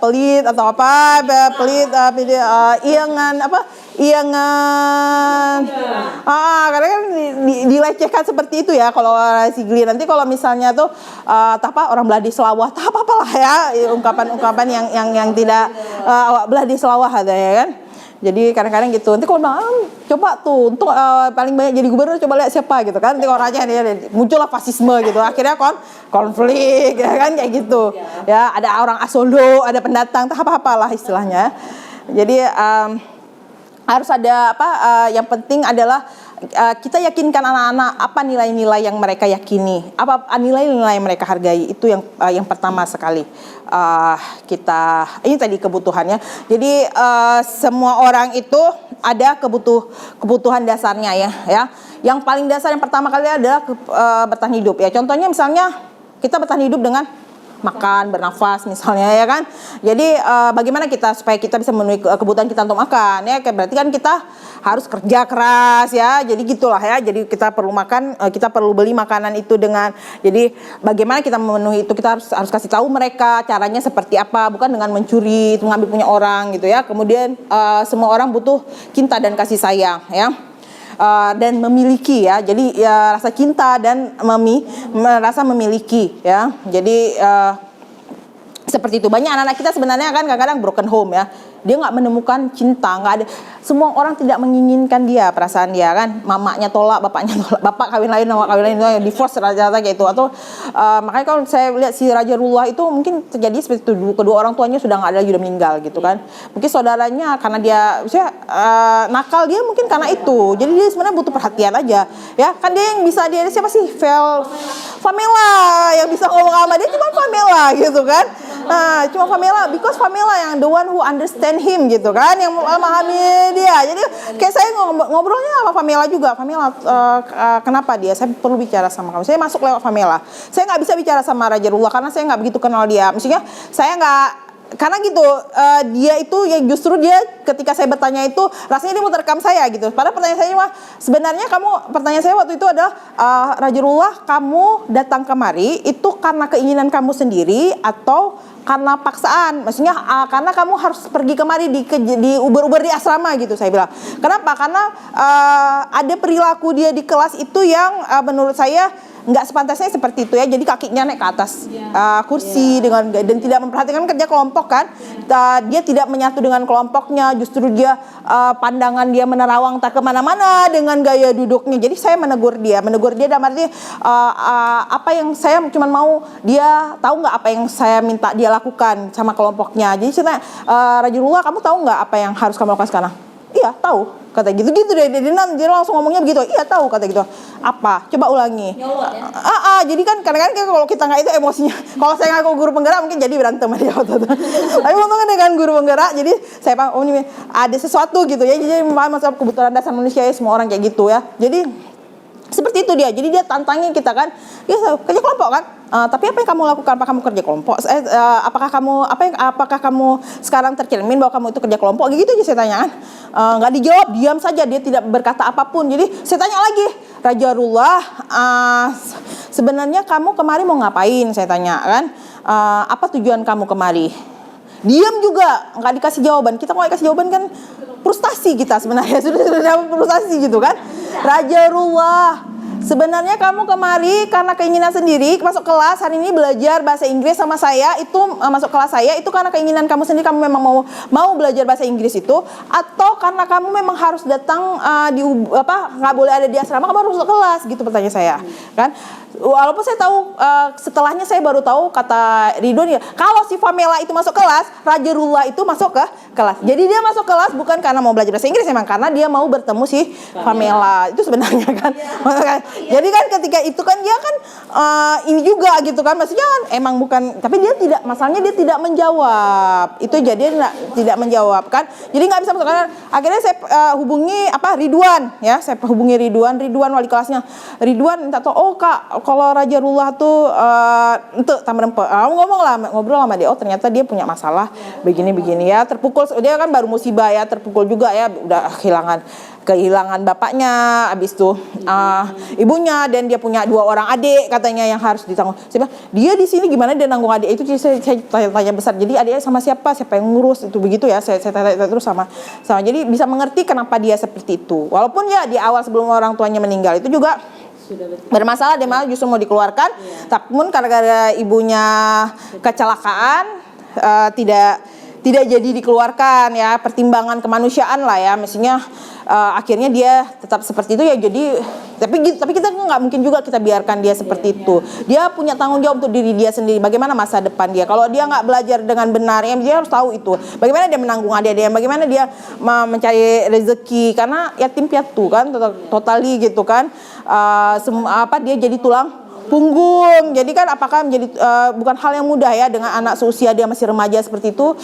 pelit atau pelit PD iangan karena kan dilecehkan seperti itu ya kalau Sigli. Nanti kalau misalnya tuh orang belah selawah apalah ya, ungkapan-ungkapan yang tidak belah selawah ada ya kan. Jadi kadang-kadang gitu. Nanti kalau bilang, coba tuh untuk paling banyak jadi gubernur, coba lihat siapa gitu kan. Nanti orang aja muncullah fasisme gitu. Akhirnya konflik ya kan kayak gitu. Ya ada orang Asolo, ada pendatang, apa-apalah istilahnya. Jadi harus ada yang penting adalah kita yakinkan anak-anak apa nilai-nilai yang mereka yakini, apa nilai-nilai yang mereka hargai, itu yang pertama sekali. Kita ini tadi kebutuhannya. Jadi semua orang itu ada kebutuhan dasarnya ya. Yang paling dasar yang pertama kali adalah bertahan hidup ya. Contohnya misalnya kita bertahan hidup dengan makan, bernafas misalnya ya kan. Jadi bagaimana kita supaya kita bisa memenuhi kebutuhan kita untuk makan ya. Berarti kan kita harus kerja keras ya. Jadi gitulah ya. Jadi kita perlu makan, kita perlu beli makanan itu dengan. Jadi bagaimana kita memenuhi itu, kita harus kasih tahu mereka caranya seperti apa, bukan dengan mencuri, mengambil punya orang gitu ya. Kemudian semua orang butuh cinta dan kasih sayang ya. Dan memiliki ya, jadi ya rasa cinta dan merasa memiliki ya, jadi seperti itu. Banyak anak-anak kita sebenarnya kan kadang-kadang broken home ya, dia nggak menemukan cinta, nggak ada. Semua orang tidak menginginkan dia, perasaan dia kan, mamanya tolak, bapaknya tolak, bapak kawin lain, mama kawin lain, divorce rata-rata kayak itu. Atau makanya kalau saya lihat si Raja Rullah itu mungkin terjadi seperti itu, kedua orang tuanya sudah nggak ada, sudah meninggal gitu kan. Mungkin saudaranya karena dia nakal, dia mungkin karena itu. Jadi dia sebenarnya butuh perhatian aja ya. Kan dia yang bisa, dia siapa sih? Famela yang bisa ngomong sama dia cuma Famela gitu kan. Nah, cuma Famela, because Famela yang the one who understand him gitu kan, yang memahami dia. Jadi kayak saya ngobrolnya sama Famela juga. Famela, kenapa dia? Saya perlu bicara sama kamu. Saya masuk lewat Famela. Saya nggak bisa bicara sama Raja Rullah karena saya nggak begitu kenal dia. Maksudnya saya nggak, karena gitu dia itu ya, justru dia ketika saya bertanya itu rasanya dia mau terekam saya gitu. Padahal pertanyaan saya sebenarnya pertanyaan saya waktu itu adalah Raja Rullah, kamu datang kemari itu karena keinginan kamu sendiri atau karena paksaan? Maksudnya karena kamu harus pergi kemari di Uber di asrama gitu, saya bilang. Kenapa? Karena ada perilaku dia di kelas itu yang menurut saya nggak sepantasnya seperti itu ya. Jadi kakinya naik ke atas kursi dan tidak memperhatikan kerja kelompok kan. Dia tidak menyatu dengan kelompoknya, justru dia pandangan dia menerawang tak kemana-mana dengan gaya duduknya. Jadi saya menegur dia dalam arti apa yang saya cuma mau dia tahu nggak apa yang saya minta dia lakukan sama kelompoknya. Jadi saya Raja Rullah, kamu tahu nggak apa yang harus kamu lakukan sekarang? Iya tahu, kata gitu deh. Dia langsung ngomongnya begitu. Iya tahu, kata gitu. Apa? Coba ulangi. Nyolot ya? Jadi kan kadang-kadang kalau kita nggak itu emosinya. Kalau saya ngaku guru penggerak mungkin jadi berantem dia waktu itu. Tapi untungnya dengan guru penggerak, jadi saya paham, oh ini ada sesuatu gitu ya. Jadi memahami masalah kebutuhan dasar manusia ya, semua orang kayak gitu ya. Jadi seperti itu dia. Jadi dia tantangin kita kan. Ya kerja kelompok kan. Tapi apa yang kamu lakukan? Apakah kamu kerja kelompok? Apakah kamu sekarang tercermin bahwa kamu itu kerja kelompok? Gitu aja saya tanya kan. Nggak dijawab, diam saja, dia tidak berkata apapun. Jadi saya tanya lagi, Raja Rullah, sebenarnya kamu kemari mau ngapain? Saya tanya kan. Apa tujuan kamu kemari? Diam juga, nggak dikasih jawaban. Kita kalau dikasih jawaban kan frustasi kita sebenarnya, sudah frustasi gitu kan. Raja Rullah, sebenarnya kamu kemari karena keinginan sendiri, masuk kelas hari ini belajar bahasa Inggris sama saya, itu masuk kelas saya itu karena keinginan kamu sendiri, kamu memang mau belajar bahasa Inggris itu, atau karena kamu memang harus datang nggak boleh ada di asrama, kamu harus masuk kelas gitu, pertanyaan saya kan. Walaupun saya tahu setelahnya saya baru tahu kata Ridwan ya, kalau si Famela itu masuk kelas, Raja Rullah itu masuk ke kelas. Jadi dia masuk kelas bukan karena mau belajar bahasa Inggris, memang karena dia mau bertemu si Famela. Itu sebenarnya kan. Jadi kan ketika itu kan dia kan ini juga gitu kan, maksudnya kan emang bukan, tapi dia tidak, masalahnya dia tidak menjawab. Itu jadi dia tidak menjawab kan. Jadi nggak bisa masuk. Akhirnya saya hubungi Ridwan ya, saya hubungi Ridwan wali kelasnya. Ridwan minta tolong, oh Kak, kalau Raja Rullah tuh untuk ngobrol sama dia, oh ternyata dia punya masalah begini ya, terpukul, dia kan baru musibah ya, terpukul juga ya, udah kehilangan bapaknya, habis itu ibunya, dan dia punya 2 orang adik katanya yang harus ditanggung. Saya bilang, dia di sini gimana dia nanggung adik itu? Saya tanya besar. Jadi adiknya sama siapa yang ngurus itu begitu ya? Saya tanya terus sama. Jadi bisa mengerti kenapa dia seperti itu. Walaupun ya di awal sebelum orang tuanya meninggal itu juga bermasalah, dia malah justru mau dikeluarkan. Tapi pun gara-gara ibunya kecelakaan tidak jadi dikeluarkan ya, pertimbangan kemanusiaan lah ya, mestinya akhirnya dia tetap seperti itu ya. Jadi tapi kita nggak mungkin juga kita biarkan dia seperti itu. Dia punya tanggung jawab untuk diri dia sendiri, bagaimana masa depan dia. Kalau dia nggak belajar dengan benar ya, dia harus tahu itu bagaimana dia menanggung adik-adiknya, bagaimana dia mencari rezeki, karena yatim piatu kan totali gitu kan. Dia jadi tulang punggung. Jadi kan apakah menjadi bukan hal yang mudah ya, dengan anak seusia dia masih remaja seperti itu,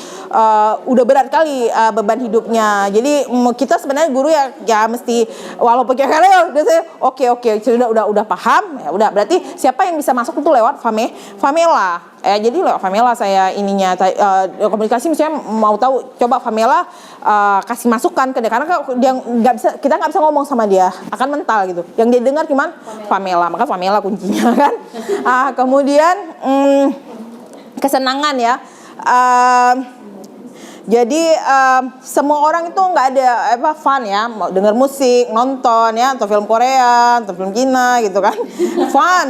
udah berat kali beban hidupnya. Jadi kita sebenarnya guru ya mesti, walaupun kira-kira oke sudah paham ya, udah berarti siapa yang bisa masuk itu lewat Famela. Jadi lewat Famela saya komunikasi, misalnya mau tahu, coba Famela kasih masukan ke dia, karena dia kita nggak bisa ngomong sama dia, akan mental gitu. Yang dia dengar cuman Famela, maka Famela kuncinya kan. Kemudian kesenangan ya. Jadi semua orang itu nggak ada fun ya, mau denger musik, nonton ya, atau film Korea, atau film Cina gitu kan,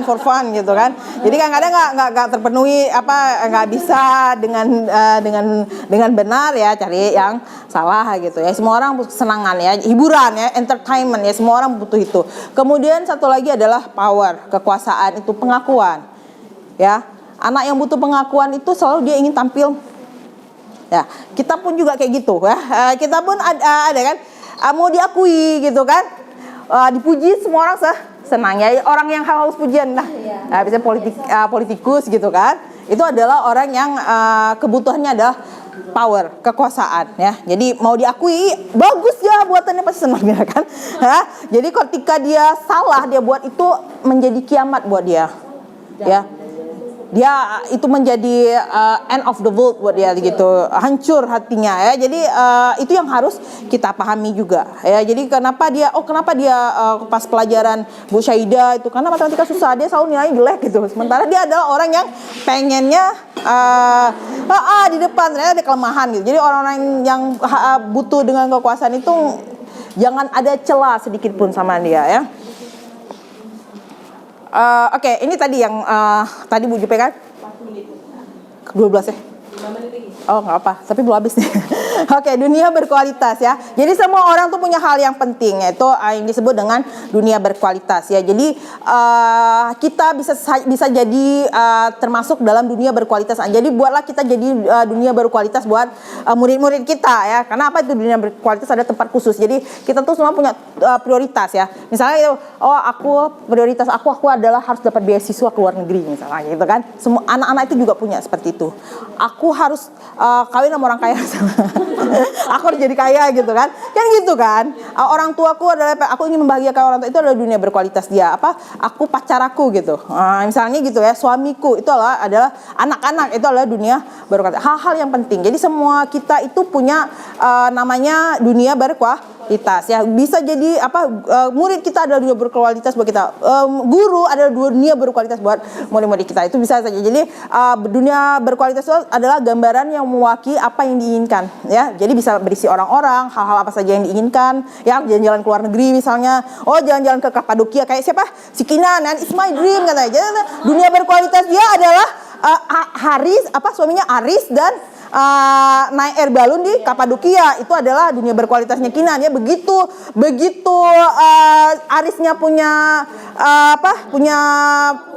for fun gitu kan. Jadi kan kadang nggak terpenuhi, nggak bisa dengan benar ya, cari yang salah gitu ya. Semua orang butuh kesenangan ya, hiburan ya, entertainment ya, semua orang butuh itu. Kemudian satu lagi adalah power, kekuasaan, itu pengakuan ya. Anak yang butuh pengakuan itu selalu dia ingin tampil. Ya, kita pun juga kayak gitu ya. Kita pun ada kan, mau diakui gitu kan, dipuji, semua orang senang ya. Orang yang haus pujian lah, biasanya politikus gitu kan, itu adalah orang yang kebutuhannya adalah power, kekuasaan ya. Jadi mau diakui, bagus ya buatannya, pasti senang ya kan. Jadi ketika dia salah, dia buat itu menjadi kiamat buat dia ya. Dia itu menjadi end of the world buat dia gitu, hancur hatinya ya. Jadi itu yang harus kita pahami juga ya. Jadi kenapa dia pas pelajaran Bu Syaida itu, karena matematika susah, dia selalu nilainya jelek gitu. Sementara dia adalah orang yang pengennya di depan, ternyata ada kelemahan gitu. Jadi orang-orang yang butuh dengan kekuasaan itu jangan ada celah sedikit pun sama dia ya. Oke, ini tadi yang tadi Bu Jupe kan 12 ya. Oh nggak apa, tapi belum habis nih. Oke, dunia berkualitas ya. Jadi semua orang tuh punya hal yang penting, yaitu yang disebut dengan dunia berkualitas ya. Jadi kita bisa jadi termasuk dalam dunia berkualitas. Jadi buatlah kita jadi dunia berkualitas buat murid-murid kita ya. Karena apa itu dunia berkualitas? Ada tempat khusus. Jadi kita tuh semua punya prioritas ya. Misalnya prioritas aku adalah harus dapat beasiswa ke luar negeri misalnya gitu kan. Semua anak-anak itu juga punya seperti itu. Aku harus kawin sama orang kaya Aku harus jadi kaya gitu kan. Kan gitu kan. Orang tuaku adalah, aku ingin membahagiakan orang tua, itu adalah dunia berkualitas dia. Aku pacar aku gitu. Misalnya gitu ya, suamiku itu adalah anak-anak, itu adalah dunia berkualitas. Hal-hal yang penting. Jadi semua kita itu punya namanya dunia berkualitas ya. Bisa jadi murid kita adalah dunia berkualitas buat kita. Guru adalah dunia berkualitas buat murid-murid kita. Itu bisa saja. Jadi dunia berkualitas itu adalah gambaran yang mewakili apa yang diinginkan ya. Jadi bisa berisi orang-orang, hal-hal apa saja yang diinginkan ya, jalan-jalan ke luar negeri misalnya. Jalan-jalan ke Kapadokia kayak siapa? Si Kinan, it's my dream katanya. Jadi dunia berkualitas dia adalah suaminya Aris dan naik air balon di Kapadokia. Itu adalah dunia berkualitasnya Kinan ya. Begitu Arisnya punya punya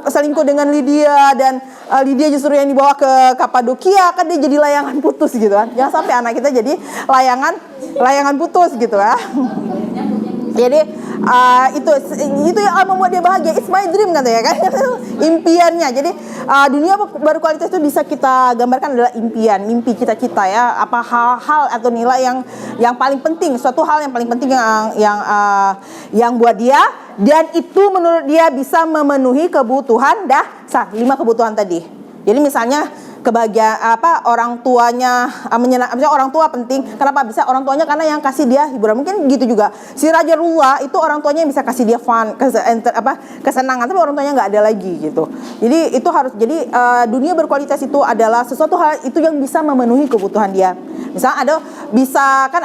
selingkuh dengan Lydia, dan Lydia justru yang dibawa ke Kapadokia, kan dia jadi layangan putus gitu kan. Jangan sampai anak kita jadi layangan putus gitu ya. Jadi itu yang membuat dia bahagia. It's my dream katanya kan. Impiannya. Jadi dunia berkualitas itu bisa kita gambarkan adalah impian, mimpi, cita-cita ya. Apa hal-hal atau nilai yang paling penting, suatu hal yang paling penting yang buat dia, dan itu menurut dia bisa memenuhi kebutuhan dasar, 5 kebutuhan tadi. Jadi misalnya kebahagiaan orang tuanya misalnya orang tua penting. Kenapa bisa orang tuanya? Karena yang kasih dia hiburan. Mungkin gitu juga si Raja Rullah itu orang tuanya yang bisa kasih dia fun, kesenangan, tapi orang tuanya nggak ada lagi gitu. Jadi itu harus, jadi dunia berkualitas itu adalah sesuatu hal itu yang bisa memenuhi kebutuhan dia. Misalnya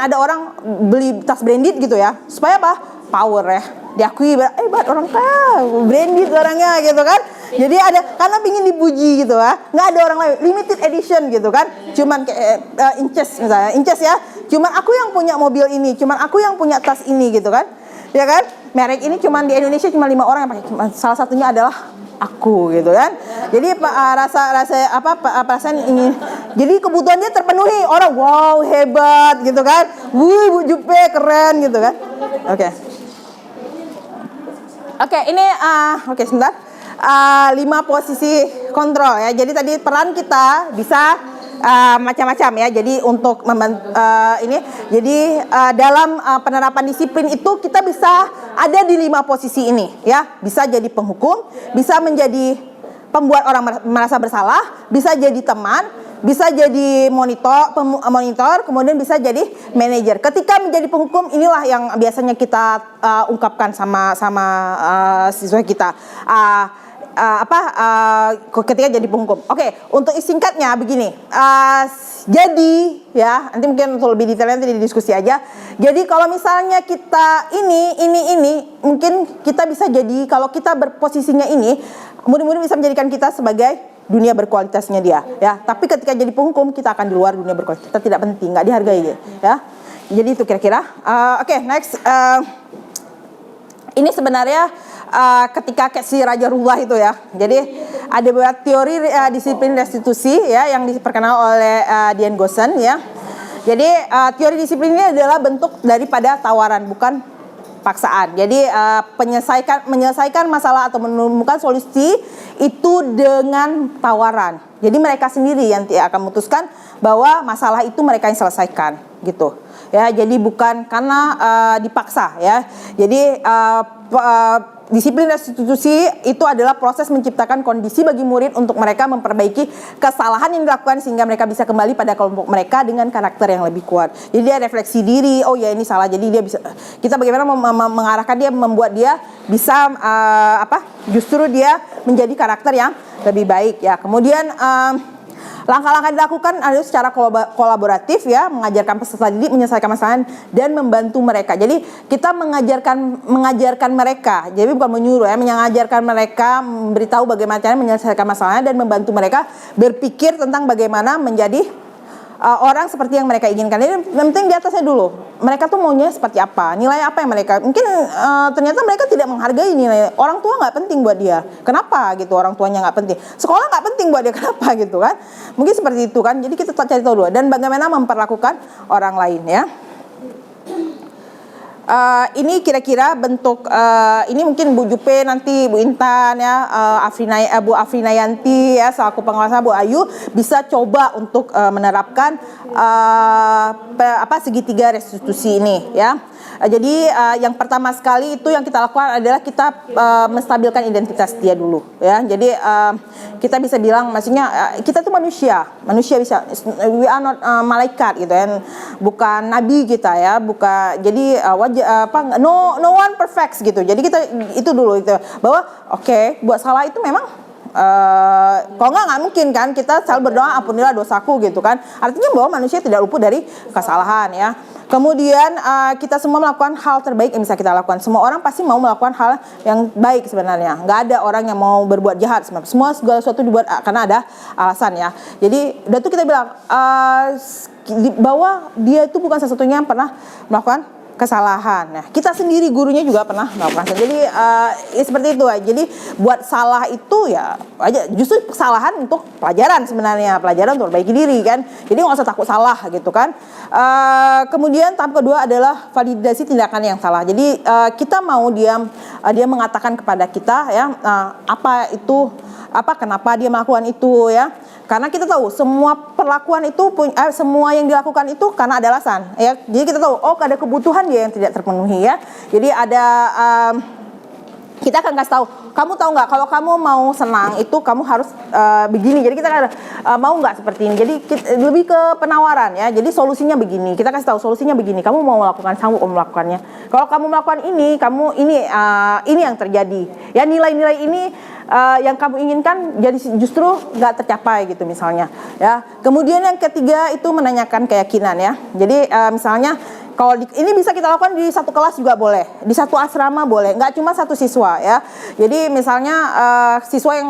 ada orang beli tas branded gitu ya, supaya power ya, diakui buat orang kaya, branded orangnya gitu kan. Jadi karena pingin dipuji gitu ya. Nggak ada orang lain, limited edition gitu kan. Cuman kayak Inches misalnya, Inches ya. Cuman aku yang punya mobil ini, cuman aku yang punya tas ini gitu kan. Ya kan? Merek ini cuman di Indonesia cuma 5 orang yang pakai. Salah satunya adalah aku gitu kan. Jadi perasaan ingin. Jadi kebutuhan dia terpenuhi. Orang wow hebat gitu kan. Bu Jupe keren gitu kan. Oke, ini sebentar. 5 posisi kontrol ya. Jadi tadi peran kita bisa macam-macam ya. Jadi untuk dalam penerapan disiplin itu kita bisa ada di 5 posisi ini ya. Bisa jadi penghukum, bisa menjadi pembuat orang merasa bersalah, bisa jadi teman, bisa jadi monitor, kemudian bisa jadi manajer. Ketika menjadi penghukum, inilah yang biasanya kita ungkapkan sama siswa kita. Ketika jadi penghukum. Oke, untuk singkatnya begini. Jadi ya, nanti mungkin untuk lebih detailnya nanti didiskusi aja. Jadi kalau misalnya kita ini mungkin kita bisa jadi, kalau kita berposisinya ini, murid-murid bisa menjadikan kita sebagai dunia berkualitasnya dia ya. Tapi ketika jadi penghukum, kita akan di luar dunia berkualitas. Kita tidak penting, nggak dihargai ya. Jadi itu kira-kira. Oke, next. Ini sebenarnya ketika si Raja Rullah itu ya. Jadi ada beberapa teori disiplin restitusi ya yang diperkenal oleh Dian Goosen ya. Jadi teori disiplin ini adalah bentuk daripada tawaran, bukan paksaan. Jadi menyelesaikan masalah atau menemukan solusi itu dengan tawaran. Jadi mereka sendiri yang akan memutuskan bahwa masalah itu mereka yang selesaikan gitu. Ya, jadi bukan karena dipaksa ya. Jadi disiplin restitusi itu adalah proses menciptakan kondisi bagi murid untuk mereka memperbaiki kesalahan yang dilakukan sehingga mereka bisa kembali pada kelompok mereka dengan karakter yang lebih kuat. Jadi dia refleksi diri, oh ya ini salah. Jadi dia bisa, kita bagaimana mengarahkan dia, membuat dia bisa justru dia menjadi karakter yang lebih baik ya. Kemudian langkah-langkah dilakukan adalah secara kolaboratif ya, mengajarkan peserta didik menyelesaikan masalah dan membantu mereka. Jadi kita mengajarkan mereka, jadi bukan menyuruh ya, mengajarkan mereka, memberitahu bagaimana cara menyelesaikan masalahnya dan membantu mereka berpikir tentang bagaimana menjadi orang seperti yang mereka inginkan. Jadi yang penting di atasnya dulu. Mereka tuh maunya seperti apa, nilai apa yang mereka. Mungkin ternyata mereka tidak menghargai nilai. Orang tua nggak penting buat dia. Kenapa gitu? Orang tuanya nggak penting. Sekolah nggak penting buat dia. Kenapa gitu kan? Mungkin seperti itu kan. Jadi kita cari tahu dulu. Dan bagaimana memperlakukan orang lain ya. ini kira-kira bentuk ini mungkin Bu Jupe nanti Bu Intan ya, Bu Afrinayanti ya selaku pengawas, Bu Ayu bisa coba untuk menerapkan segitiga restitusi ini ya. Jadi yang pertama sekali itu yang kita lakukan adalah kita menstabilkan identitas dia dulu ya. Jadi kita bisa bilang maksudnya kita tuh manusia bisa, we are not malaikat gitu ya, bukan nabi kita ya, bukan jadi no one perfect gitu. Jadi kita itu dulu itu bahwa oke, buat salah itu memang kalau nggak mungkin kan kita selalu berdoa ampunilah dosaku gitu kan, artinya bahwa manusia tidak luput dari kesalahan ya. Kemudian kita semua melakukan hal terbaik yang bisa kita lakukan. Semua orang pasti mau melakukan hal yang baik sebenarnya. Nggak ada orang yang mau berbuat jahat sebenarnya. Segala sesuatu dibuat karena ada alasan ya. Jadi udah tuh kita bilang bahwa dia itu bukan satu-satunya yang pernah melakukan kesalahan. Nah, kita sendiri gurunya juga pernah melakukan. Jadi seperti itu. Jadi buat salah itu ya aja justru kesalahan untuk pelajaran sebenarnya, pelajaran untuk perbaiki diri kan. Jadi nggak usah takut salah gitu kan. Kemudian tahap kedua adalah validasi tindakan yang salah. Jadi kita mau dia mengatakan kepada kita ya kenapa dia melakukan itu ya. Karena kita tahu semua perlakuan itu semua yang dilakukan itu karena ada alasan ya. Jadi kita tahu ada kebutuhan dia yang tidak terpenuhi ya. Jadi ada kita akan kasih tahu, kamu tahu nggak kalau kamu mau senang itu kamu harus begini. Jadi kita mau nggak seperti ini. Jadi lebih ke penawaran ya. Jadi solusinya begini. Kita kasih tahu solusinya begini. Kamu mau sanggup melakukannya. Kalau kamu melakukan ini, ini yang terjadi. Ya nilai-nilai ini yang kamu inginkan jadi justru nggak tercapai gitu misalnya. Ya. Kemudian yang ketiga itu menanyakan keyakinan ya. Jadi misalnya kalau ini bisa kita lakukan di satu kelas juga boleh, di satu asrama boleh, nggak cuma satu siswa ya. Jadi misalnya siswa yang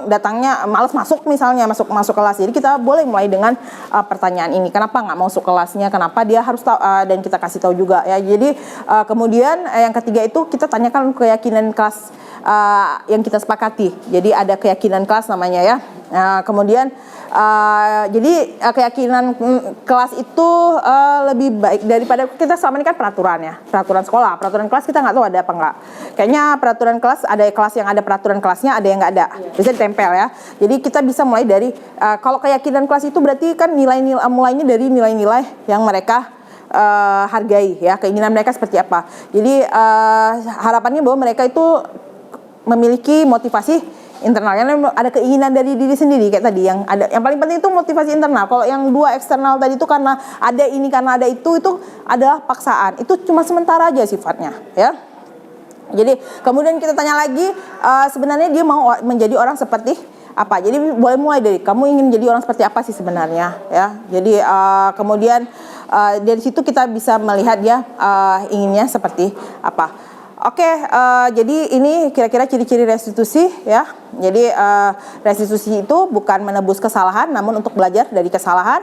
datangnya malas masuk misalnya masuk kelas, jadi kita boleh mulai dengan pertanyaan ini, kenapa nggak masuk kelasnya, kenapa dia harus tahu, dan kita kasih tahu juga ya. Jadi kemudian yang ketiga itu kita tanyakan keyakinan kelas yang kita sepakati. Jadi ada keyakinan kelas namanya ya. Kemudian jadi keyakinan kelas itu lebih baik daripada kita selama ini kan peraturan sekolah, peraturan kelas kita nggak tahu ada apa nggak. Kayaknya peraturan kelas ada kelas yang ada peraturan kelasnya, ada yang nggak ada, bisa ditempel ya. Jadi kita bisa mulai dari kalau keyakinan kelas itu berarti kan nilai-nilai mulainya dari nilai-nilai yang mereka hargai ya, keinginan mereka seperti apa. Jadi harapannya bahwa mereka itu memiliki motivasi internal, yang ada keinginan dari diri sendiri kayak tadi yang paling penting itu motivasi internal. Kalau yang dua eksternal tadi itu karena ada ini karena ada itu adalah paksaan, itu cuma sementara aja sifatnya ya. Jadi kemudian kita tanya lagi sebenarnya dia mau menjadi orang seperti apa. Jadi boleh mulai dari kamu ingin menjadi orang seperti apa sih sebenarnya ya. Jadi kemudian dari situ kita bisa melihat dia inginnya seperti apa. Oke, jadi ini kira-kira ciri-ciri restitusi ya. Jadi restitusi itu bukan menebus kesalahan, namun untuk belajar dari kesalahan.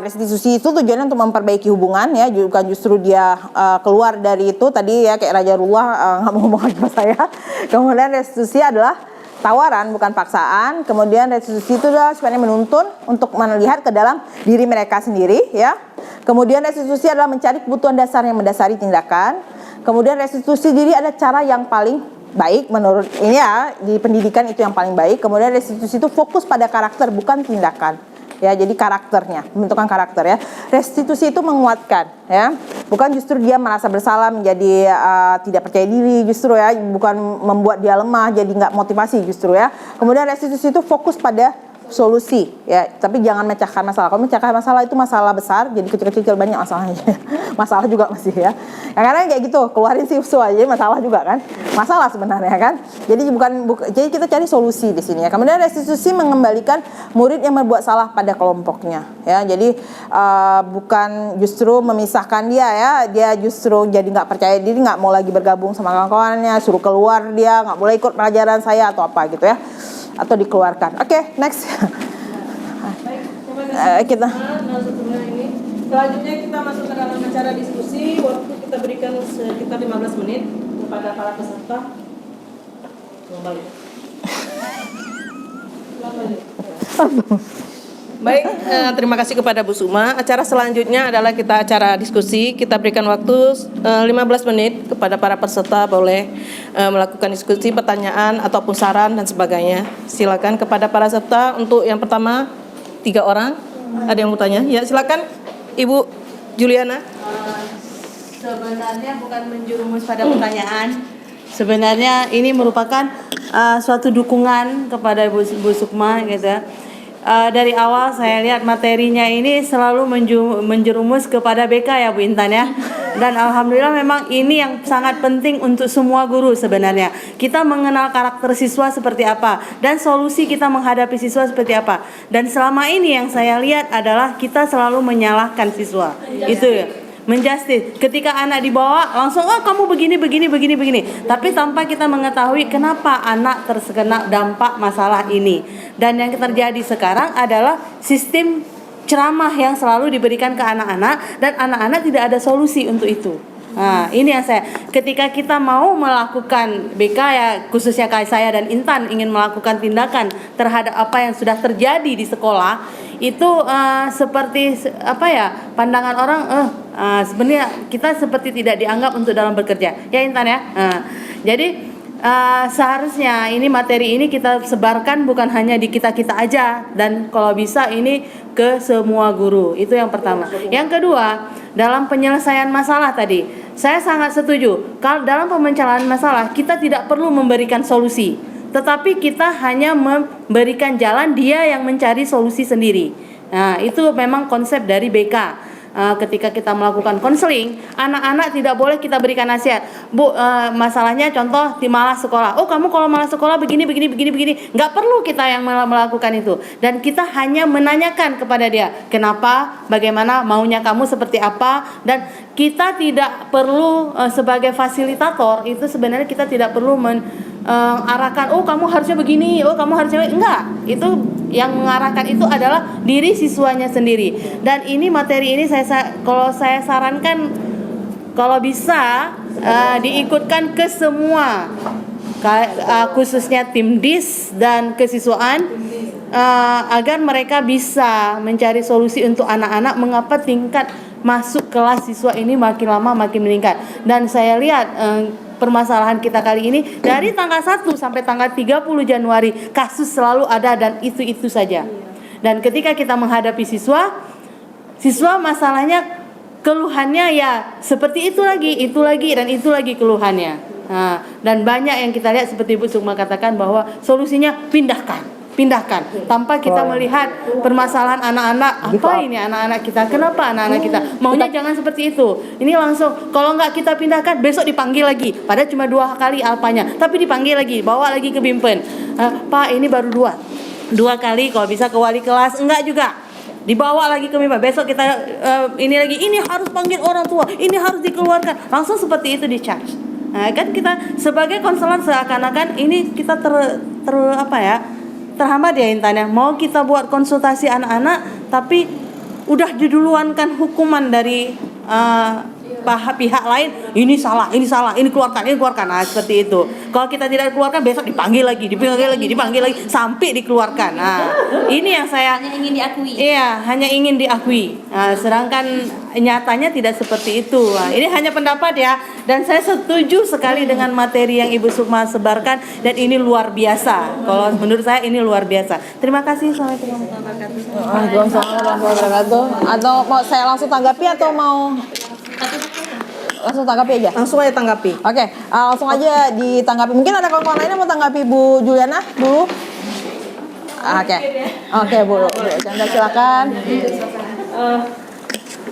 Restitusi itu tujuannya untuk memperbaiki hubungan ya, bukan justru dia keluar dari itu tadi ya, kayak Raja Rullah nggak mau ngomong sama saya. Kemudian restitusi adalah tawaran bukan paksaan. Kemudian restitusi itu adalah sebenarnya menuntun untuk melihat ke dalam diri mereka sendiri ya. Kemudian restitusi adalah mencari kebutuhan dasar yang mendasari tindakan. Kemudian restitusi diri ada cara yang paling baik menurut ini ya, di pendidikan itu yang paling baik. Kemudian restitusi itu fokus pada karakter bukan tindakan ya, jadi karakternya, pembentukan karakter ya. Restitusi itu menguatkan ya, bukan justru dia merasa bersalah menjadi tidak percaya diri justru ya, bukan membuat dia lemah jadi nggak motivasi justru ya. Kemudian restitusi itu fokus pada solusi ya, tapi jangan mecahkan masalah. Kalau mecahkan masalah itu masalah besar, jadi kecil-kecil banyak masalahnya. Masalah juga masih ya. Kadang kayak gitu, keluarin siswa aja masalah juga kan. Masalah sebenarnya kan. Jadi jadi kita cari solusi di sini ya. Kemudian restitusi mengembalikan murid yang berbuat salah pada kelompoknya ya. Jadi bukan justru memisahkan dia ya. Dia justru jadi nggak percaya diri, nggak mau lagi bergabung sama kawan-kawannya, suruh keluar dia, nggak boleh ikut pelajaran saya atau apa gitu ya. Atau dikeluarkan. Oke, next. Baik, terima kasih. Kita ini. Selanjutnya kita masuk ke dalam acara diskusi. Waktu kita berikan sekitar 15 menit kepada para peserta. Kembali. Baik, terima kasih kepada Bu Sukma. Acara selanjutnya adalah kita acara diskusi. Kita berikan waktu 15 menit kepada para peserta boleh melakukan diskusi, pertanyaan ataupun saran dan sebagainya. Silakan kepada para peserta. Untuk yang pertama 3 orang. Ada yang mau tanya? Ya, silakan Ibu Juliana. Sebenarnya bukan menjerumus pada pertanyaan. Sebenarnya ini merupakan suatu dukungan kepada Bu Sukma gitu ya. Dari awal saya lihat materinya ini selalu menjerumus kepada BK ya Bu Intan ya. Dan alhamdulillah memang ini yang sangat penting untuk semua guru sebenarnya. Kita mengenal karakter siswa seperti apa dan solusi kita menghadapi siswa seperti apa. Dan selama ini yang saya lihat adalah kita selalu menyalahkan siswa. Itu ya. Menjustice. Ketika anak dibawa langsung kamu begini. Tapi tanpa kita mengetahui kenapa anak terkena dampak masalah ini. Dan yang terjadi sekarang adalah sistem ceramah yang selalu diberikan ke anak-anak dan anak-anak tidak ada solusi untuk itu. Nah, ini yang ketika kita mau melakukan BK ya, khususnya saya dan Intan ingin melakukan tindakan terhadap apa yang sudah terjadi di sekolah, itu seperti pandangan orang sebenarnya kita seperti tidak dianggap untuk dalam bekerja. Ya Intan ya. Jadi seharusnya ini materi ini kita sebarkan bukan hanya di kita-kita aja dan kalau bisa ini ke semua guru. Itu yang pertama. Yang kedua, dalam penyelesaian masalah tadi, saya sangat setuju. Kalau dalam pemecahan masalah kita tidak perlu memberikan solusi, tetapi kita hanya memberikan jalan, dia yang mencari solusi sendiri. Nah, itu memang konsep dari BK. Ketika kita melakukan konseling, anak-anak tidak boleh kita berikan nasihat. Bu, masalahnya contoh di malas sekolah. Oh, kamu kalau malas sekolah begini. Nggak perlu kita yang melakukan itu. Dan kita hanya menanyakan kepada dia, kenapa, bagaimana, maunya kamu seperti apa. Dan kita tidak perlu sebagai fasilitator, itu sebenarnya kita tidak perlu arahkan, oh kamu harusnya begini, oh kamu harusnya enggak. Itu yang mengarahkan itu adalah diri siswanya sendiri. Dan ini materi ini kalau saya sarankan kalau bisa diikutkan ke semua khususnya tim DIS dan kesiswaan agar mereka bisa mencari solusi untuk anak-anak mengapa tingkat masuk kelas siswa ini makin lama makin meningkat. Dan saya lihat permasalahan kita kali ini dari tanggal 1 sampai tanggal 30 Januari kasus selalu ada dan itu saja. Dan ketika kita menghadapi siswa masalahnya keluhannya ya seperti itu lagi dan itu lagi keluhannya. Dan banyak yang kita lihat seperti Bu Sukma katakan bahwa solusinya pindahkan tanpa kita melihat permasalahan anak-anak. Apa ini anak-anak kita, kenapa anak-anak kita maunya jangan seperti itu. Ini langsung kalau nggak kita pindahkan besok dipanggil lagi, padahal cuma 2 kali alpanya, tapi dipanggil lagi, bawa lagi ke Bimpen. Pak ini baru 2 kali, kalau bisa ke wali kelas, enggak juga dibawa lagi ke Bimpen. Besok kita ini harus panggil orang tua, ini harus dikeluarkan, langsung seperti itu di-charge. Nah, kan kita sebagai konselor seakan-akan ini kita terhambat ya Intan ya. Mau kita buat konsultasi anak-anak tapi udah diduluankan hukuman dari pihak lain, ini salah, ini keluarkan. Nah, seperti itu. Kalau kita tidak keluarkan besok dipanggil lagi sampai dikeluarkan. Nah, ini yang saya hanya ingin diakui. Iya, hanya ingin diakui. Nah, sedangkan nyatanya tidak seperti itu. Nah, ini hanya pendapat ya, dan saya setuju sekali dengan materi yang Ibu Sukma sebarkan dan ini luar biasa. Kalau menurut saya ini luar biasa. Terima kasih. Assalamualaikum warahmatullahi wabarakatuh. Atau mau saya langsung tanggapi atau mau langsung tanggapi aja? Langsung aja tanggapi. Oke, langsung aja ditanggapi. Mungkin ada kawan-kawan lainnya mau tanggapi Bu Juliana dulu? Oke, Bu Chandra silakan.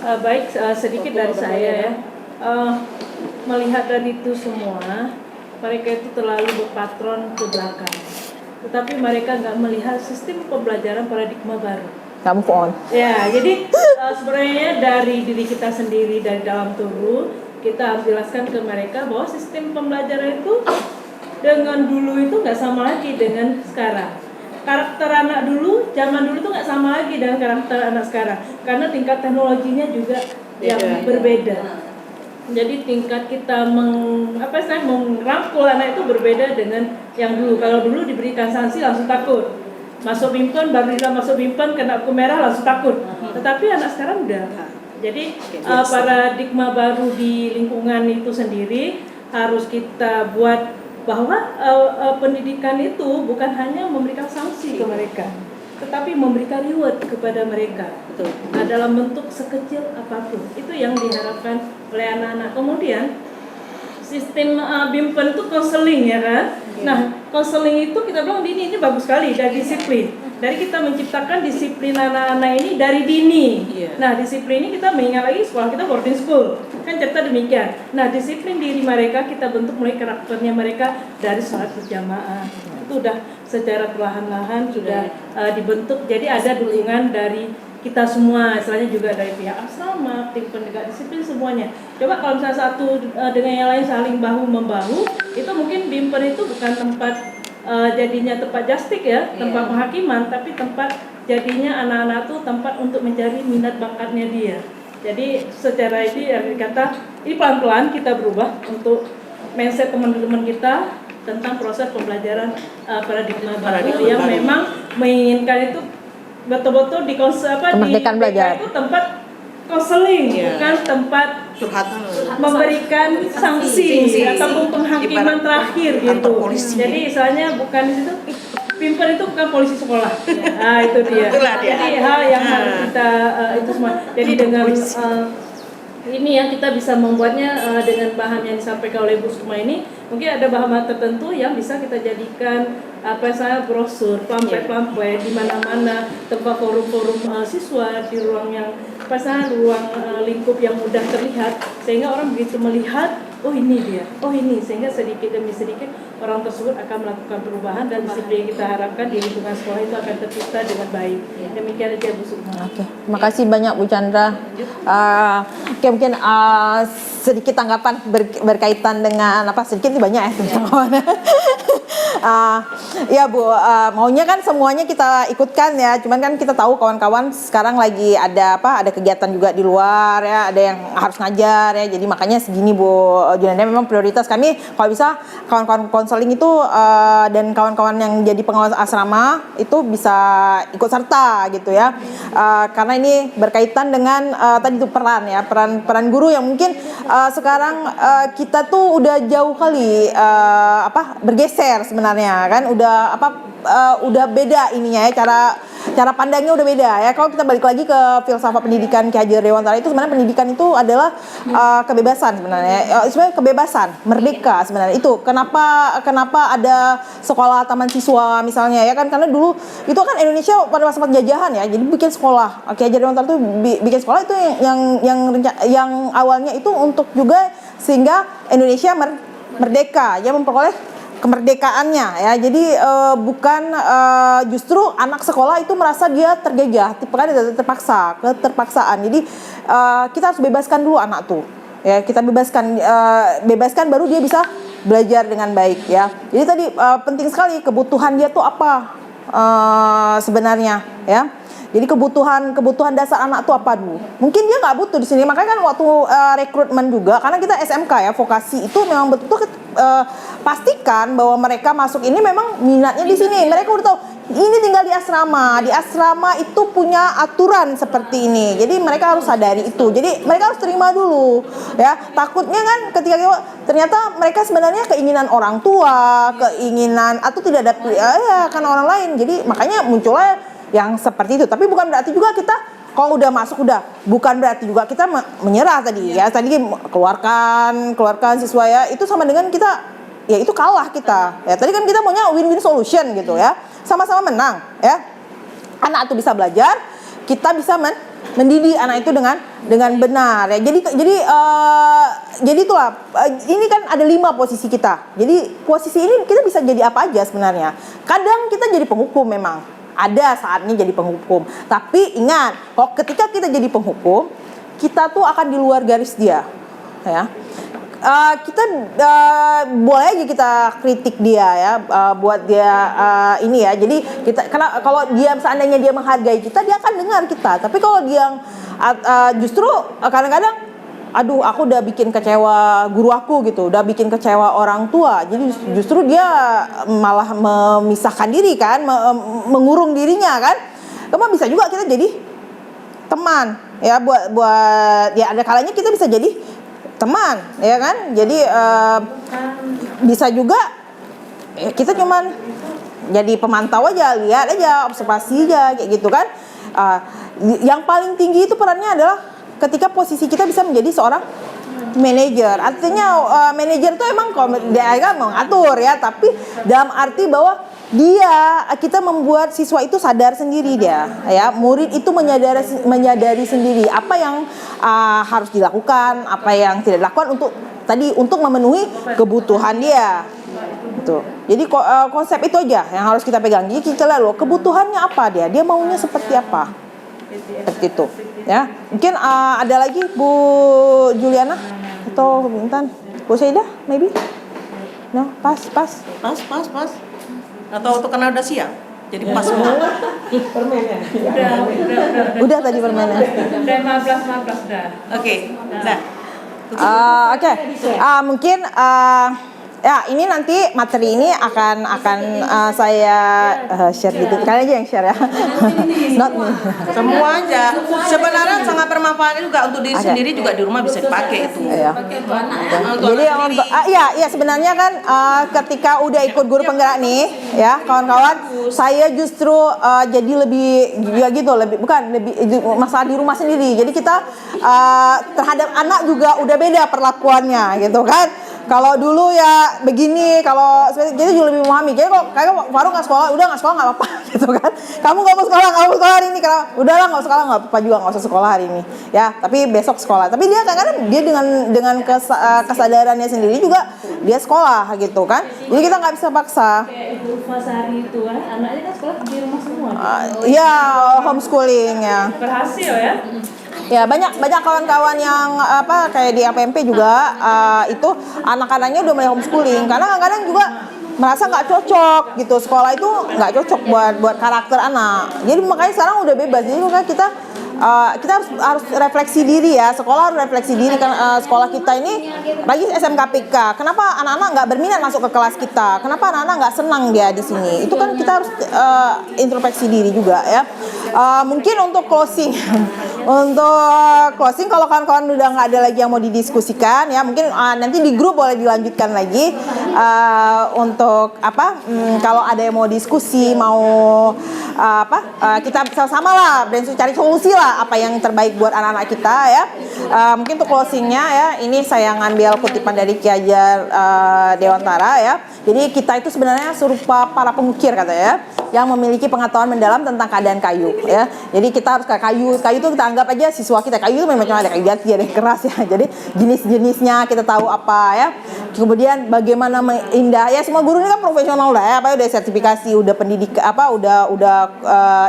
Baik, sedikit dari saya ya. Melihat dari itu semua, mereka itu terlalu berpatron ke belakang. Tetapi mereka nggak melihat sistem pembelajaran paradigma baru. Kamu on. Ya, jadi sebenarnya dari diri kita sendiri, dari dalam tubuh, kita harus jelaskan ke mereka bahwa sistem pembelajaran itu dengan dulu itu nggak sama lagi dengan sekarang. Karakter anak dulu, zaman dulu tuh nggak sama lagi dengan karakter anak sekarang, karena tingkat teknologinya juga yang berbeda. Jadi tingkat kita merangkul anak itu berbeda dengan yang dulu. Kalau dulu diberikan sanksi langsung takut. masuk Bimpen, baru dia masuk Bimpen kena buku merah langsung takut. Tetapi anak sekarang udah. Jadi paradigma baru di lingkungan itu sendiri harus kita buat bahwa pendidikan itu bukan hanya memberikan sanksi ke mereka, tetapi memberikan reward kepada mereka. Betul. Nah, dalam bentuk sekecil apapun. Itu yang diharapkan oleh anak-anak. Kemudian sistem Bimpen itu konseling ya kan. Nah, konseling itu kita bilang ini bagus sekali dari disiplin. Dari kita menciptakan disiplin anak-anak ini dari dini. Nah, disiplin ini kita mengingat lagi sekolah kita boarding school. Kan cerita demikian. Nah, disiplin diri mereka kita bentuk mulai karakternya mereka dari sholat berjamaah. Itu udah secara perlahan-lahan sudah dibentuk. Jadi ada dukungan dari kita semua, istilahnya juga dari pihak asrama, tim penegak disiplin semuanya. Coba kalau misalnya satu dengan yang lain saling bahu-membahu, itu mungkin Bimpen itu bukan tempat jadinya tempat justik ya, tempat penghakiman, tapi tempat jadinya anak-anak tuh tempat untuk mencari minat bakatnya dia. Jadi secara ini kata ini pelan-pelan kita berubah untuk mindset teman-teman kita tentang proses pembelajaran paradigma baru yang memang menginginkan itu betul-betul di kemerdekaan belajar itu tempat konseling, bukan tempat memberikan sanksi ataupun penghakiman terakhir gitu. Jadi misalnya bukan di situ Bimpen itu bukan polisi sekolah. Nah, itu dia. Jadi hal yang harus kita itu semua. Jadi dengan ini yang kita bisa membuatnya dengan bahan yang disampaikan oleh Bu Sukma ini, mungkin ada bahan-bahan tertentu yang bisa kita jadikan brosur, pamflet di mana-mana, tempat forum-forum siswa di ruang yang ruang lingkup yang mudah terlihat, sehingga orang begitu melihat, oh ini dia, oh ini, sehingga sedikit demi sedikit orang tersebut akan melakukan perubahan dan disiplin yang kita harapkan di lingkungan sekolah itu akan tercipta dengan baik. Demikian aja Bu Sukma. Oke, terima kasih banyak Bu Chandra. Oke, mungkin sedikit tanggapan berkaitan dengan sedikit ini banyak ya teman-teman. Ya Bu, maunya kan semuanya kita ikutkan ya. Cuman kan kita tahu kawan-kawan sekarang lagi ada kegiatan juga di luar ya, ada yang harus ngajar ya. Jadi makanya segini Bu Junanda, memang prioritas kami kalau bisa kawan-kawan konseling itu dan kawan-kawan yang jadi pengawas asrama itu bisa ikut serta gitu ya. Karena ini berkaitan dengan tadi itu peran guru yang mungkin sekarang kita tuh udah jauh kali bergeser sebenarnya kan, udah beda ininya ya, cara pandangnya udah beda ya. Kalau kita balik lagi ke filsafat pendidikan Ki Hajar Dewantara, itu sebenarnya pendidikan itu adalah kebebasan sebenarnya. Sebenarnya kebebasan, merdeka sebenarnya. Itu kenapa ada sekolah taman siswa misalnya ya kan, karena dulu itu kan Indonesia pada masa penjajahan ya. Jadi bikin sekolah. Ki Hajar Dewantara itu bikin sekolah itu yang awalnya itu untuk juga sehingga Indonesia merdeka ya, memperoleh kemerdekaannya ya. Jadi bukan justru anak sekolah itu merasa dia terjajah, keterpaksaan. Jadi kita harus bebaskan dulu anak tuh ya, kita bebaskan baru dia bisa belajar dengan baik ya. Jadi tadi penting sekali kebutuhan dia tuh apa sebenarnya ya. Jadi kebutuhan dasar anak tuh apa dulu? Mungkin dia nggak butuh di sini. Makanya kan waktu rekrutmen juga, karena kita SMK ya, vokasi itu memang betul pastikan bahwa mereka masuk ini memang minatnya di sini. Mereka udah tahu ini tinggal di asrama. Di asrama itu punya aturan seperti ini. Jadi mereka harus sadari itu. Jadi mereka harus terima dulu ya. Takutnya kan ketika ternyata mereka sebenarnya keinginan orang tua, keinginan atau tidak ada kan orang lain. Jadi makanya munculnya yang seperti itu. Tapi bukan berarti juga kita kalau udah masuk bukan berarti juga kita menyerah tadi ya. Tadi keluarkan siswa ya, itu sama dengan kita ya itu kalah kita. Ya tadi kan kita maunya win-win solution gitu ya. Sama-sama menang ya. Anak itu bisa belajar, kita bisa mendidik anak itu dengan benar ya. Jadi itulah ini kan ada 5 posisi kita. Jadi posisi ini kita bisa jadi apa aja sebenarnya. Kadang kita jadi penghukum memang. Ada saatnya jadi penghukum. Tapi ingat, ketika kita jadi penghukum, kita tuh akan di luar garis dia, ya. Kita boleh aja kita kritik dia ya, buat dia ini ya. Jadi kalau dia seandainya dia menghargai kita, dia akan dengar kita. Tapi kalau dia justru kadang-kadang aduh aku udah bikin kecewa guru aku gitu, udah bikin kecewa orang tua, jadi justru dia malah memisahkan diri kan, mengurung dirinya kan. Cuma bisa juga kita jadi teman ya, buat ya ada kalanya kita bisa jadi teman ya kan. Jadi bisa juga kita cuman jadi pemantau aja, lihat aja, observasi aja kayak gitu kan. Yang paling tinggi itu perannya adalah ketika posisi kita bisa menjadi seorang manajer. Artinya manajer itu emang dia kan mengatur ya, tapi dalam arti bahwa kita membuat siswa itu sadar sendiri dia ya, murid itu menyadari sendiri apa yang harus dilakukan, apa yang tidak dilakukan untuk memenuhi kebutuhan dia. Gitu. Jadi konsep itu aja yang harus kita pegang. Jadi kita lihat loh kebutuhannya apa dia maunya seperti apa. Seperti itu ya. Mungkin ada lagi Bu Juliana atau Intan, Bu Saidah maybe. No, pas. Atau untuk karena udah siang, jadi pas semua. Permennya. Udah tadi permennya. Udah 15 dah. Oke, nah. Oke. Mungkin ya ini nanti materi ini akan saya share gitu. Kalian aja yang share ya. Not me. Semua aja. Sebenarnya sangat bermanfaat juga untuk diri sendiri, juga di rumah bisa dipakai itu. Iya. Untuk Jadi anak untuk sendiri. ya sebenarnya kan ketika udah ikut guru penggerak nih ya kawan-kawan, saya justru jadi lebih ya gitu, lebih masalah di rumah sendiri. Jadi kita terhadap anak juga udah beda perlakuannya gitu kan. Kalau dulu ya begini, kalau jadi juga lebih memahami. Jadi kalau kayak Faru nggak sekolah, udah nggak sekolah nggak apa-apa gitu kan. Kamu nggak mau sekolah hari ini, karena udahlah nggak sekolah nggak apa-apa juga, nggak usah sekolah hari ini ya. Tapi besok sekolah. Tapi dia kadang-kadang dia dengan kesadarannya sendiri juga dia sekolah gitu kan. Jadi kita nggak bisa paksa. Kayak Ibu Fasari itu kan, anaknya kan sekolah di rumah semua. Ya homeschooling ya. Berhasil ya. Ya banyak kawan-kawan yang kayak di APMP juga itu anak-anaknya udah mulai homeschooling karena kadang-kadang juga merasa nggak cocok gitu, sekolah itu nggak cocok buat karakter anak. Jadi makanya sekarang udah bebas. Jadi makanya kita harus refleksi diri ya, sekolah harus refleksi diri kan. Sekolah kita ini lagi SMKPK, kenapa anak-anak nggak berminat masuk ke kelas kita, kenapa anak-anak nggak senang dia di sini, itu kan kita harus introspeksi diri juga ya. Mungkin untuk closing kalau kawan-kawan udah nggak ada lagi yang mau didiskusikan ya, mungkin nanti di grup boleh dilanjutkan lagi untuk kalau ada yang mau diskusi, mau kita sama-sama lah brainstorm, cari solusi lah apa yang terbaik buat anak-anak kita ya. Mungkin untuk closingnya ya, ini saya ngambil kutipan dari Ki Hajar Dewantara ya. Jadi kita itu sebenarnya serupa para pengukir katanya ya, yang memiliki pengetahuan mendalam tentang keadaan kayu ya. Jadi kita harus ke kayu itu kita anggap aja siswa kita. Kayu itu memang ada kayu jati, ada yang keras ya. Jadi jenis-jenisnya kita tahu apa ya. Kemudian bagaimana mengindah ya, semua guru ini kan profesional lah ya, udah sertifikasi, udah pendidik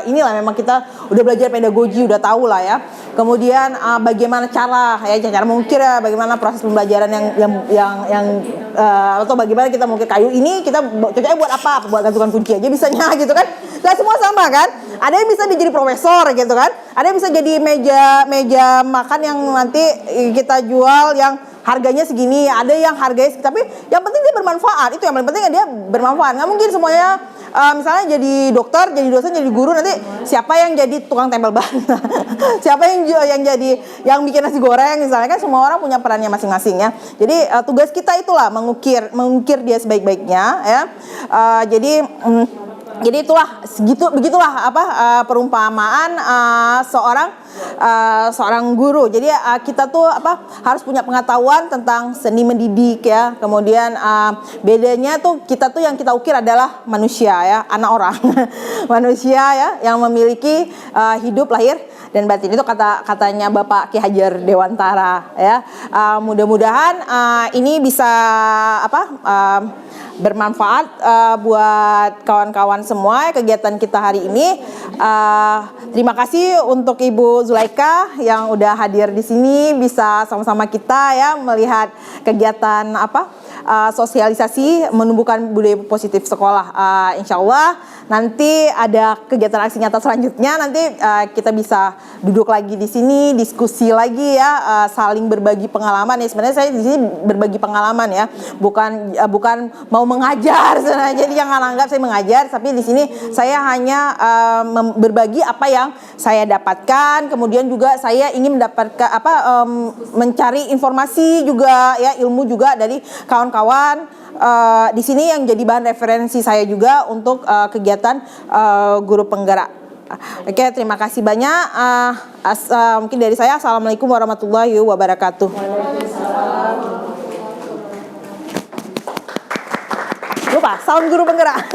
inilah memang kita udah belajar pedagogi, udah tahu lah ya. Kemudian bagaimana cara mengukir ya, bagaimana proses pembelajaran yang atau bagaimana kita mengukir kayu ini, kita cocoknya buat apa? Buat gantungan kunci aja bisanya gitu kan. Gak semua sama kan. Ada yang bisa jadi profesor gitu kan. Ada yang bisa jadi meja makan yang nanti kita jual yang harganya segini, ada yang harganya tapi yang penting dia bermanfaat. Itu yang paling penting, dia bermanfaat. Nggak mungkin semuanya misalnya jadi dokter, jadi dosen, jadi guru, nanti siapa yang jadi tukang tempel ban? Siapa yang bikin nasi goreng misalnya, kan semua orang punya perannya masing-masing ya. Jadi tugas kita itulah mengukir dia sebaik-baiknya ya. Jadi begitulah perumpamaan seorang guru. Jadi kita tuh harus punya pengetahuan tentang seni mendidik ya. Kemudian bedanya tuh kita tuh yang kita ukir adalah manusia ya, anak orang. Manusia ya yang memiliki hidup, lahir dan batin. Itu katanya Bapak Ki Hajar Dewantara ya. Mudah-mudahan ini bisa bermanfaat buat kawan-kawan semua kegiatan kita hari ini. Terima kasih untuk Ibu Zulaika yang udah hadir di sini, bisa sama-sama kita ya melihat kegiatan sosialisasi menumbuhkan budaya positif sekolah. Insya Allah nanti ada kegiatan aksi nyata selanjutnya, nanti kita bisa duduk lagi di sini, diskusi lagi ya, saling berbagi pengalaman ya. Sebenarnya saya di sini berbagi pengalaman ya, bukan mau mengajar sebenarnya. Jadi jangan anggap saya mengajar, tapi di sini saya hanya berbagi apa yang saya dapatkan. Kemudian juga saya ingin mendapatkan mencari informasi juga ya, ilmu juga dari kawan-kawan di sini yang jadi bahan referensi saya juga untuk kegiatan guru penggerak. Oke, terima kasih banyak. Mungkin dari saya, assalamualaikum warahmatullahi wabarakatuh. Lupa, salam guru penggerak.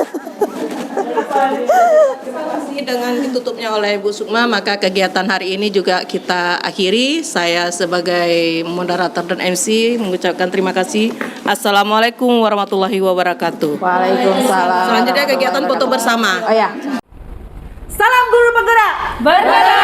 Terima kasih. Dengan ditutupnya oleh Bu Sukma, maka kegiatan hari ini juga kita akhiri. Saya sebagai moderator dan MC mengucapkan terima kasih. Assalamualaikum warahmatullahi wabarakatuh. Waalaikumsalam. Selanjutnya kegiatan foto bersama. Oh ya. Salam guru penggerak. Bergerak